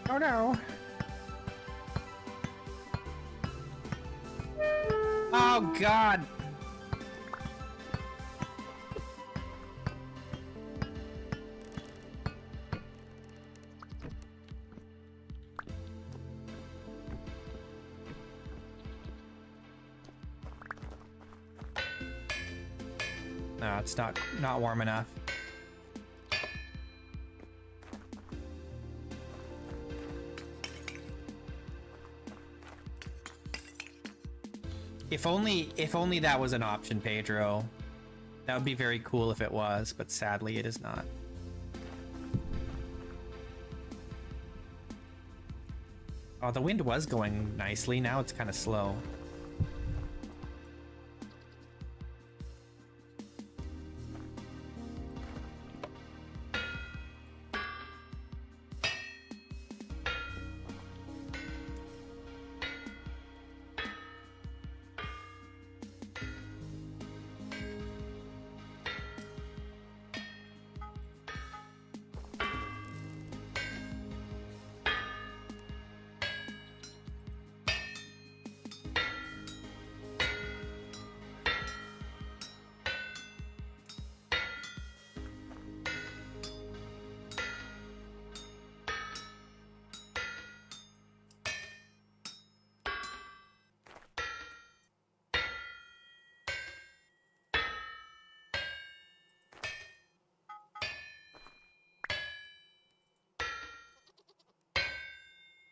Oh no. Oh god. No, it's not warm enough. If only that was an option, Pedro. That would be very cool if it was, but sadly it is not. Oh, the wind was going nicely. Now it's kind of slow.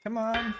Come on.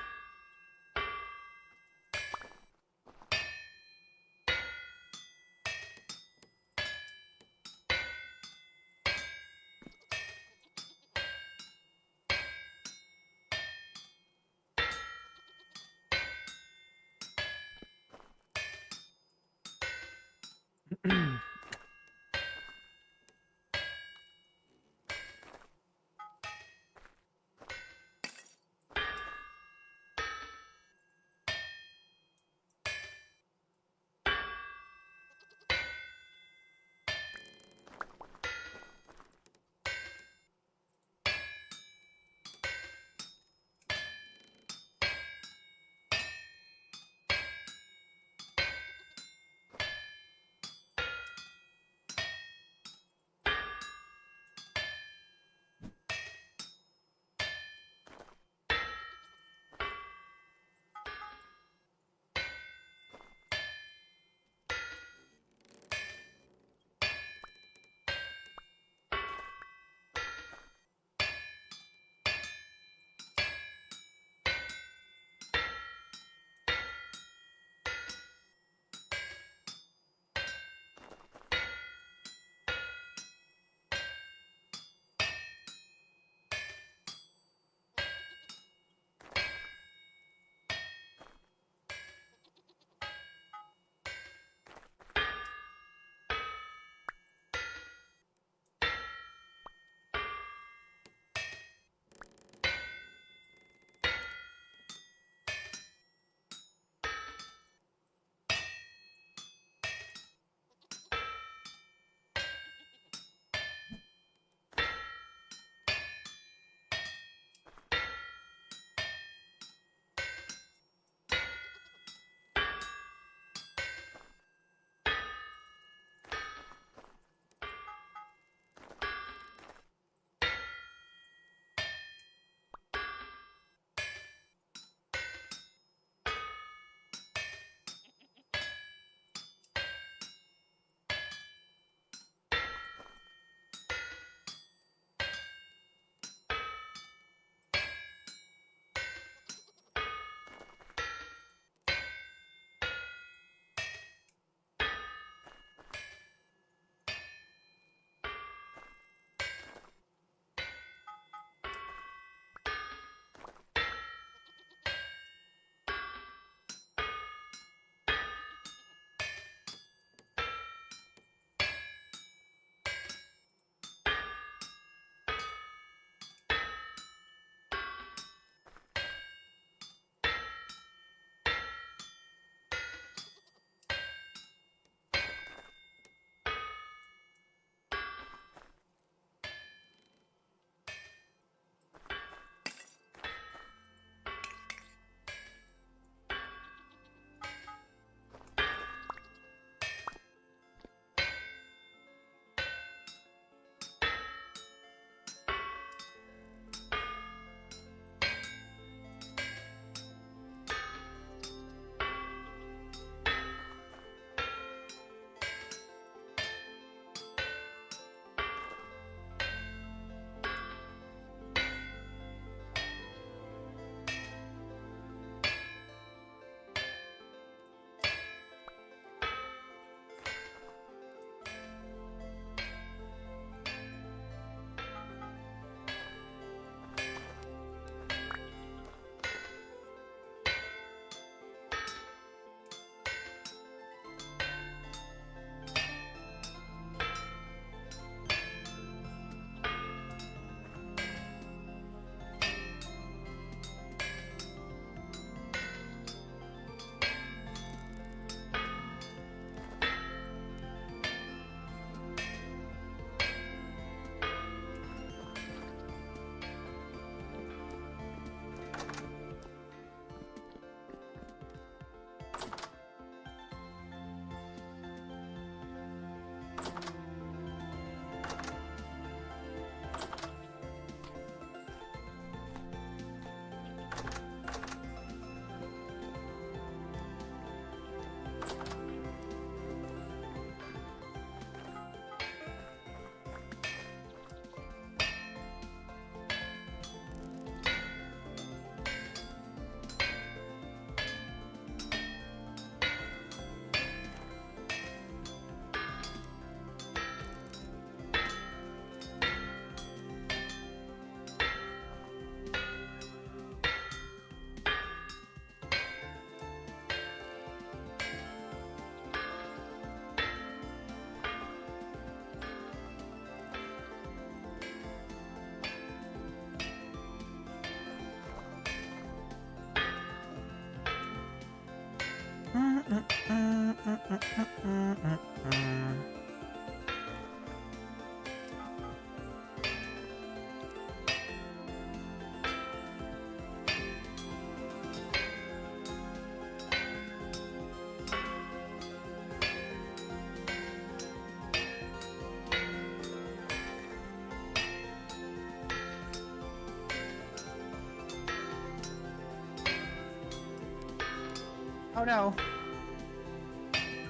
Oh no.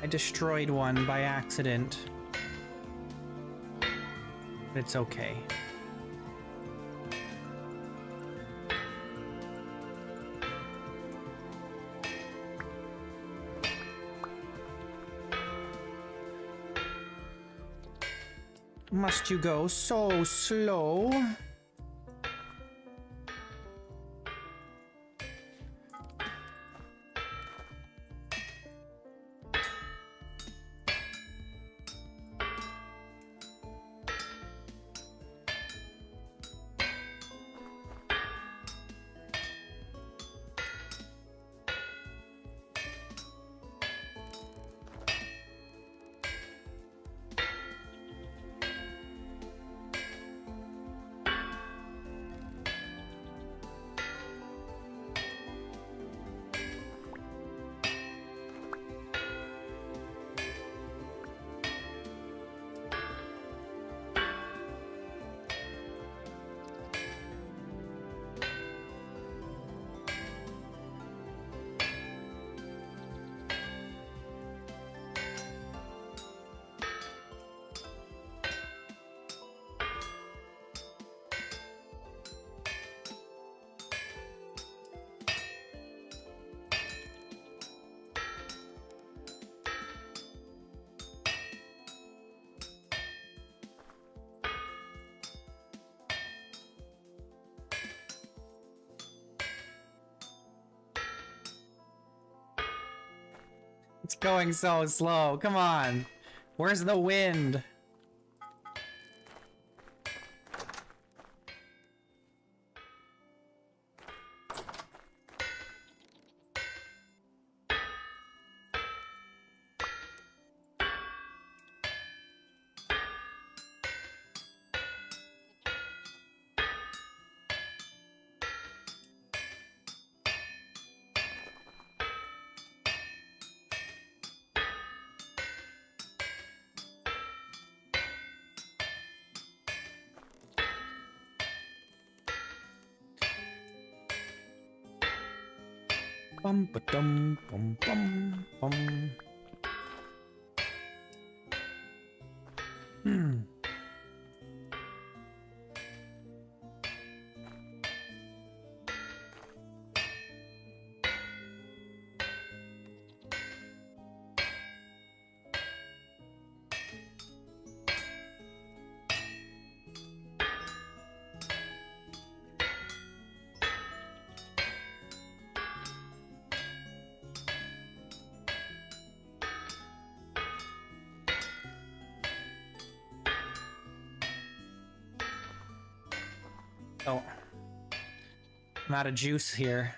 I destroyed one by accident. But it's okay. Must you go so slow? It's going so slow. Come on. Where's the wind? Bum ba dum bum bum bum. Oh, I'm out of juice here.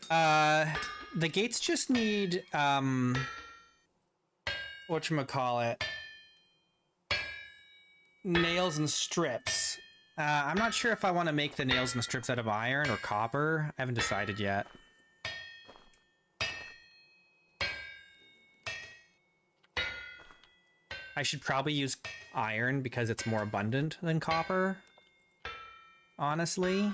The gates just need, whatchamacallit, nails and strips. I'm not sure if I want to make the nails and strips out of iron or copper. I haven't decided yet. I should probably use iron because it's more abundant than copper, honestly.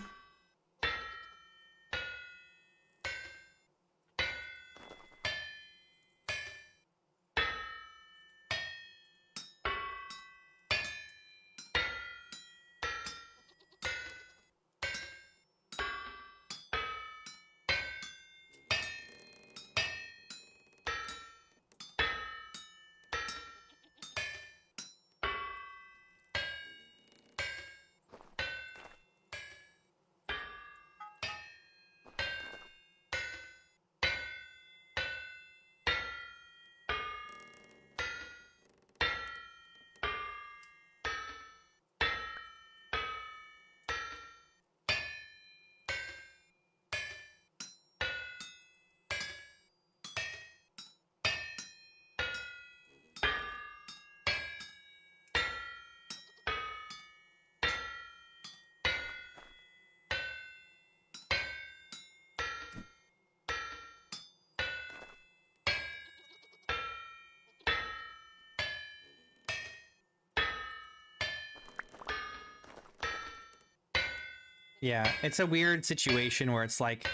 Yeah, it's a weird situation where it's like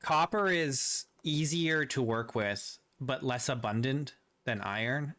copper is easier to work with, but less abundant than iron.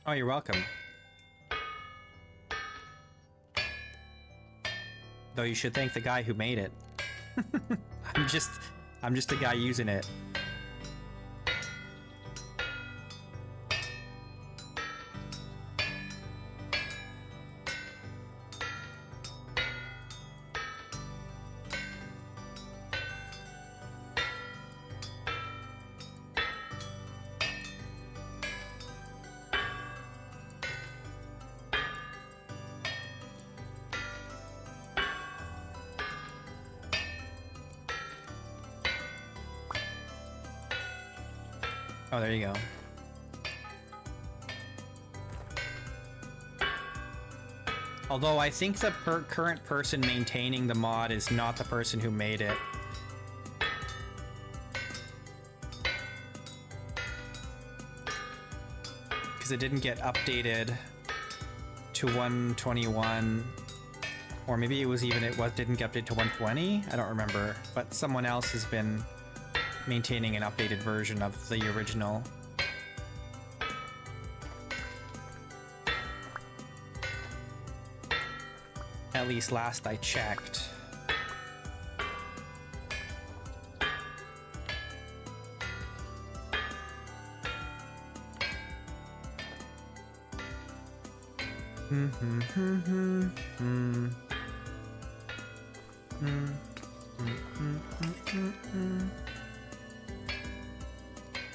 Oh, you're welcome. Though you should thank the guy who made it. I'm just a guy using it. Oh, there you go. Although I think the current person maintaining the mod is not the person who made it. Because it didn't get updated to 121. Or maybe it was even, didn't get updated to 120? I don't remember. But someone else has been maintaining an updated version of the original. At least last I checked.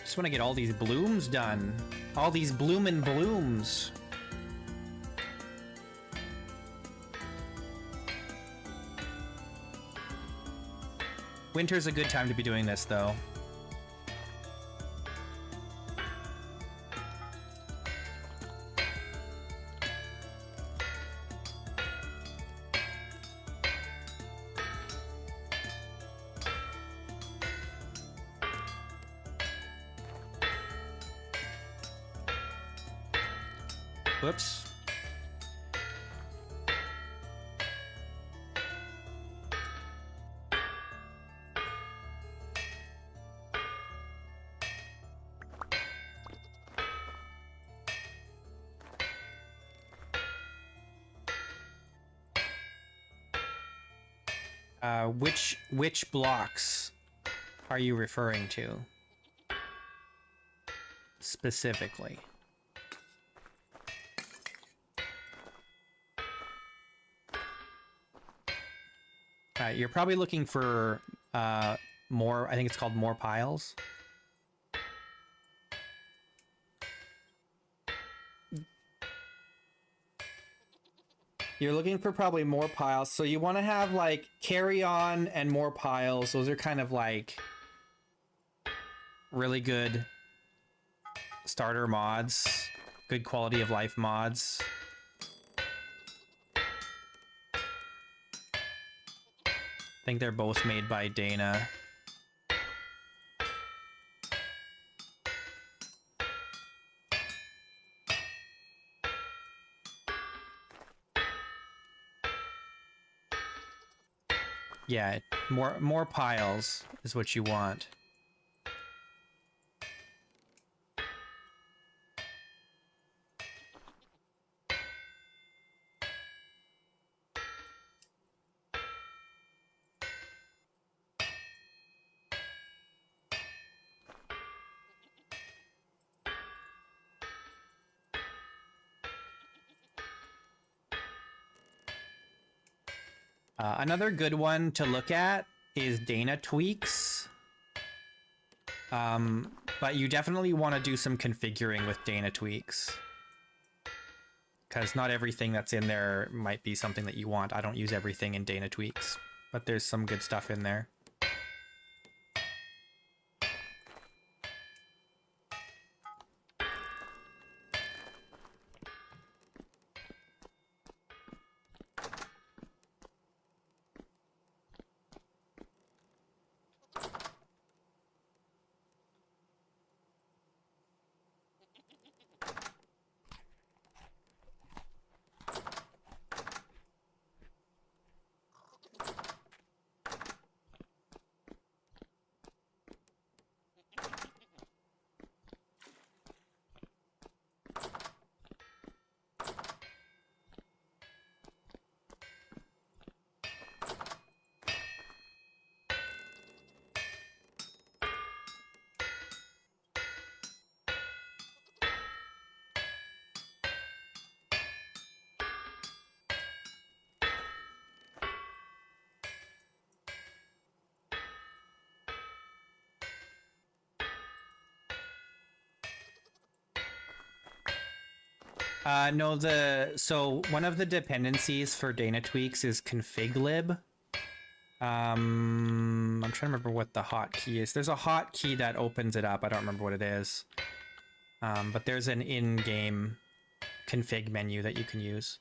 Just want to get all these blooms done. All these bloomin' blooms. Winter's a good time to be doing this, though. Whoops. Which blocks are you referring to specifically? You're probably looking for more, I think it's called more piles. You're looking for probably more piles. So you want to have like carry on and more piles. Those are kind of like really good starter mods, good quality of life mods. I think they're both made by Dana. Yeah, more piles is what you want. Another good one to look at is Dana tweaks. But you definitely want to do some configuring with Dana tweaks, because not everything that's in there might be something that you want. I don't use everything in Dana tweaks, but there's some good stuff in there. No, so one of the dependencies for Dana tweaks is configlib. I'm trying to remember what the hotkey is. There's a hotkey that opens it up. I don't remember what it is. But there's an in-game config menu that you can use.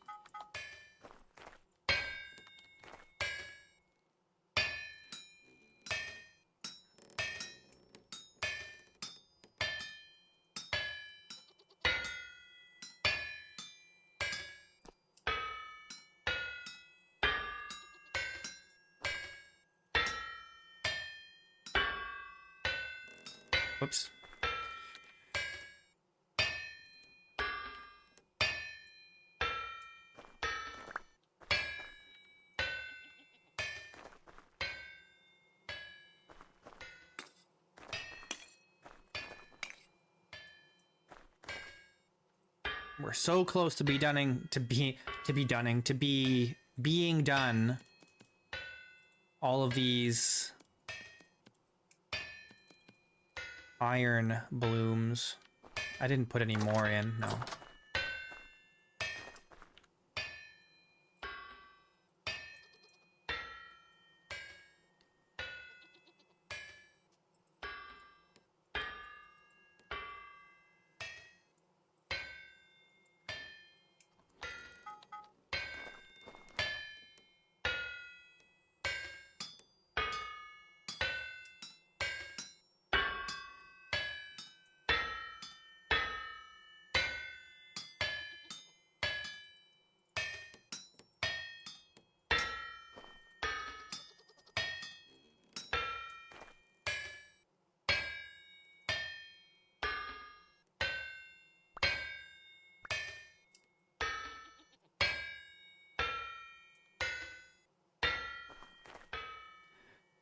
Whoops. We're so close to being done. All of these iron blooms. I didn't put any more in, no.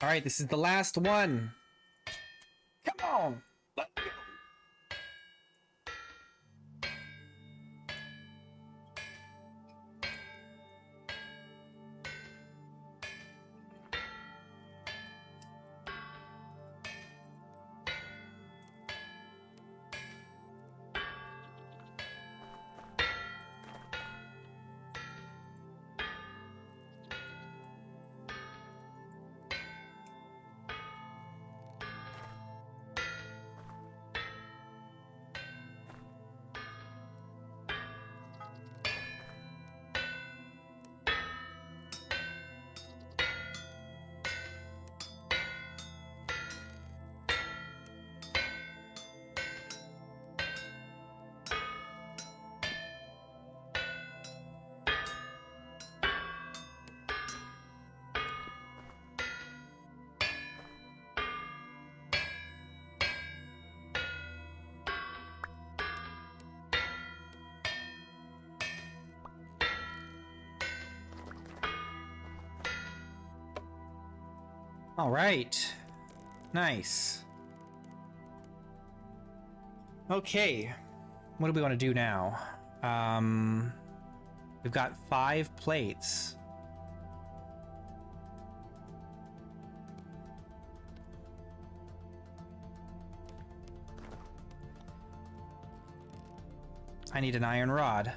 All right, this is the last one. Come on. Let's go. All right. Nice. Okay. What do we want to do now? We've got 5 plates. I need an iron rod.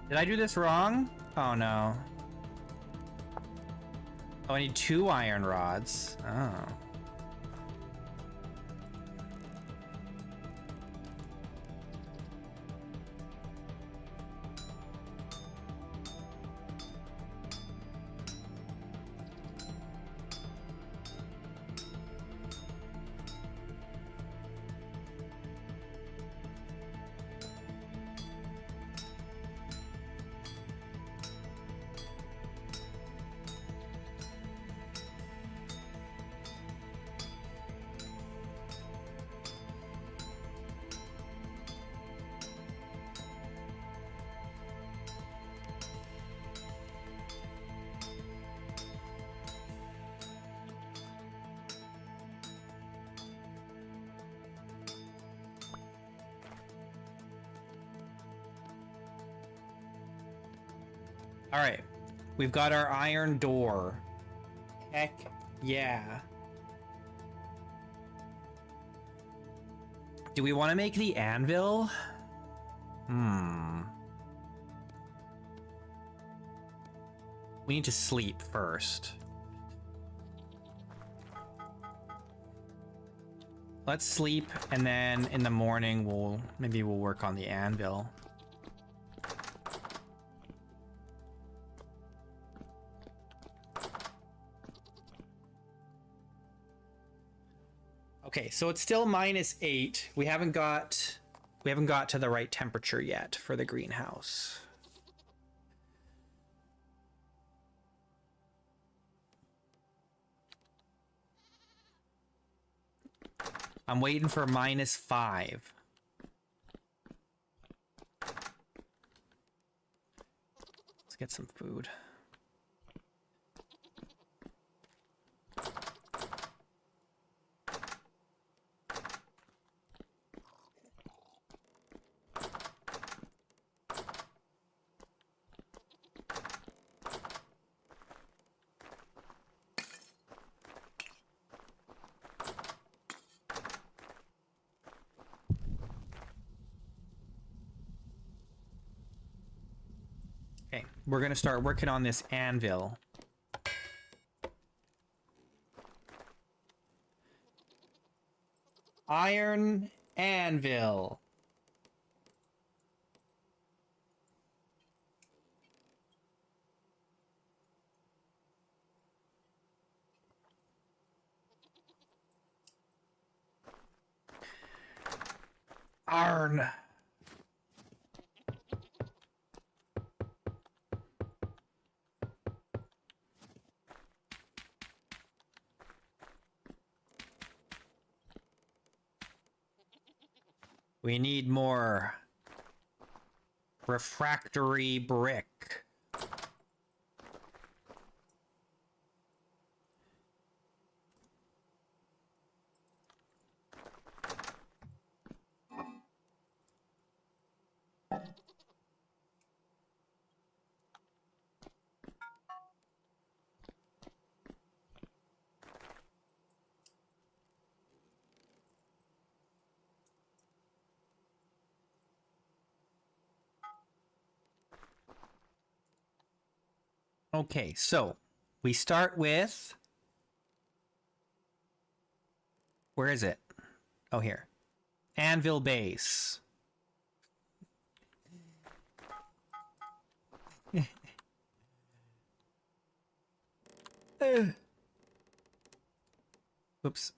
Did I do this wrong? Oh no. Oh, I need 2 iron rods. Oh. All right, we've got our iron door. Heck yeah. Do we want to make the anvil? We need to sleep first. Let's sleep, and then in the morning maybe we'll work on the anvil. Okay, so it's still -8. We haven't got to the right temperature yet for the greenhouse. I'm waiting for -5. Let's get some food. Okay, we're gonna start working on this anvil. Iron anvil. Iron. We need more refractory brick. Okay, so we start with, where is it? Oh, here. Anvil base. Oops.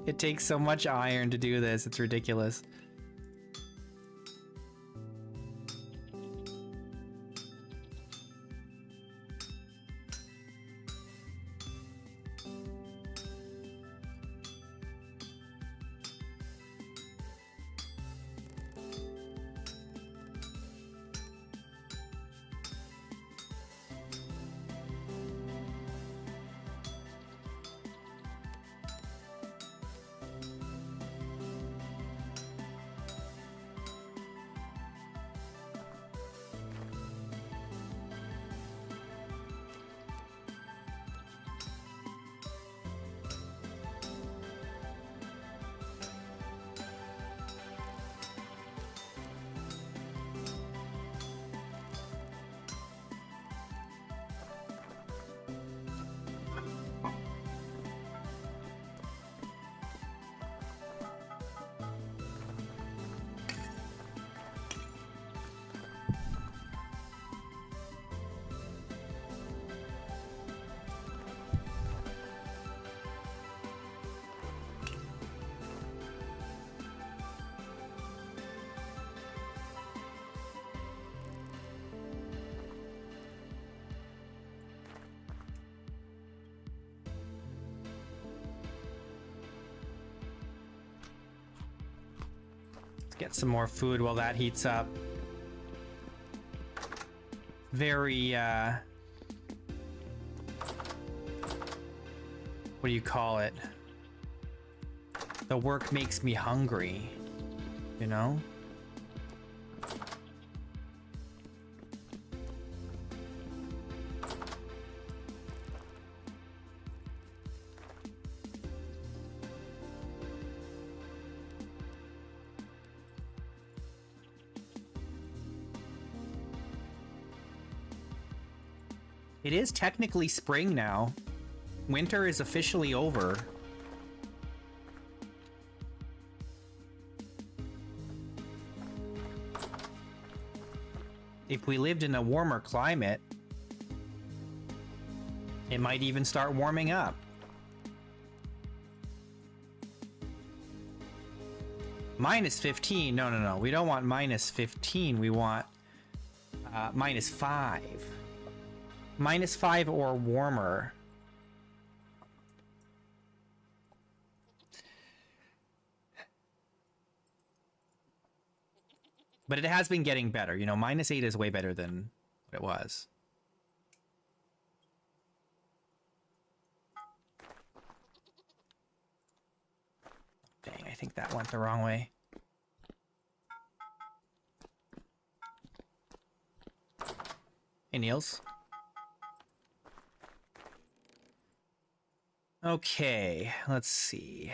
It takes so much iron to do this, it's ridiculous. Get some more food while that heats up. Very, what do you call it? The work makes me hungry, you know? It is technically spring now. Winter is officially over. If we lived in a warmer climate, it might even start warming up. Minus 15. No, no, no. We don't want minus 15. We want minus 5. Minus 5 or warmer. But it has been getting better. You know, minus 8 is way better than what it was. Dang, I think that went the wrong way. Hey, Niels. Okay, let's see.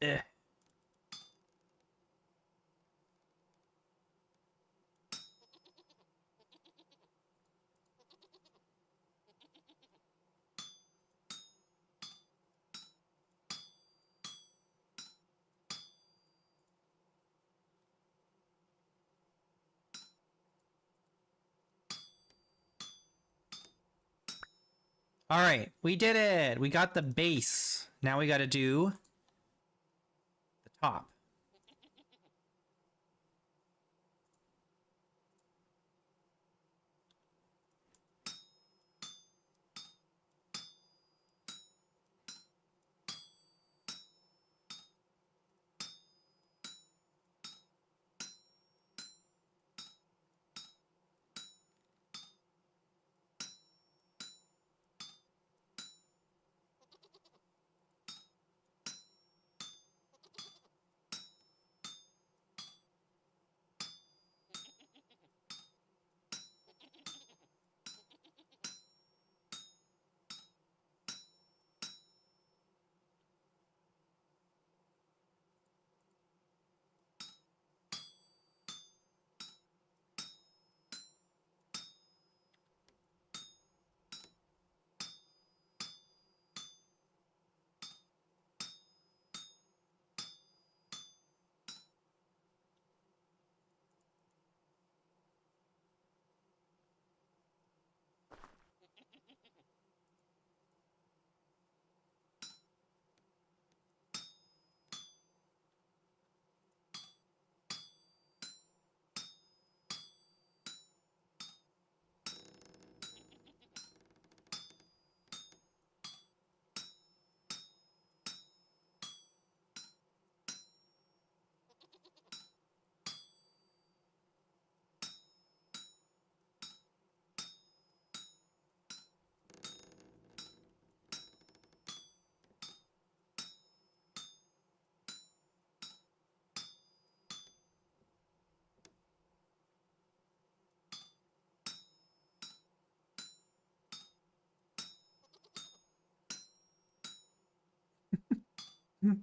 Eh. All right, we did it. We got the base. Now we got to do the top.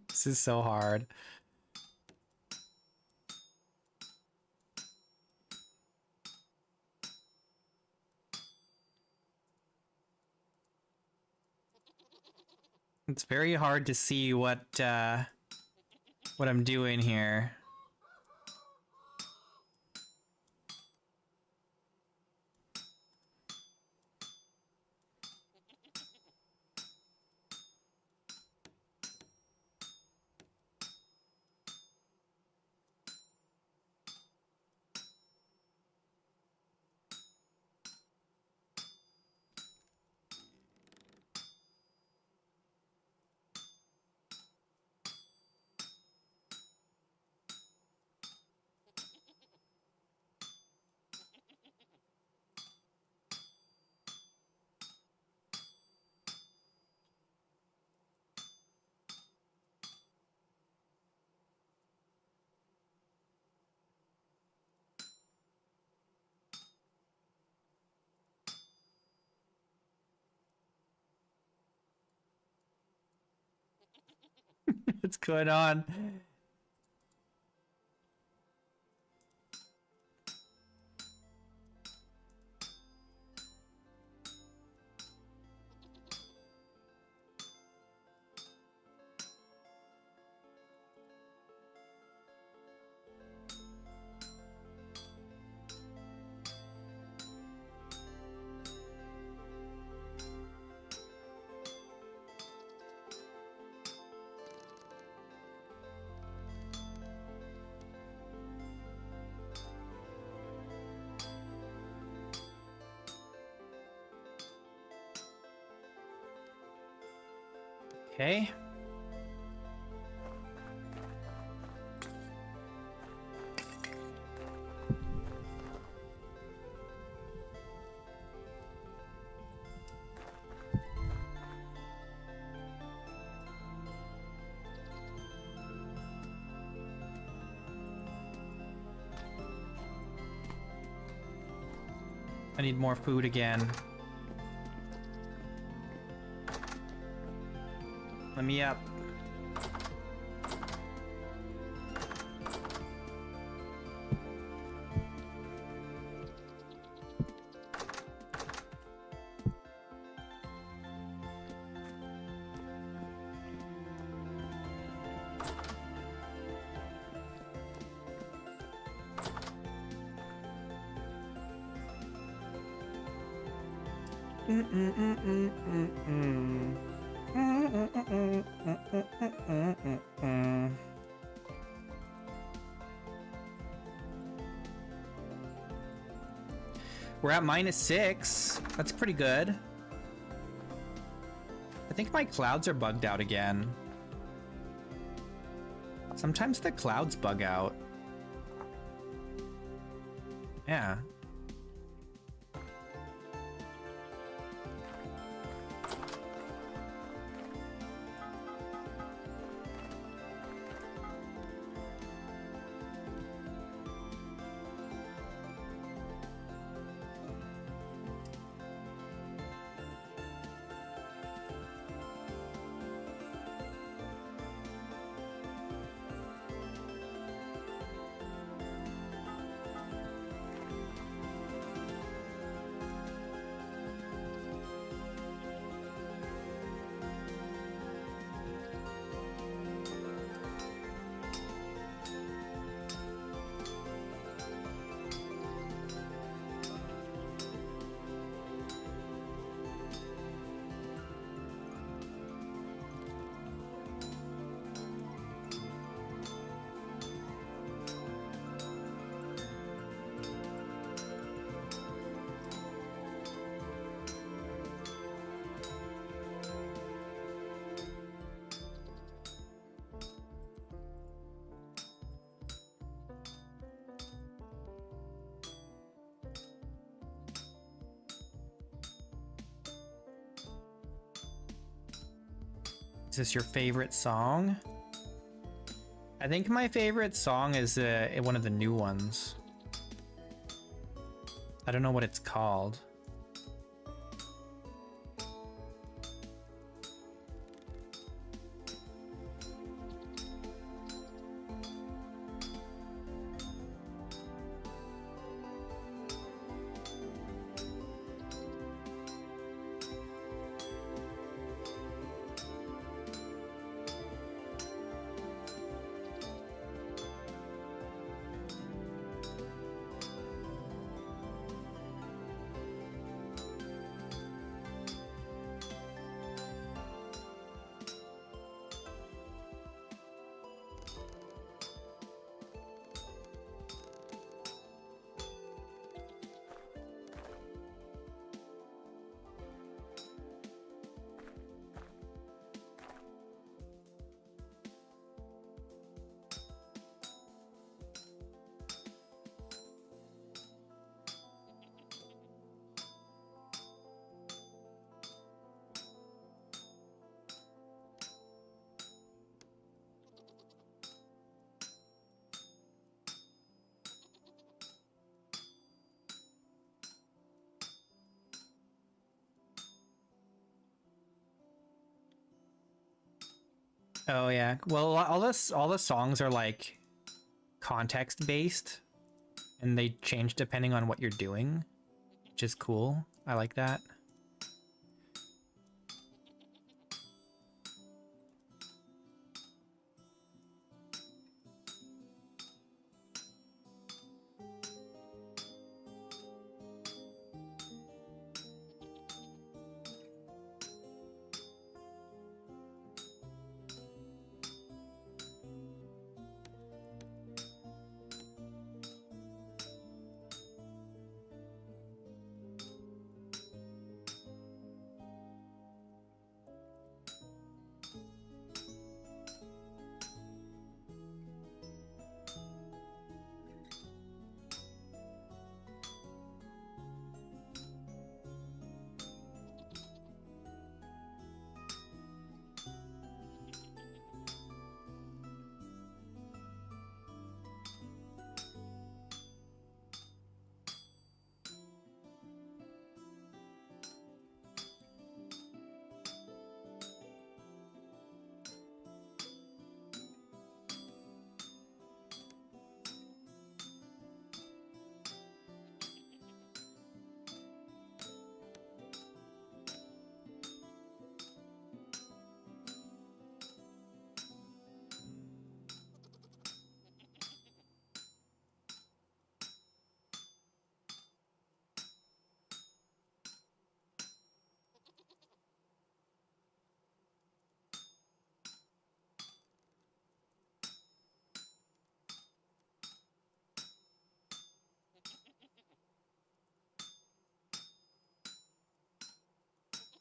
This is so hard. It's very hard to see what I'm doing here. What's going on? Okay. I need more food again. Let me up. We're at -6. That's pretty good. I think my clouds are bugged out again. Sometimes the clouds bug out. Yeah. Is this your favorite song? I think my favorite song is one of the new ones. I don't know what it's called. Oh yeah. Well, all the songs are like context based, and they change depending on what you're doing, which is cool. I like that.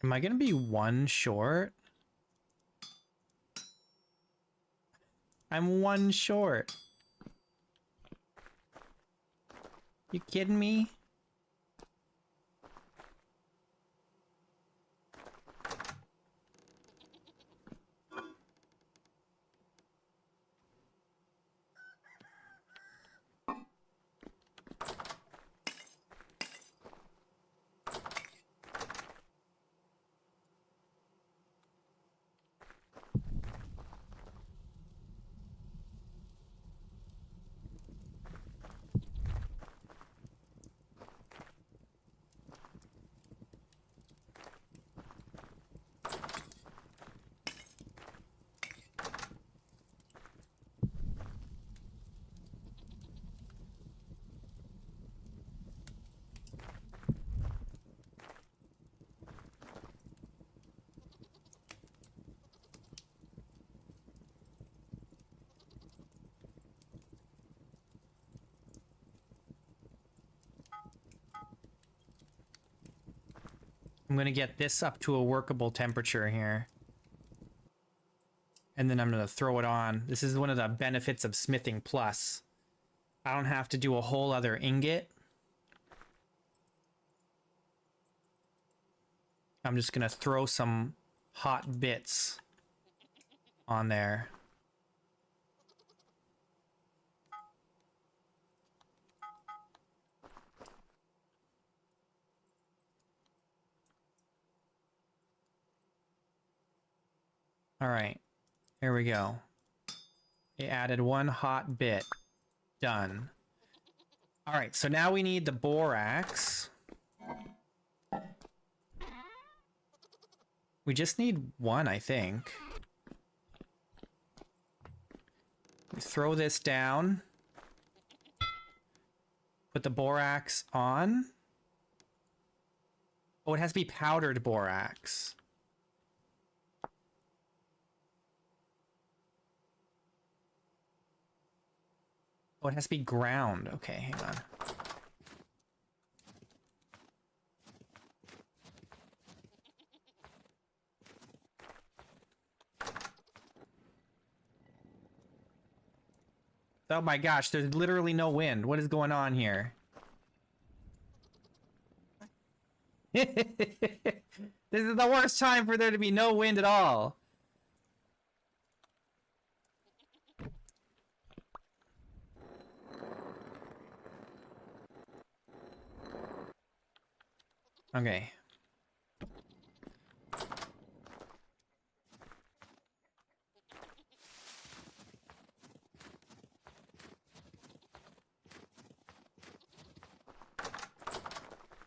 Am I gonna be one short? I'm one short. You kidding me? I'm gonna get this up to a workable temperature here. And then I'm gonna throw it on. This is one of the benefits of smithing plus. I don't have to do a whole other ingot. I'm just gonna throw some hot bits on there. All right, here we go. It added one hot bit. Done. All right, so now we need the borax. We just need one, I think. We throw this down. Put the borax on. Oh, it has to be powdered borax. Oh, it has to be ground. Okay, hang on. Oh my gosh, there's literally no wind. What is going on here? This is the worst time for there to be no wind at all. Okay.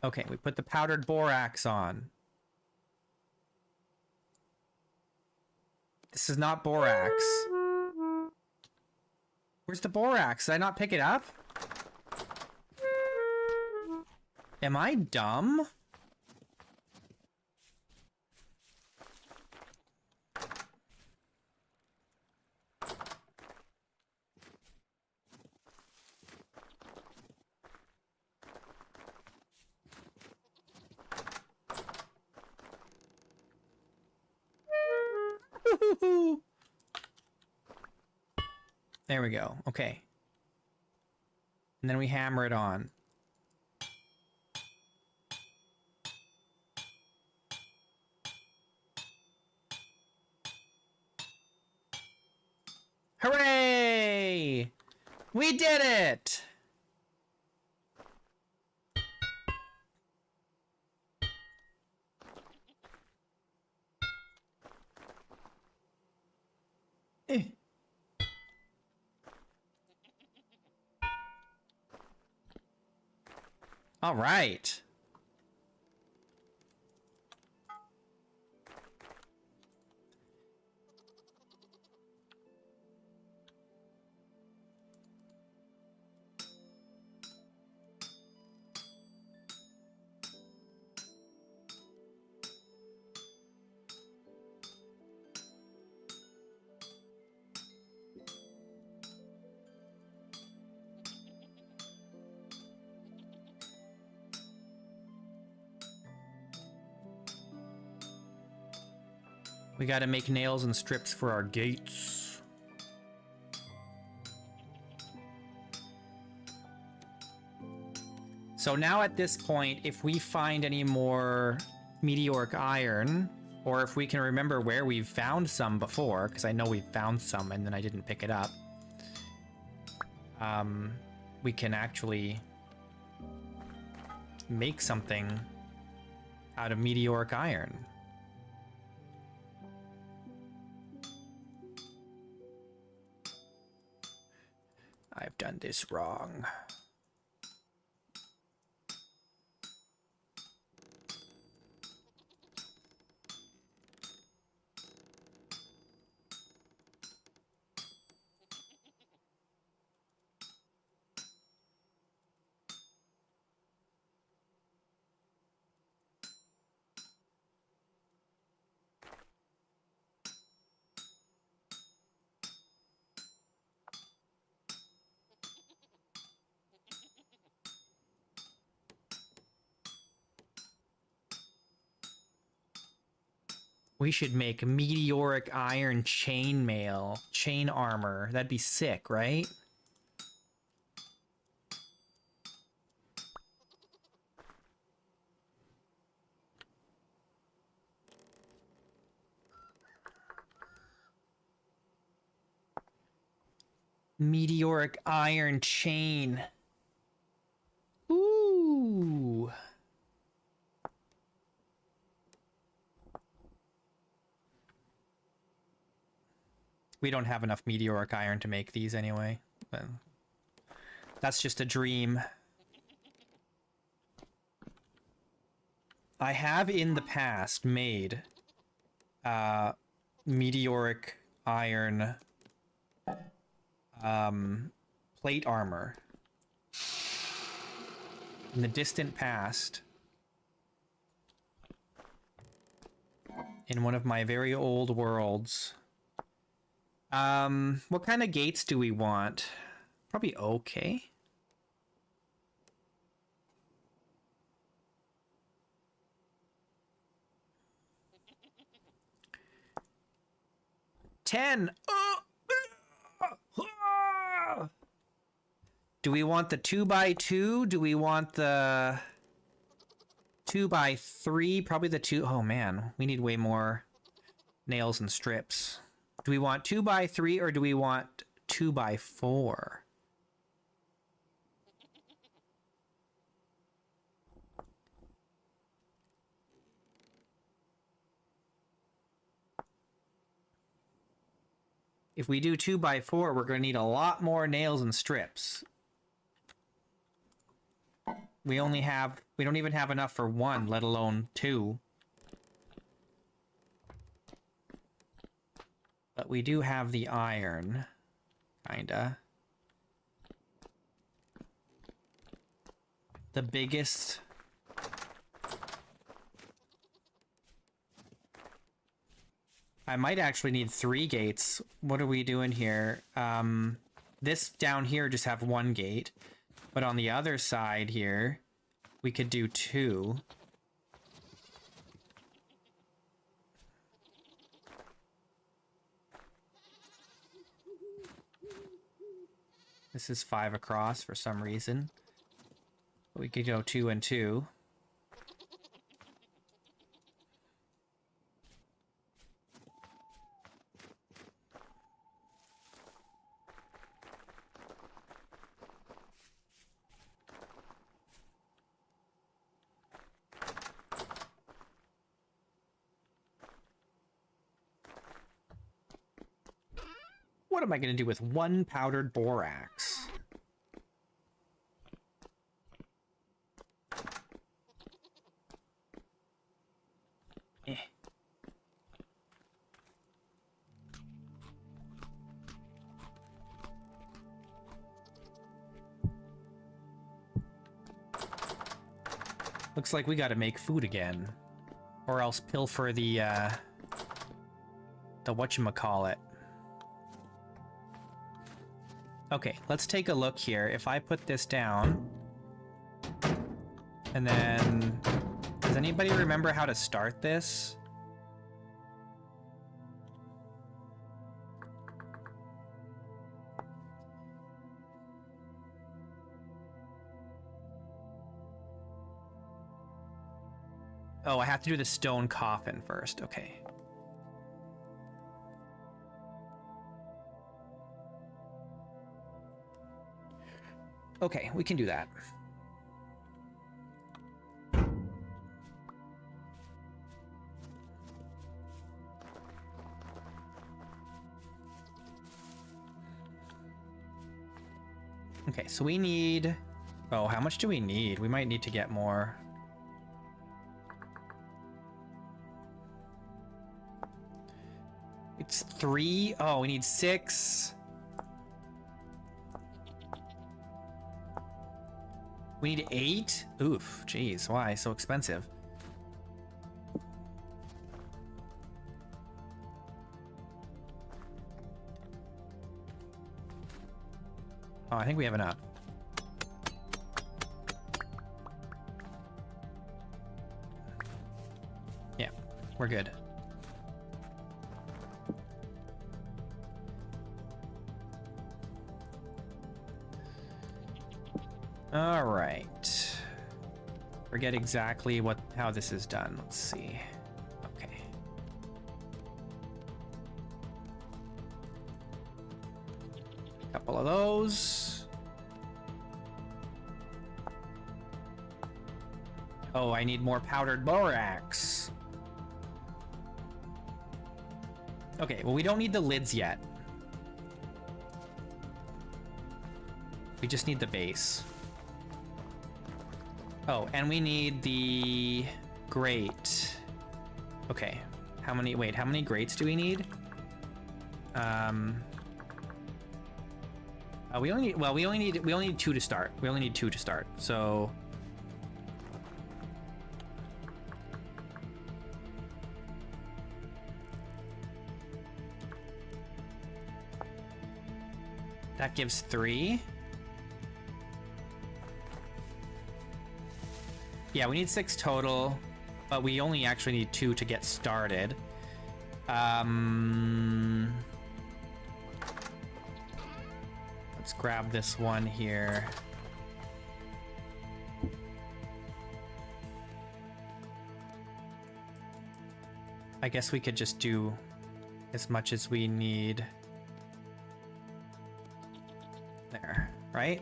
Okay, we put the powdered borax on. This is not borax. Where's the borax? Did I not pick it up? Am I dumb? There we go. Okay. And then we hammer it on. Hooray! We did it! All right. We gotta make nails and strips for our gates. So now at this point, if we find any more meteoric iron, or if we can remember where we've found some before, because I know we've found some and then I didn't pick it up, we can actually make something out of meteoric iron. I've done this wrong. We should make meteoric iron chainmail, chain armor. That'd be sick, right? Meteoric iron chain. Ooh. We don't have enough meteoric iron to make these anyway. But that's just a dream. I have in the past made meteoric iron plate armor in the distant past in one of my very old worlds. What kind of gates do we want? Probably okay. Ten. Do we want the 2x2? Do we want the 2x3? Probably the 2. Oh man, we need way more nails and strips. Do we want 2x3 or do we want 2x4? If we do 2x4, we're going to need a lot more nails and strips. We don't even have enough for one, let alone two. But we do have the iron, kinda. The biggest... I might actually need 3 gates. What are we doing here? This down here just have 1 gate. But on the other side here, we could do 2. This is 5 across for some reason. We could go 2 and 2. What am I going to do with 1 powdered borax? Eh. Looks like we got to make food again, or else pilfer the whatchamacallit. Okay, let's take a look here. If I put this down, and then... Does anybody remember how to start this? Oh, I have to do the stone coffin first. Okay. Okay, we can do that. Okay, so we need... Oh, how much do we need? We might need to get more. It's 3. Oh, we need 6. We need 8? Oof, jeez, why so expensive? Oh, I think we have enough. Yeah, we're good. All right. Forget exactly how this is done. Let's see. Okay. Couple of those. Oh, I need more powdered borax. Okay, well, we don't need the lids yet. We just need the base. Oh, and we need the grate. Okay. How many grates do we need? We only need 2 to start. We only need 2 to start. So that gives 3. Yeah, we need 6 total, but we only actually need 2 to get started. Let's grab this one here. I guess we could just do as much as we need. There, right?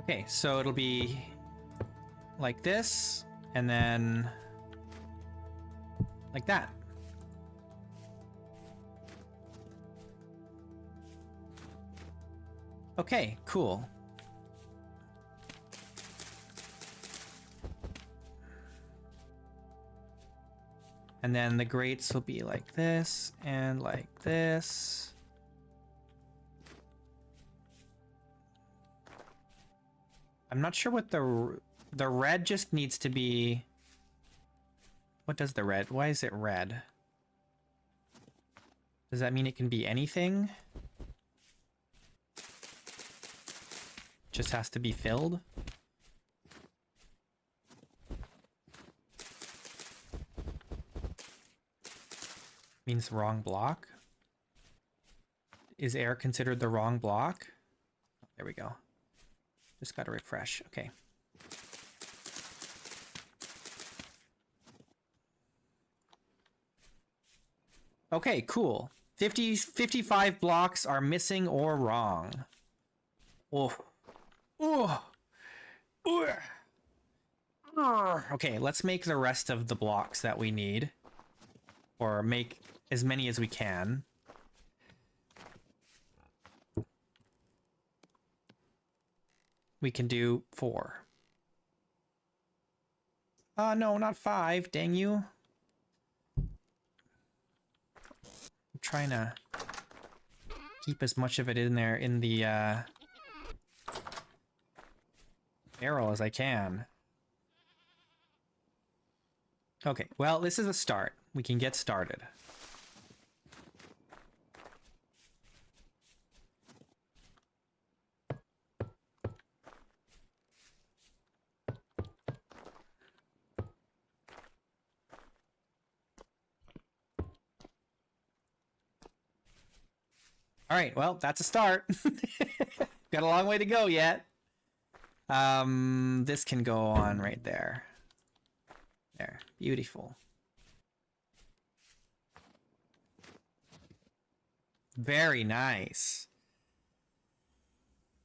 Okay, so it'll be like this, and then Like that. Okay, cool. And then the grates will be like this and like this. I'm not sure what the red just needs to be. What does the red? Why is it red? Does that mean it can be anything? Just has to be filled? Means wrong block? Is air considered the wrong block? There we go. Just gotta refresh. Okay. Okay, cool. 55 blocks are missing or wrong. Oh. Oh. Okay, let's make the rest of the blocks that we need. Or make as many as we can. We can do 4. No, not 5. Dang you. I'm trying to keep as much of it in there in the barrel as I can. Okay, well, this is a start. We can get started. All right, well, that's a start. Got a long way to go yet. This can go on right there. There, beautiful. Very nice.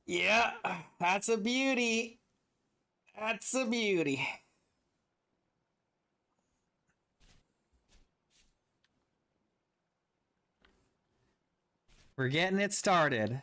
Yeah, that's a beauty. That's a beauty. We're getting it started.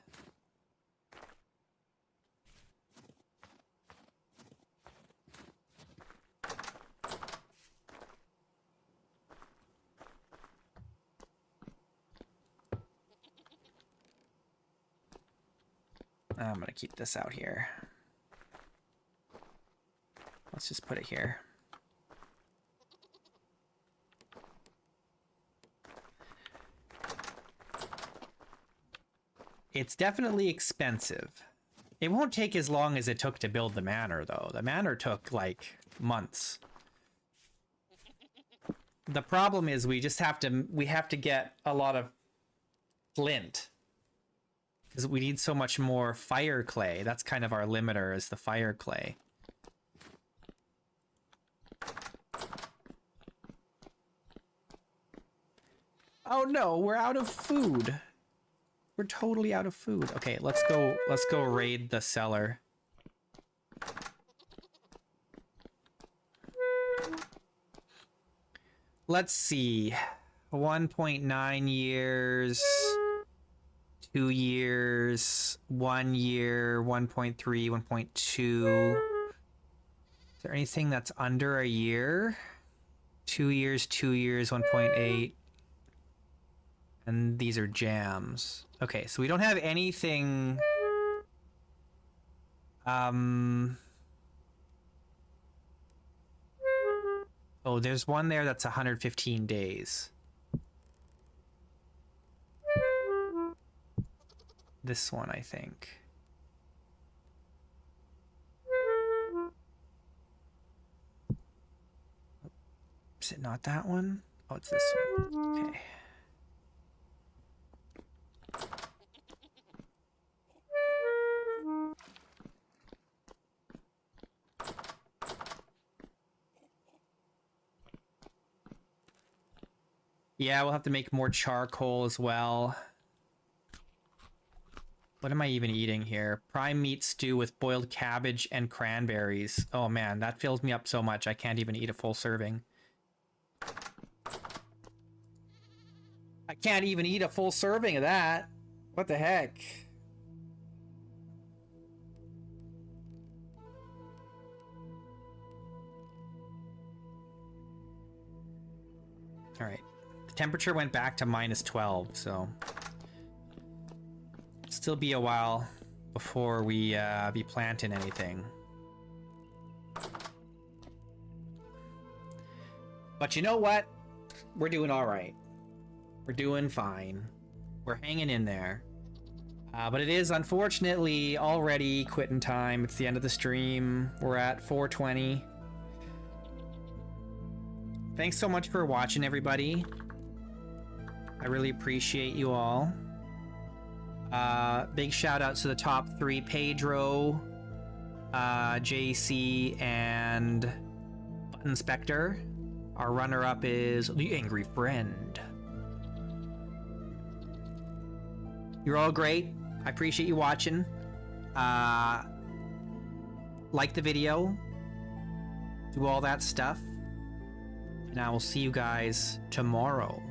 I'm gonna keep this out here. Let's just put it here. It's definitely expensive. It won't take as long as it took to build the manor, though. The manor took, like, months. The problem is we have to get a lot of flint. Because we need so much more fire clay. That's kind of our limiter, is the fire clay. Oh no, we're out of food. We're totally out of food. Okay, let's go raid the cellar. Let's see. 1.9 years. 2 years, 1 year, 1.3, 1.2. Is there anything that's under a year? 2 years, 2 years, 1.8. And these are jams. Okay, so we don't have anything. Oh, there's one there that's 115 days. This one, I think. Is it not that one? Oh, it's this one. Okay. Yeah, we'll have to make more charcoal as well. What am I even eating here? Prime meat stew with boiled cabbage and cranberries. Oh man, that fills me up so much I can't even eat a full serving. Can't even eat a full serving of that. What the heck? All right. The temperature went back to -12, so still be a while before we be planting anything. But you know what? We're doing all right. We're doing fine. We're hanging in there. But it is unfortunately already quitting time. It's the end of the stream. We're at 4:20. Thanks so much for watching, everybody. I really appreciate you all. Big shout out to the top 3, Pedro, JC, and Button Spectre. Our runner-up is the Angry Friend. You're all great. I appreciate you watching. Like the video. Do all that stuff. And I will see you guys tomorrow.